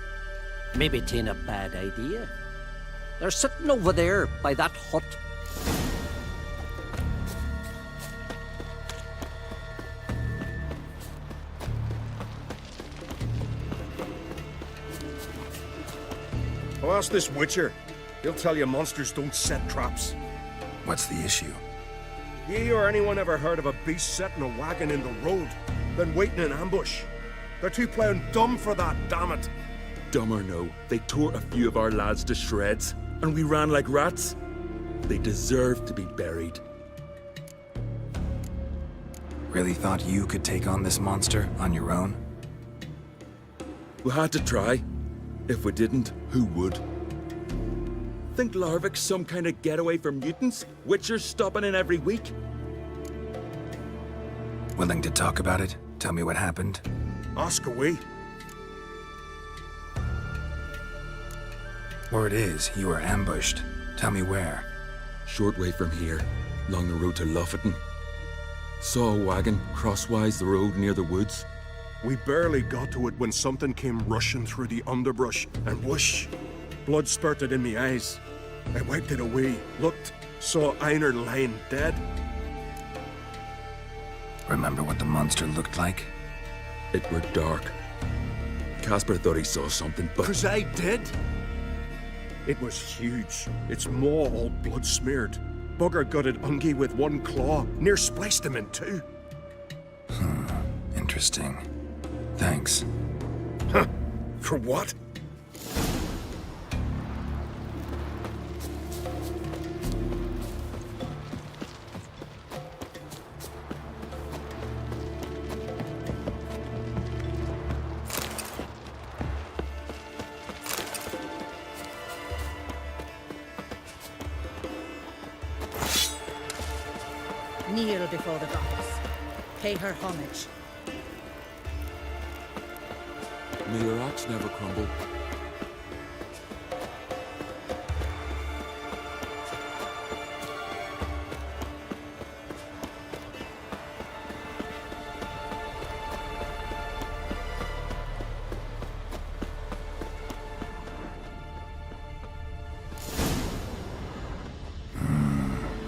Maybe 'tain't a bad idea. They're sitting over there by that hut. Well, ask this Witcher. He'll tell you monsters don't set traps. What's the issue? Ye or anyone ever heard of a beast setting a wagon in the road, then waiting in ambush? They're too plowing dumb for that, damn it. Dumb or no, they tore a few of our lads to shreds, and we ran like rats. They deserve to be buried. Really thought you could take on this monster on your own? We had to try. If we didn't, who would? Think Larvik's some kind of getaway for mutants? Witchers stopping in every week? Willing to talk about it? Tell me what happened? Ask away. Word is, you were ambushed. Tell me where. Short way from here, along the road to Lofoten. Saw a wagon crosswise the road near the woods. We barely got to it when something came rushing through the underbrush, and whoosh! Blood spurted in me eyes. I wiped it away, looked, saw Einar lying dead. Remember what the monster looked like? It were dark. Casper thought he saw something, but... 'Cause I did! It was huge. Its maw all blood smeared. Bugger gutted Ungi with 1 claw, near spliced him in 2. Interesting. Thanks. Huh? For what? Kneel before the goddess. Pay her homage. May your axe never crumble.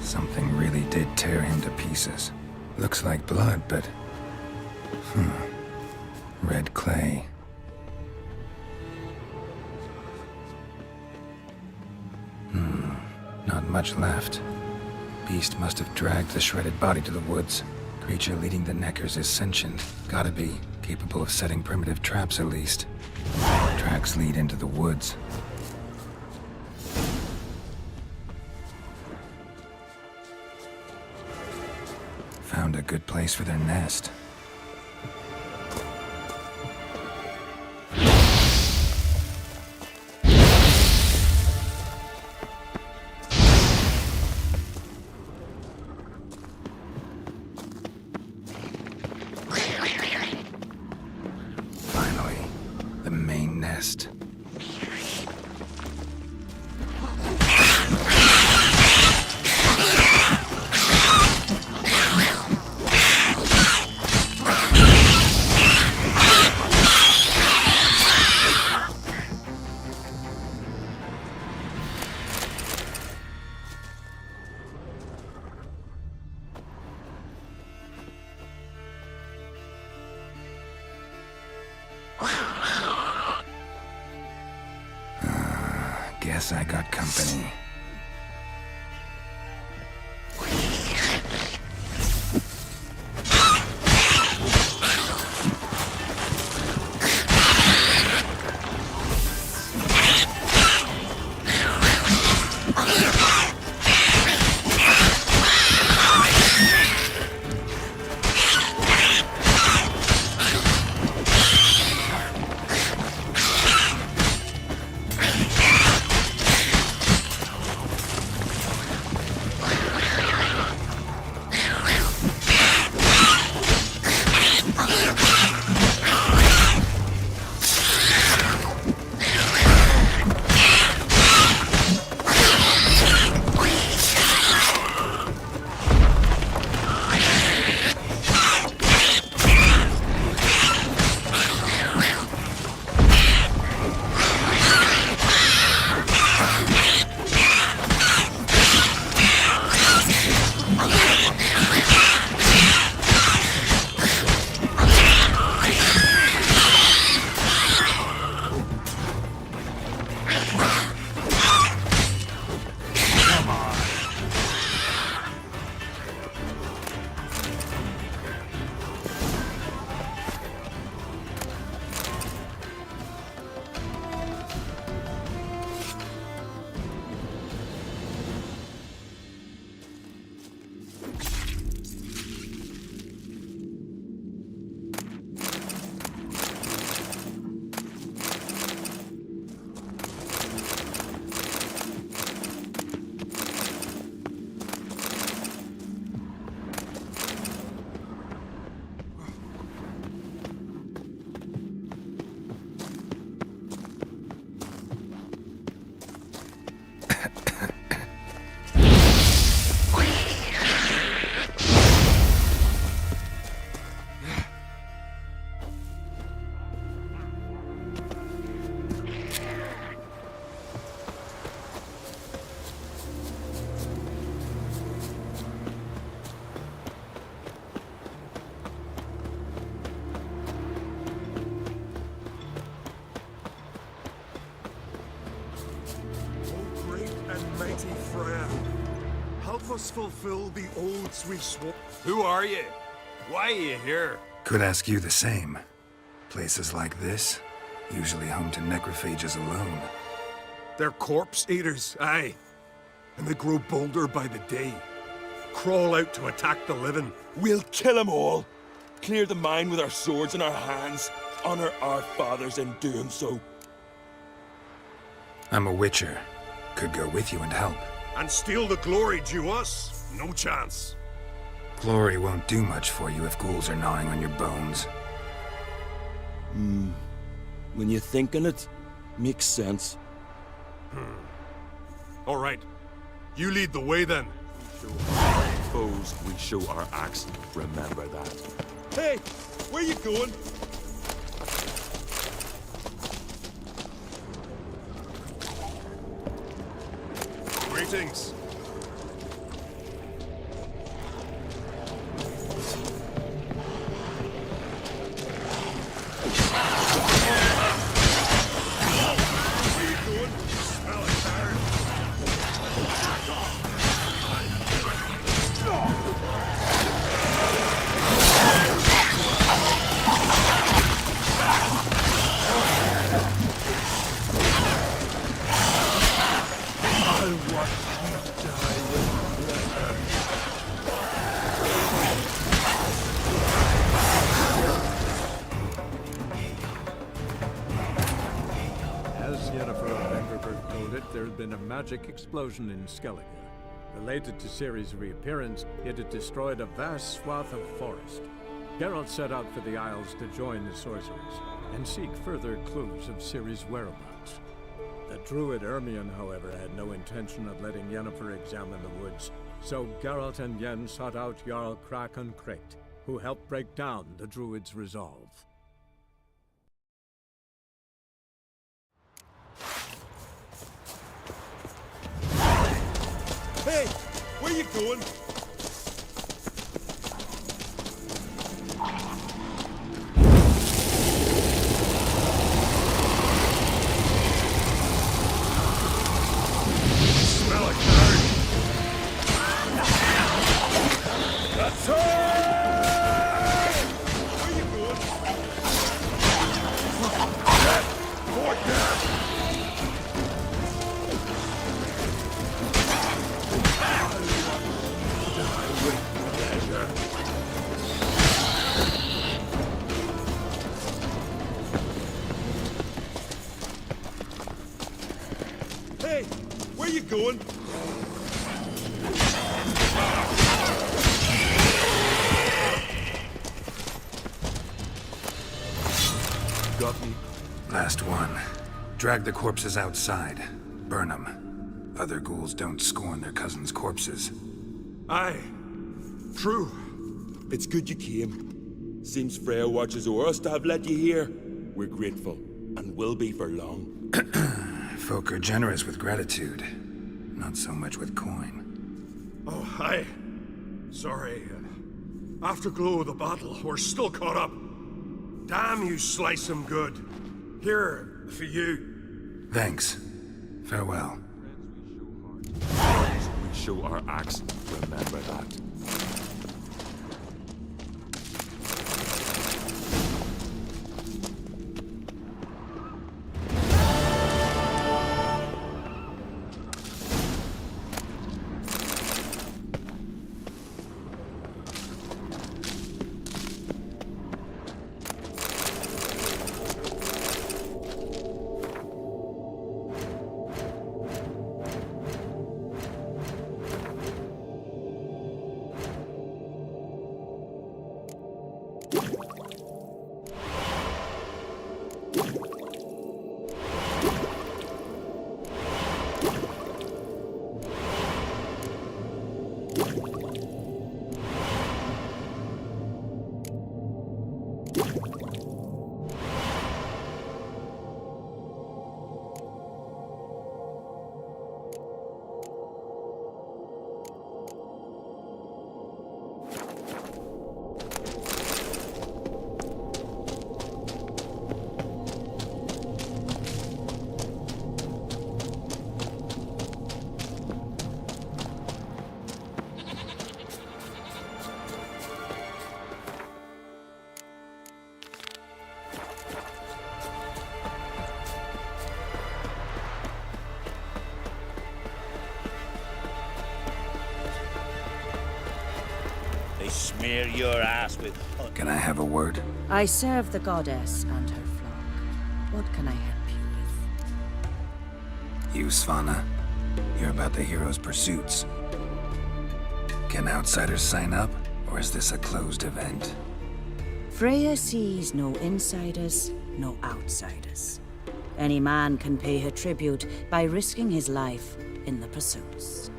Something really did tear him to pieces. Looks like blood, but... Red clay. Not much left. Beast must have dragged the shredded body to the woods. Creature leading the Neckers is sentient. Gotta be. Capable of setting primitive traps, at least. Tracks lead into the woods. Found a good place for their nest. Finally, the main nest. Guess I got company. Help us fulfill the oaths we've sworn. Who are you? Why are you here? Could ask you the same. Places like this, usually home to necrophages alone. They're corpse eaters, aye. And they grow bolder by the day. Crawl out to attack the living. We'll kill them all. Clear the mine with our swords in our hands. Honor our fathers in doing so. I'm a witcher. Could go with you and help. And steal the glory due us? No chance. Glory won't do much for you if ghouls are gnawing on your bones. When you think on it, makes sense. All right. You lead the way then. Foes, we show our axe. Remember that. Hey, where you going? Greetings. There had been a magic explosion in Skellige. Related to Ciri's reappearance, it had destroyed a vast swath of forest. Geralt set out for the Isles to join the sorcerers and seek further clues of Ciri's whereabouts. The druid Ermion, however, had no intention of letting Yennefer examine the woods, so Geralt and Yen sought out Jarl Krakon Krekt, who helped break down the druid's resolve. Hey, where you going? Smell it, Karen. That's it! Where you going? Fort death! Hey, where you going? Got me. Last one. Drag the corpses outside. Burn them. Other ghouls don't scorn their cousins' corpses. Aye. True. It's good you came. Seems Freya watches over us to have let you here. We're grateful, and will be for long. Folk are generous with gratitude. Not so much with coin. Oh, aye. Sorry. Afterglow of the battle, we're still caught up. Damn, you slice 'em good. Here, for you. Thanks. Farewell. We show our axe. Remember that. Smear your ass with... Can I have a word? I serve the goddess and her flock. What can I help you with? You, Svanna. You're about the hero's pursuits. Can outsiders sign up, Or is this a closed event? Freya sees no insiders, no outsiders. Any man can pay her tribute by risking his life in the pursuits.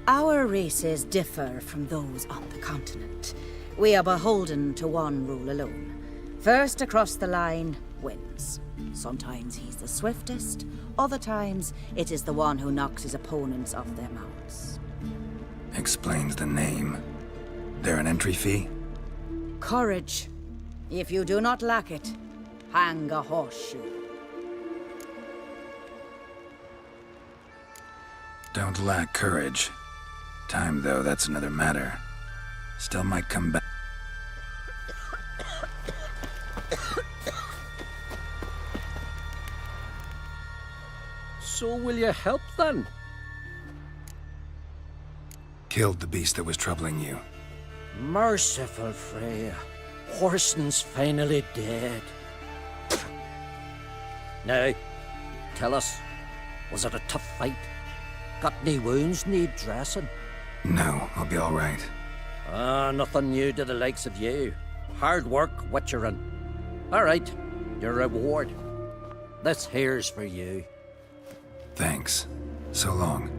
Our races differ from those on the continent. We are beholden to one rule alone. First across the line wins. Sometimes he's the swiftest, other times it is the one who knocks his opponents off their mounts. Explains the name. There an entry fee? Courage. If you do not lack it, hang a horseshoe. Don't lack courage. Time, though, that's another matter. Still might come back. So will you help then? Killed the beast that was troubling you. Merciful Freya. Whoreson's finally dead. Now, tell us, was it a tough fight? Got any wounds need dressing? No, I'll be all right. Nothing new to the likes of you. Hard work, witcherin'. All right, your reward. This here's for you. Thanks. So long.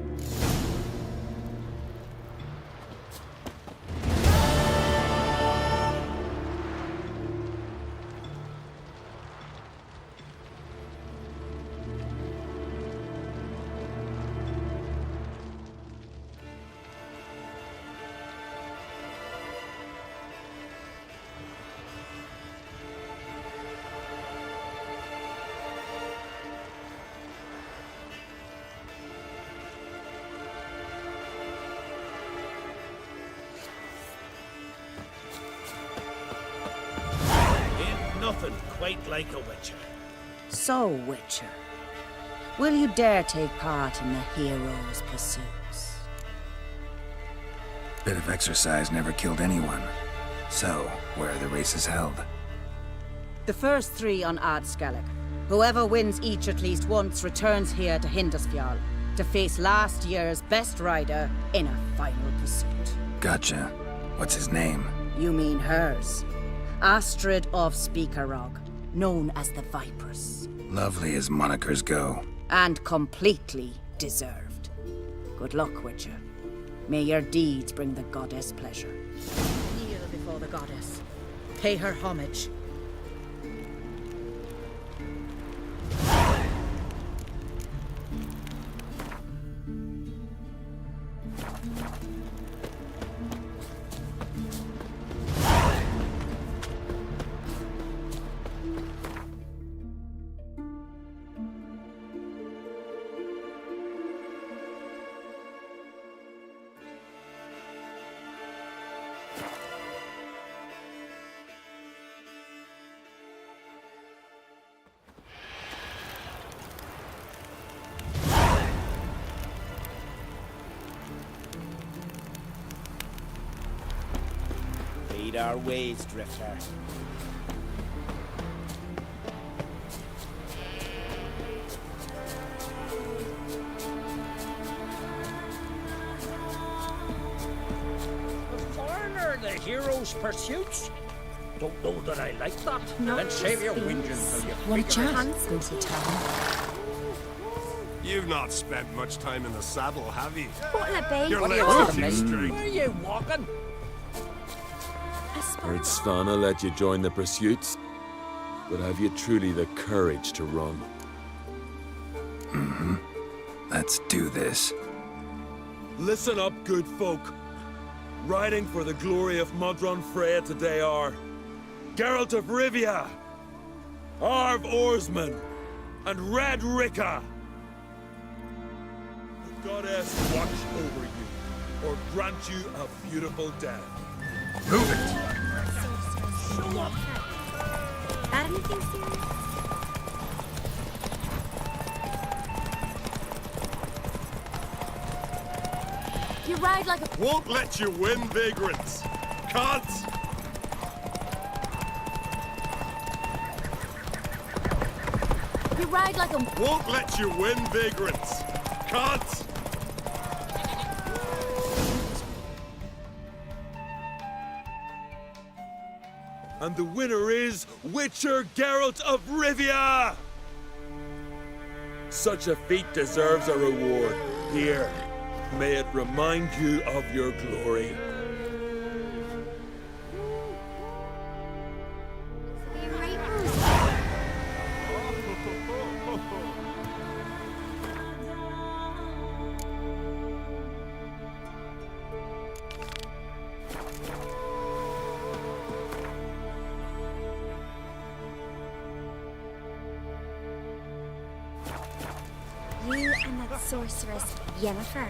Nothing quite like a witcher. So, Witcher, will you dare take part in the hero's pursuits? Bit of exercise never killed anyone. So, where are the races held? The first 3 on Ardskellig. Whoever wins each at least once returns here to Hindisfjall to face last year's best rider in a final pursuit. Gotcha. What's his name? You mean hers. Astrid of Speakerog, known as the Vipress. Lovely as monikers go. And completely deserved. Good luck, Witcher. May your deeds bring the goddess pleasure. Kneel before the goddess. Pay her homage. Lead our ways, Drifter. The foreigner, the hero's pursuits? Don't know that I like that. Then save your whinging till you What a figure it out. chance. Go to town. You've not spent much time in the saddle, have you? What'll it be? Your What are legs you are on, too mate? straight. Where are you walking? A Heard Svanna let you join the pursuits, but have you truly the courage to run? Mm-hmm. Let's do this. Listen up, good folk. Riding for the glory of Modron Freya today are Geralt of Rivia, Arv Oarsman, and Red Ricka. The goddess watch over you, or grant you a beautiful death. Move it! Show up. Got anything serious? You ride like a... Won't let you win, vagrants. Can't. You ride like a... Won't let you win, vagrants. Can't. And the winner is Witcher Geralt of Rivia! Such a feat deserves a reward. Here, may it remind you of your glory. You and that sorceress, Yennefer.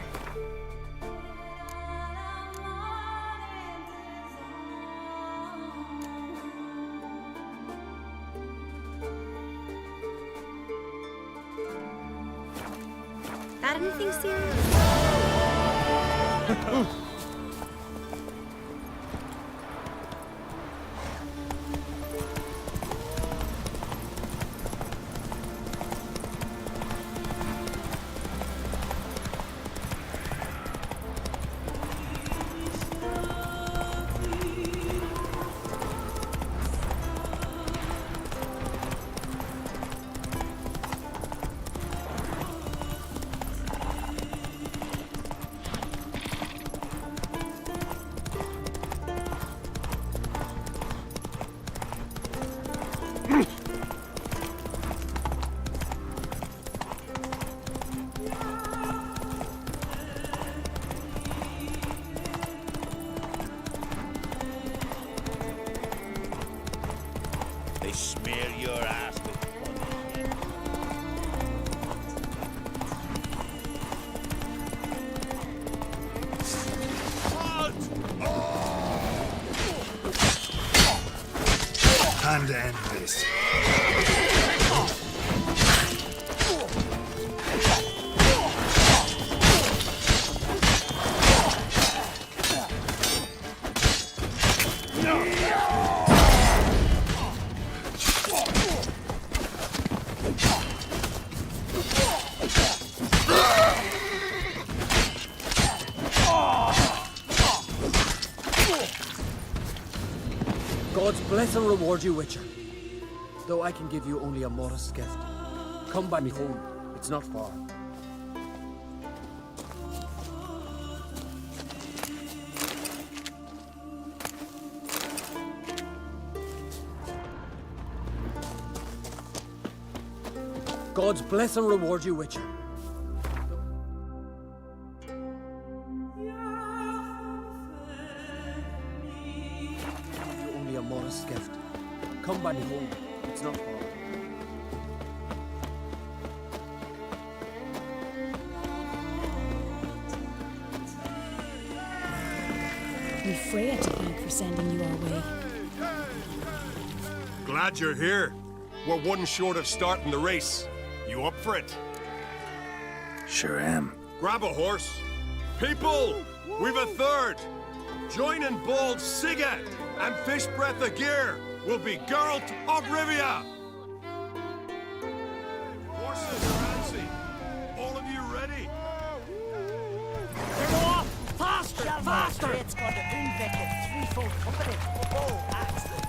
Got anything serious? They smear your ass with Time to end this. God's bless and reward you, Witcher. Though I can give you only a modest gift. Come by me home. It's not far. God's bless and reward you, Witcher. Only a modest gift. Come by me home. It's not far. We've Freya to thank for sending you our way. Glad you're here. We're one short of starting the race. You up for it? Sure am. Grab a horse. People, we've a third. Joining bold Sigga and Fish Breath of Gear will be Geralt of Rivia. Horses are antsy. All of you ready? Go off! Faster! Faster! It's got the invected threefold company. Oh, axe the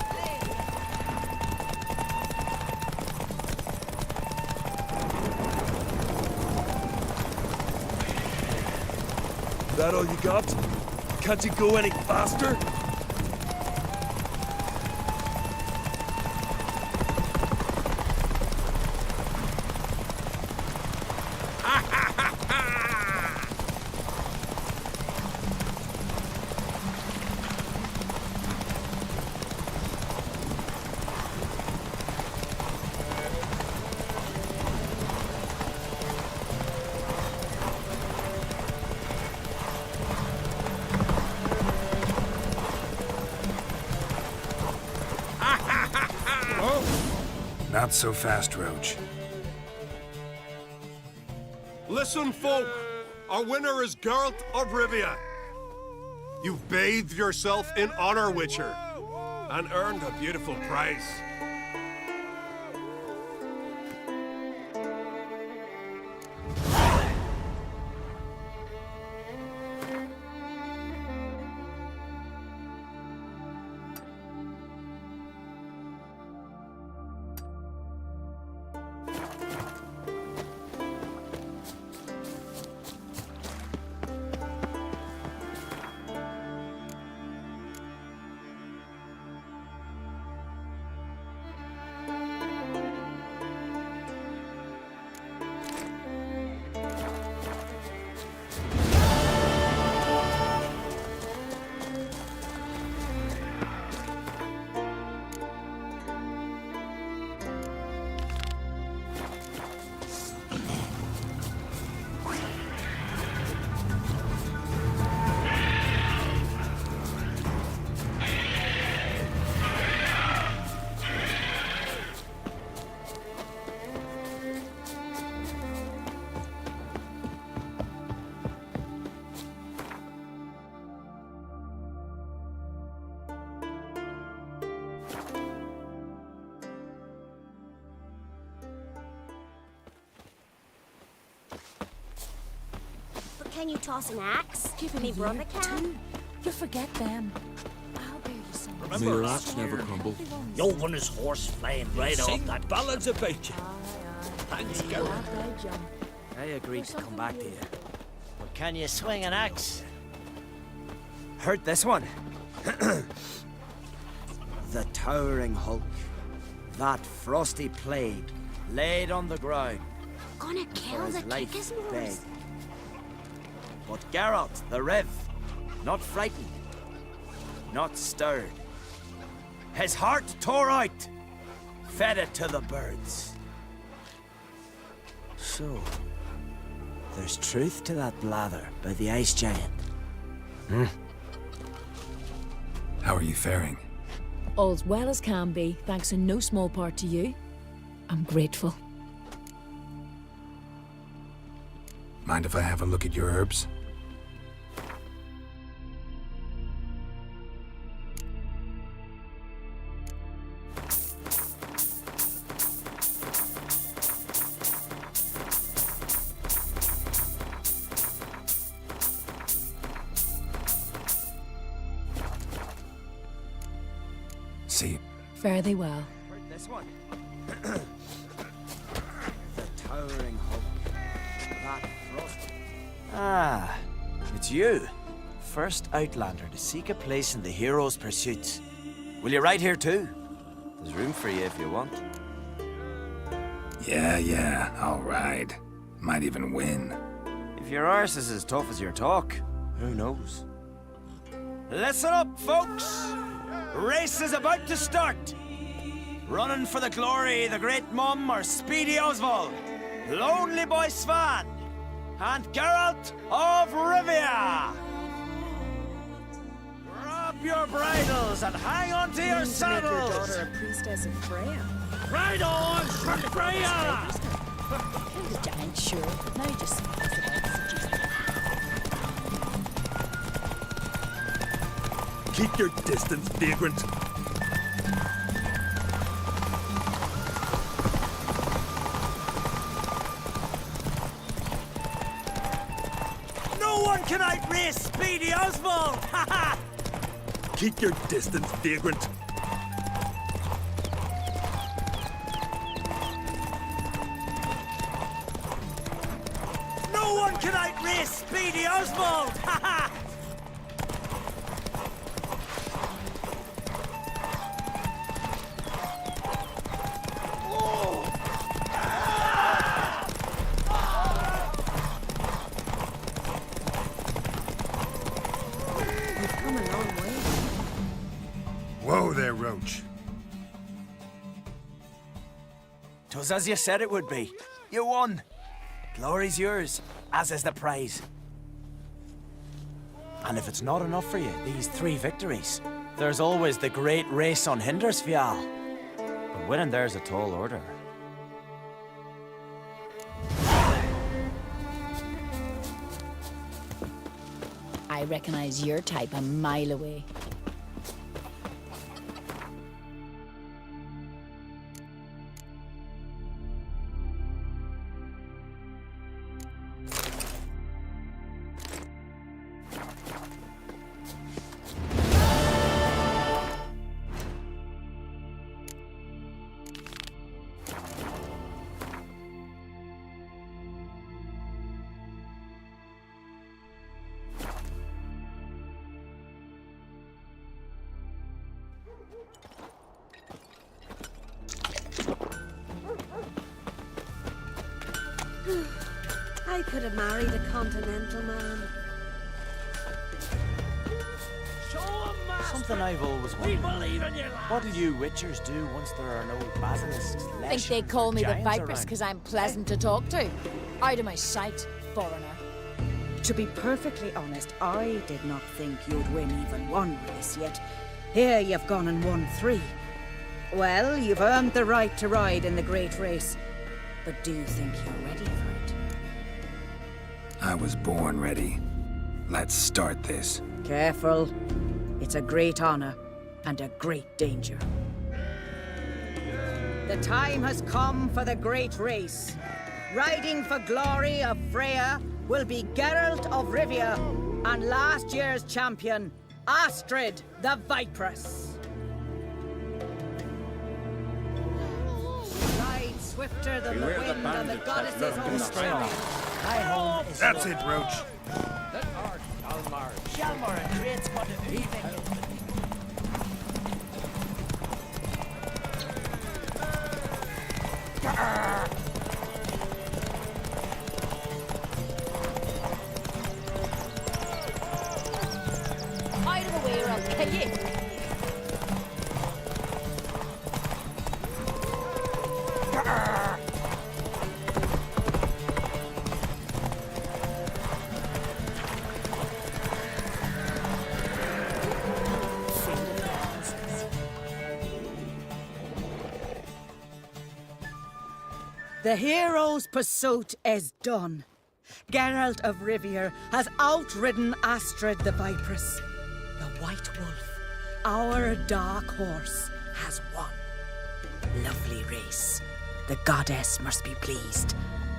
That all you got? Can't you go any faster? Not so fast, Roach. Listen, folk. Our winner is Geralt of Rivia. You've bathed yourself in honor, Witcher, and earned a beautiful prize. Can you toss an axe? Give it Me a brother year, can? too. You forget them. I'll bear you some. May your axe never crumble. You'll run his horse flying right off Sing that ballads about you. Thanks, Geralt. I agreed to come back to you. But can you swing an axe? Heard this one? The towering hulk. That frosty plague laid on the ground. Gonna kill the life Kickers begged. But Geralt, the Riv, not frightened, not stirred. His heart tore out, fed it to the birds. So, there's truth to that blather by the ice giant. How are you faring? All's well as can be, thanks in no small part to you. I'm grateful. Mind if I have a look at your herbs? See. Fare thee well. Heard this one? The towering hulk. That frost. Ah, it's you. First Outlander to seek a place in the hero's pursuits. Will you ride here too? There's room for you if you want. Yeah, I'll ride. Might even win. If your arse is as tough as your talk, who knows? Listen up, folks! Race is about to start! Running for the glory, the Great Mum or Speedy Oswald, Lonely Boy Svan, and Geralt of Rivia! Grab your bridles and hang on to your Mean to make your saddles! daughter a priestess of Freya. Ride on, Freya! Killed the giant, sure, but now he just smiles about seducing. Keep your distance, vagrant. No one can outrace Speedy Oswald! Ha ha! Keep your distance, vagrant. No one can outrace Speedy Oswald! Ha ha! You've come a long way. Whoa there, Roach. 'Twas as you said it would be. You won. Glory's yours, as is the prize. And if it's not enough for you, these 3 victories, there's always the great race on Hindersfjall. But winning there's a tall order. I recognize your type a mile away. I could have married a continental man. Something I've always wondered. What'll you witchers do once there are no basilisks, Think they leshens, call or me the giants Vipers around? because I'm pleasant to talk to. Out of my sight, foreigner. To be perfectly honest, I did not think you'd win even one race yet. Here you've gone and won 3. Well, you've earned the right to ride in the great race. But do you think you're ready for it? I was born ready. Let's start this. Careful. It's a great honor and a great danger. The time has come for the great race. Riding for glory of Freya will be Geralt of Rivia and last year's champion, Astrid the Vipress. Ride swifter than the Beware the wind and the bandits that goddess's lurk in own the strength. swamp. My home is That's yours. it, Roach. That art, Almar. Shalmar, a great spot of thieving. Hide away or I'll kill you. The hero's pursuit is done. Geralt of Rivia has outridden Astrid the Vipress. The White Wolf, our dark horse, has won. Lovely race. The goddess must be pleased,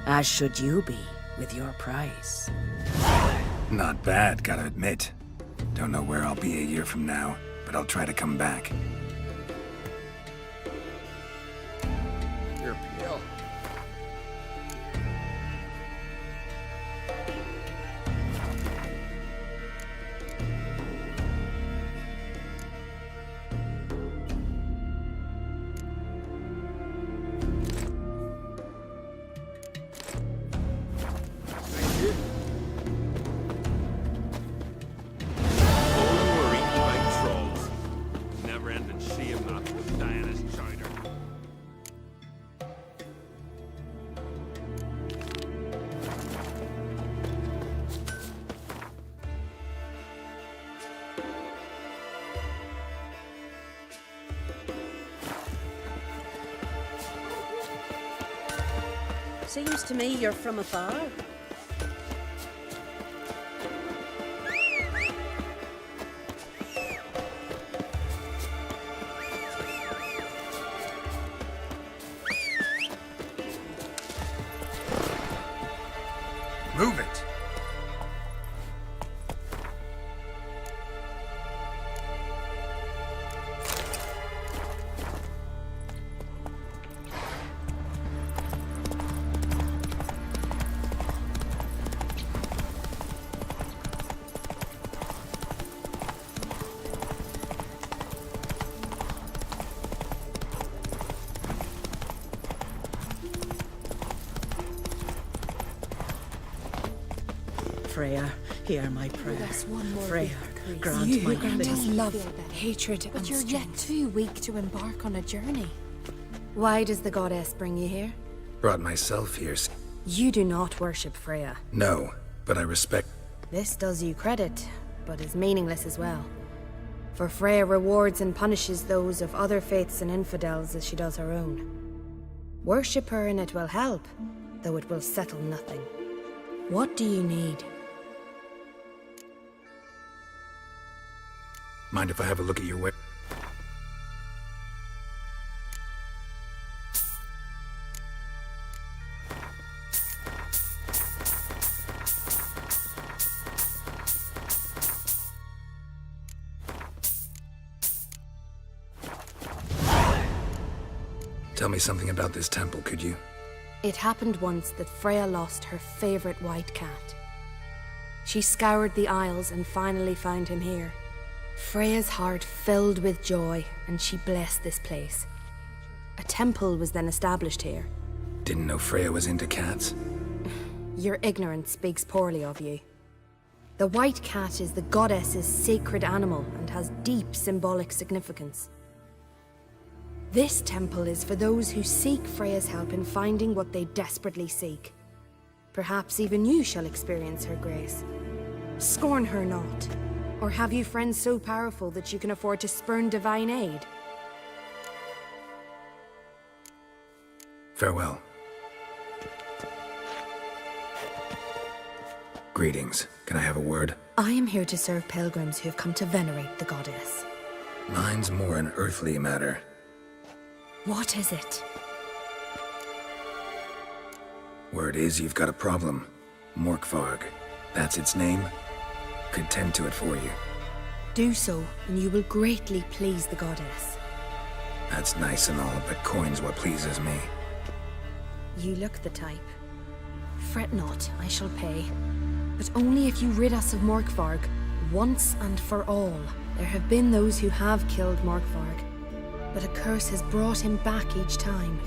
as should you be with your prize. Not bad, gotta admit. Don't know where I'll be a year from now, but I'll try to come back. You're pale. Don't worry, you like trolls. Never-ending shame not with Diana's chowder. Seems to me you're from afar. Move it! Freya, hear my prayer. Freya, You grant who my grant us plea. love, hatred, But and you're yet strength. too weak to embark on a journey. Why does the goddess bring you here? Brought myself here. You do not worship Freya. No, but I respect. This does you credit, but is meaningless as well. For Freya rewards and punishes those of other faiths and infidels as she does her own. Worship her and it will help, though it will settle nothing. What do you need? Mind if I have a look at your whip? Tell me something about this temple, could you? It happened once that Freya lost her favorite white cat. She scoured the Isles and finally found him here. Freya's heart filled with joy, and she blessed this place. A temple was then established here. Didn't know Freya was into cats. Your ignorance speaks poorly of you. The white cat is the goddess's sacred animal and has deep symbolic significance. This temple is for those who seek Freya's help in finding what they desperately seek. Perhaps even you shall experience her grace. Scorn her not. Or have you friends so powerful that you can afford to spurn divine aid? Farewell. Greetings. Can I have a word? I am here to serve pilgrims who have come to venerate the goddess. Mine's more an earthly matter. What is it? Word is you've got a problem. Morkvarg. That's its name? Could tend to it for you. Do so, and you will greatly please the goddess. That's nice and all, but coin's what pleases me. You look the type. Fret not, I shall pay. But only if you rid us of Morkvarg, once and for all. There have been those who have killed Morkvarg, but a curse has brought him back each time.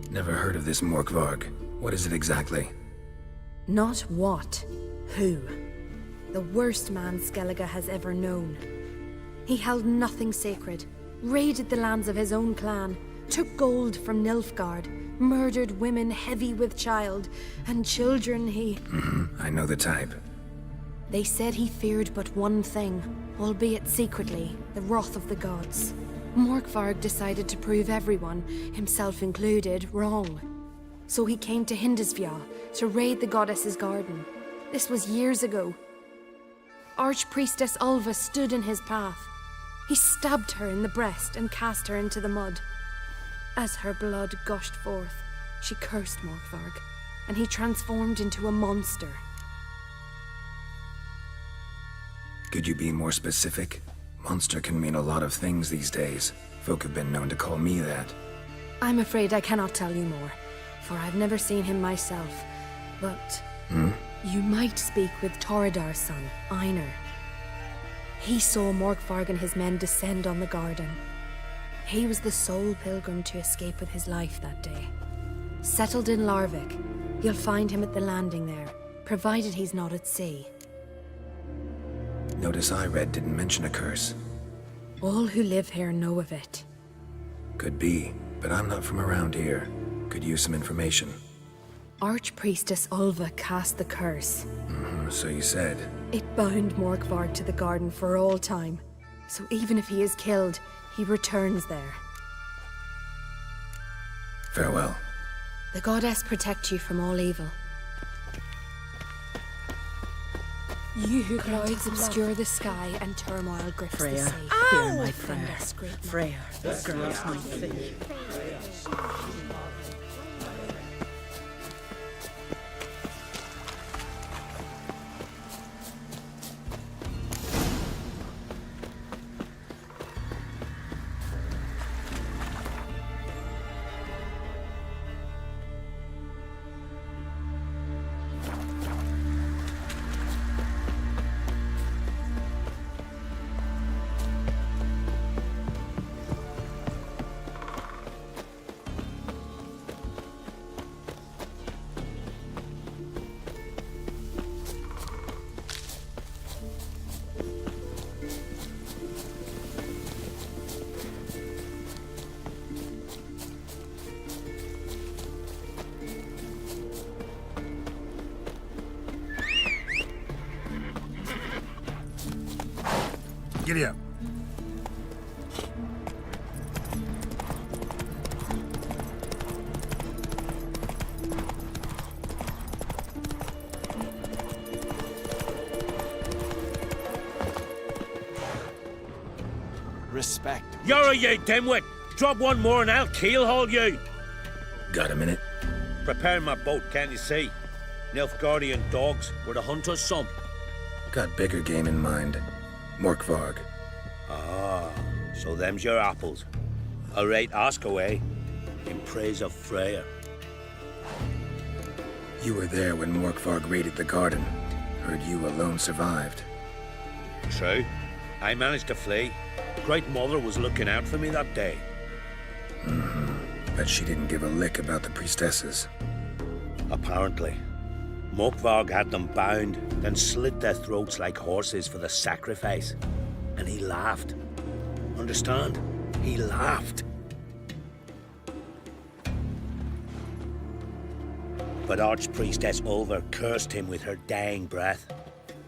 Never heard of this Morkvarg. What is it exactly? Not what, who. The worst man Skellige has ever known. He held nothing sacred, raided the lands of his own clan, took gold from Nilfgaard, murdered women heavy with child, and children he... I know the type. They said he feared but one thing, albeit secretly, the wrath of the gods. Morkvarg decided to prove everyone, himself included, wrong. So he came to Hindisvia to raid the goddess's garden. This was years ago. Archpriestess Ulva stood in his path. He stabbed her in the breast and cast her into the mud. As her blood gushed forth, she cursed Morkvarg, and he transformed into a monster. Could you be more specific? Monster can mean a lot of things these days. Folk have been known to call me that. I'm afraid I cannot tell you more, for I've never seen him myself. But you might speak with Torridar's son, Einar. He saw Morkvarg and his men descend on the garden. He was the sole pilgrim to escape with his life that day. Settled in Larvik, you'll find him at the landing there, provided he's not at sea. Notice I read didn't mention a curse. All who live here know of it. Could be, but I'm not from around here. Could use some information. Archpriestess Ulva cast the curse. So you said. It bound Morkvarg to the garden for all time. So even if he is killed, he returns there. Farewell. The goddess protect you from all evil. You who clouds obscure the sky and turmoil grips the sea. Hear my prayer. Freya, the girl's my thing. Giddy up. Respect. You're you dimwit! Drop one more and I'll keel-haul you! Got a minute? Prepare my boat, can't you see? Nilfgaardian dogs were the hunter's son. Got bigger game in mind. Morkvarg. Ah, so them's your apples. All right, ask away. In praise of Freya. You were there when Morkvarg raided the garden. Heard you alone survived. True. I managed to flee. Great Mother was looking out for me that day. But she didn't give a lick about the priestesses. Apparently. Morkvarg had them bound, then slit their throats like horses for the sacrifice. And he laughed. Understand? He laughed. But Archpriestess Ulva cursed him with her dying breath.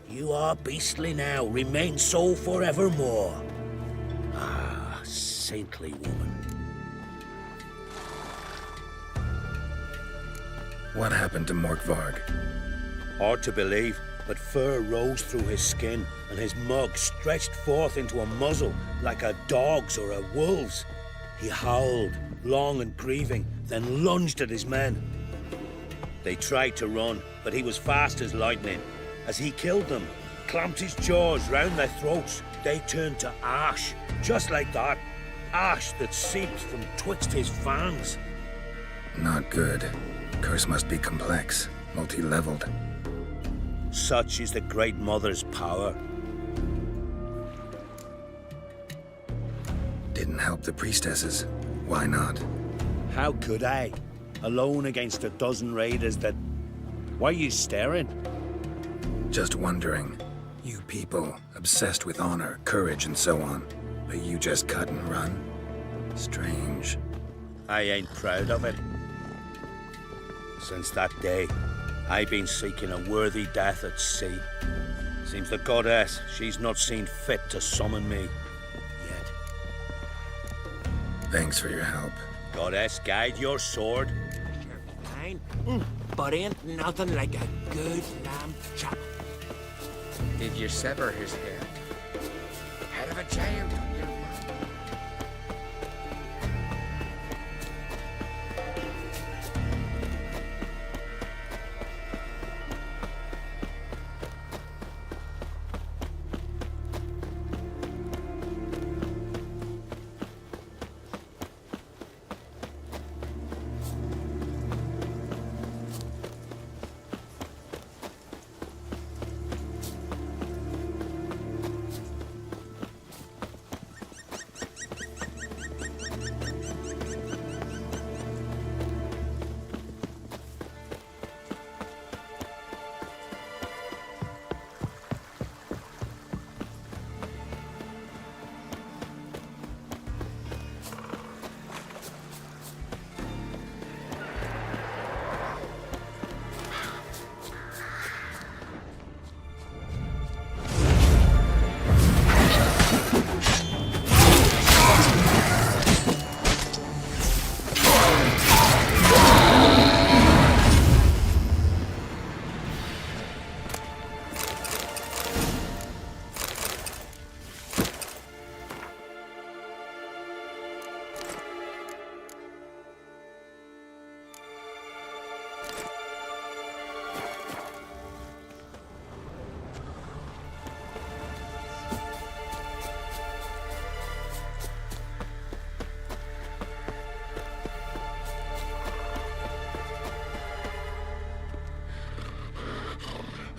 You are beastly now, remain so forevermore. Ah, saintly woman. What happened to Morkvarg? Hard to believe, but fur rose through his skin, and his mug stretched forth into a muzzle like a dog's or a wolf's. He howled, long and grieving, then lunged at his men. They tried to run, but he was fast as lightning. As he killed them, clamped his jaws round their throats, they turned to ash, just like that. Ash that seeped from twixt his fangs. Not good. Curse must be complex, multi-leveled. Such is the Great Mother's power. Didn't help the priestesses. Why not? How could I? Alone against a dozen raiders that... Why are you staring? Just wondering. You people, obsessed with honor, courage, and so on. But you just cut and run? Strange. I ain't proud of it. Since that day, I've been seeking a worthy death at sea. Seems the goddess, she's not seen fit to summon me. Yet. Thanks for your help. Goddess, guide your sword. Fine, but ain't nothing like a good lamb chop. Did you sever his head? Head of a giant.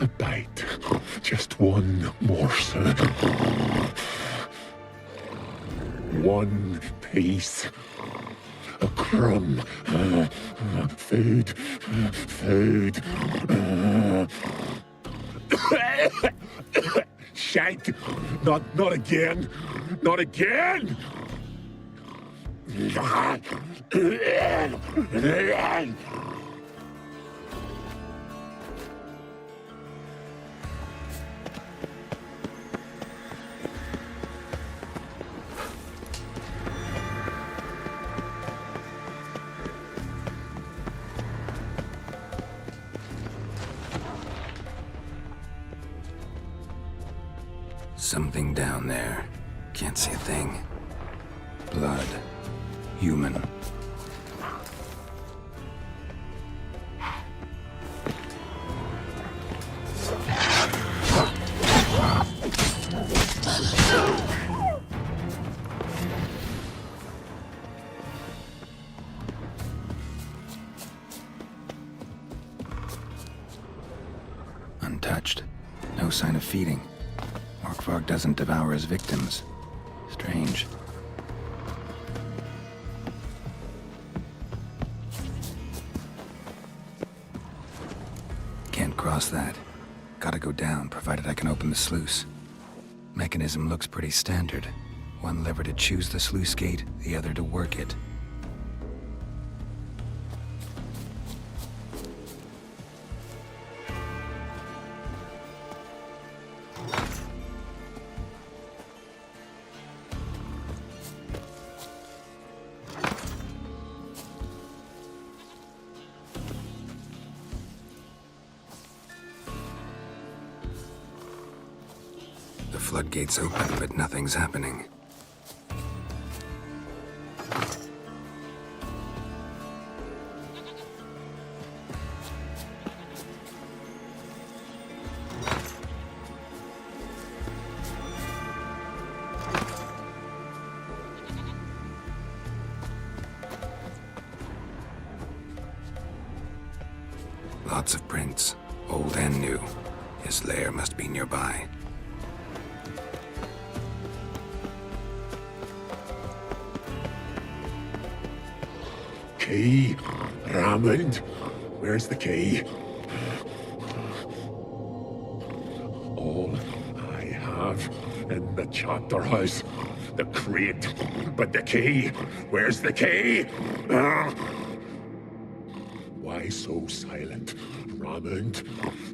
A bite. Just one morsel. One piece. A crumb. Food. Food. Shite. Not again. Not again. Something down there. Can't see a thing. Blood. Human. Untouched. No sign of feeding. Orkvark doesn't devour his victims. Strange. Can't cross that. Gotta go down, provided I can open the sluice. Mechanism looks pretty standard. One lever to choose the sluice gate, the other to work it. The floodgates open, but nothing's happening. be nearby. Key, Raymond. Where's the key? All I have in the chapter house, the crate, but the key. Where's the key? Why so silent, Raymond?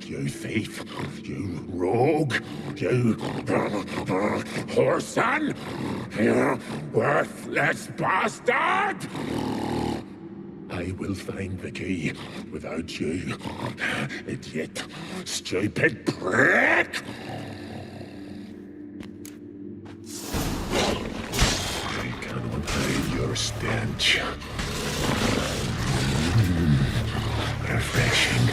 You thief, you rogue, you whoreson, you worthless bastard! I will find the key without you, idiot, stupid prick! I cannot hide your stench. Refreshing.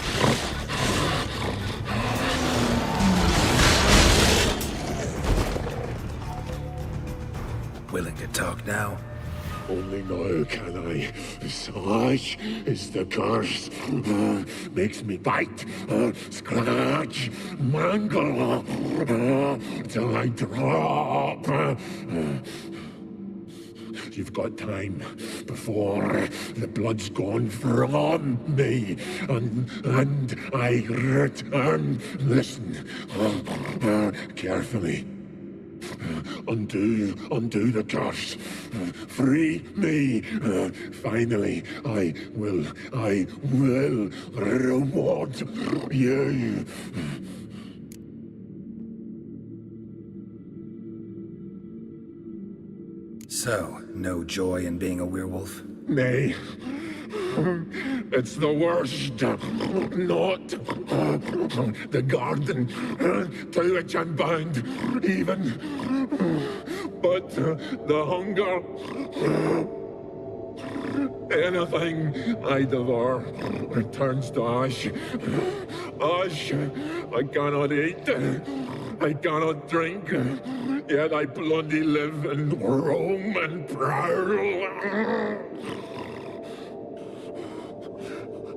Willing to talk now? Only now can I. Such is the curse. Makes me bite, scratch, mangle, till I drop. You've got time before the blood's gone from me, and I return. Listen, carefully. Undo the curse. Free me. Finally, I will reward you. So, no joy in being a werewolf? Nay. It's the worst. Not the garden to which I'm bound, even. But the hunger. Anything I devour returns to ash. Ash I cannot eat. I cannot drink. Yet I bloody live and roam and prowl.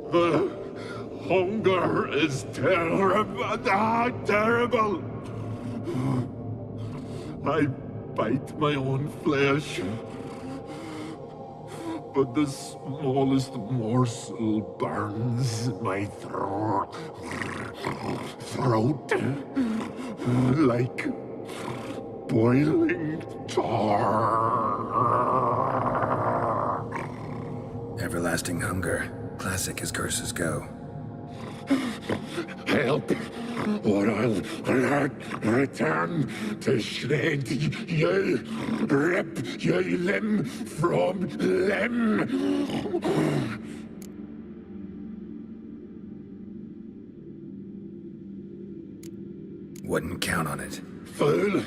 The hunger is terrible. Terrible. I bite my own flesh, but the smallest morsel burns my throat like boiling tar. Everlasting hunger. Classic as curses go. Help, or I'll return to shred you, rip you limb from limb. Wouldn't count on it. Fool,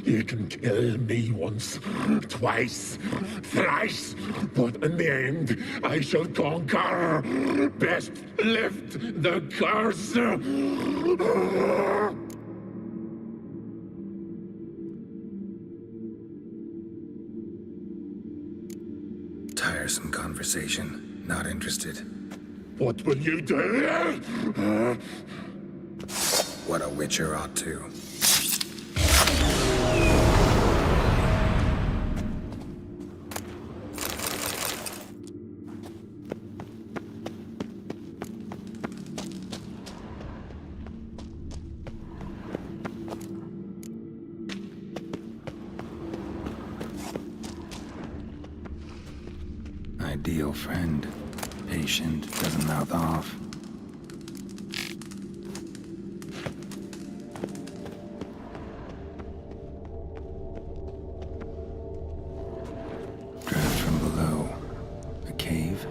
you can kill me once, twice, thrice, but in the end, I shall conquer. Best lift the curse. Tiresome conversation. Not interested. What will you do? What a witcher ought to. Ideal friend. Patient, doesn't mouth off. Draft from below. A cave?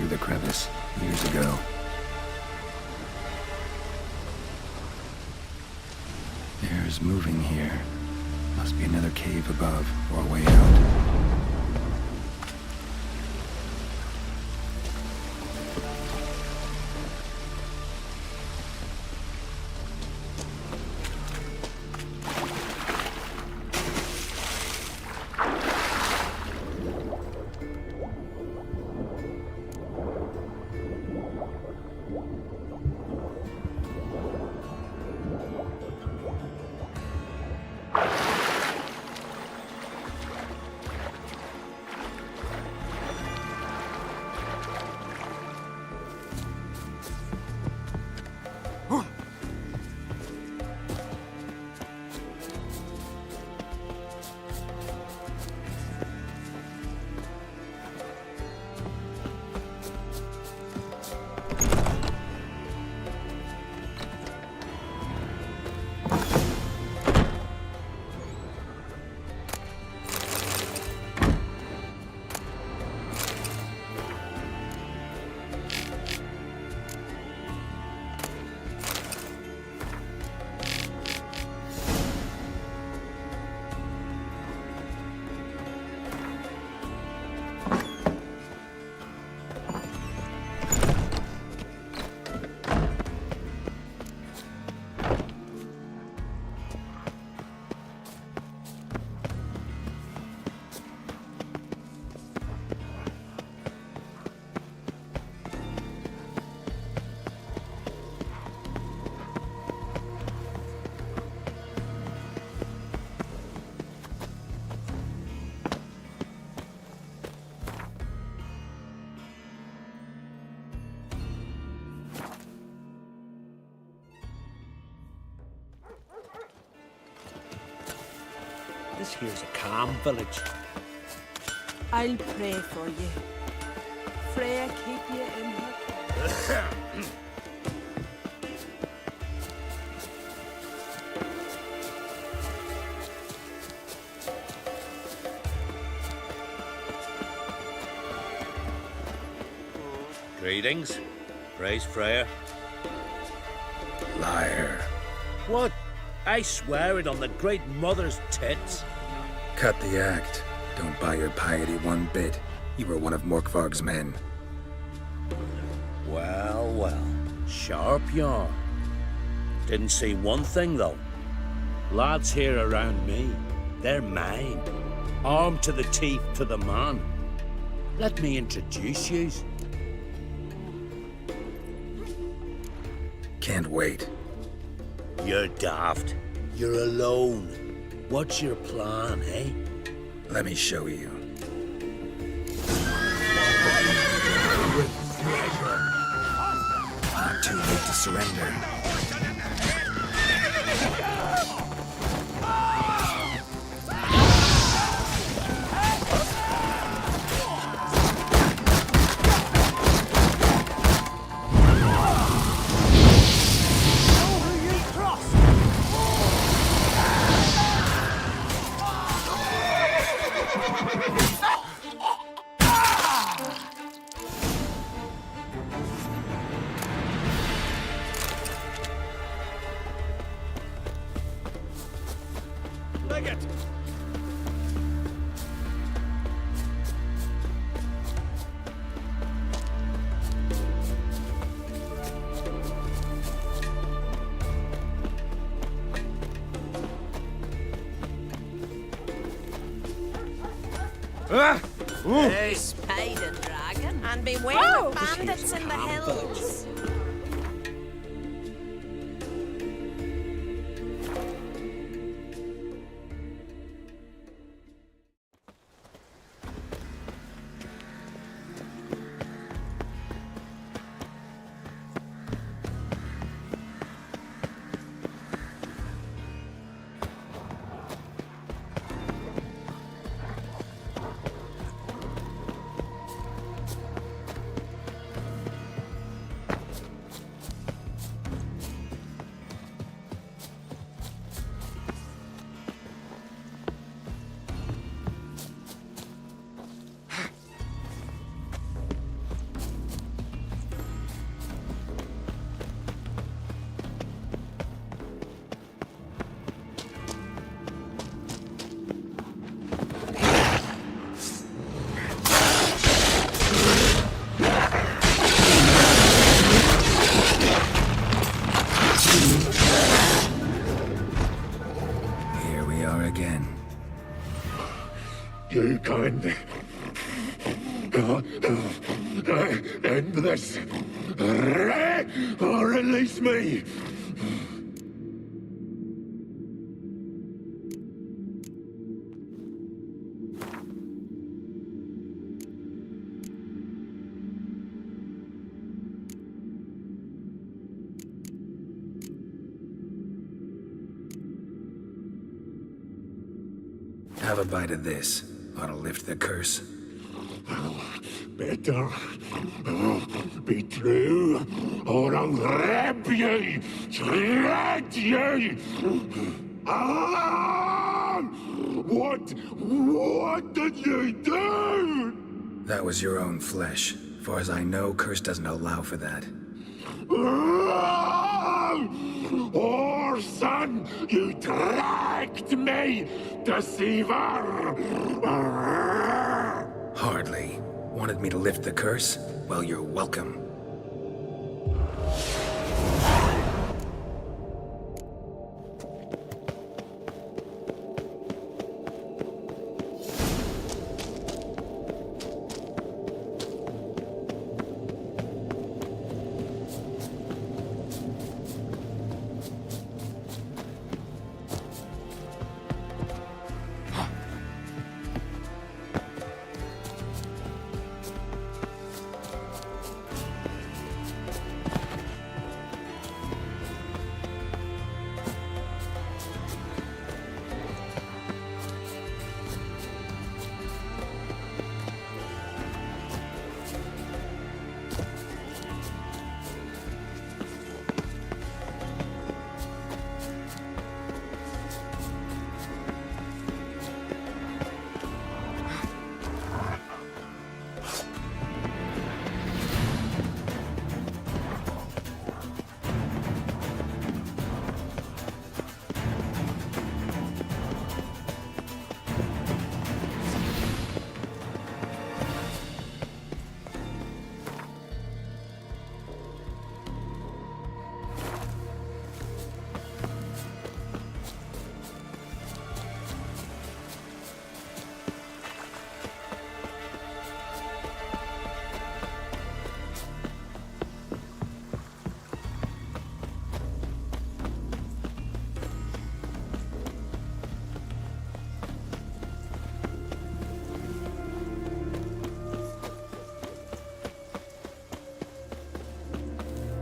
through the crevice years ago. Air's moving here. Must be another cave above, or a way out. This here's a calm village. I'll pray for you. Freya keep you in her. Greetings. Praise Freya. Liar. What? I swear it on the Great Mother's tits. Cut the act. Don't buy your piety one bit. You were one of Morkvarg's men. Well, well. Sharp yarn. Didn't see one thing, though. Lads here around me, they're mine. Armed to the teeth to the man. Let me introduce yous. Can't wait. You're daft. You're alone. What's your plan, eh? Let me show you. Not too late to surrender. Hey, spade a dragon and beware of bandits in the hills. You can end this. Or release me. Have a bite of this. Ought to lift the curse. Better be true, or I'll grab you, shred you. Ah! What did you do? That was your own flesh. Far as I know, curse doesn't allow for that. Oh, son, you dragged me, deceiver! Hardly. Wanted me to lift the curse? Well, you're welcome.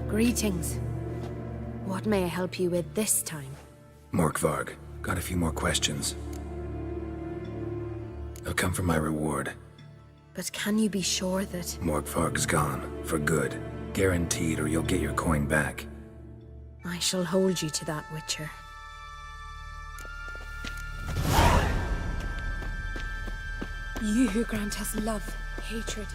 Greetings. What may I help you with this time? Morkvarg, got a few more questions. I've come for my reward. But can you be sure that... Morkvarg's gone, for good. Guaranteed, or you'll get your coin back. I shall hold you to that, Witcher. You who grant us love, hatred,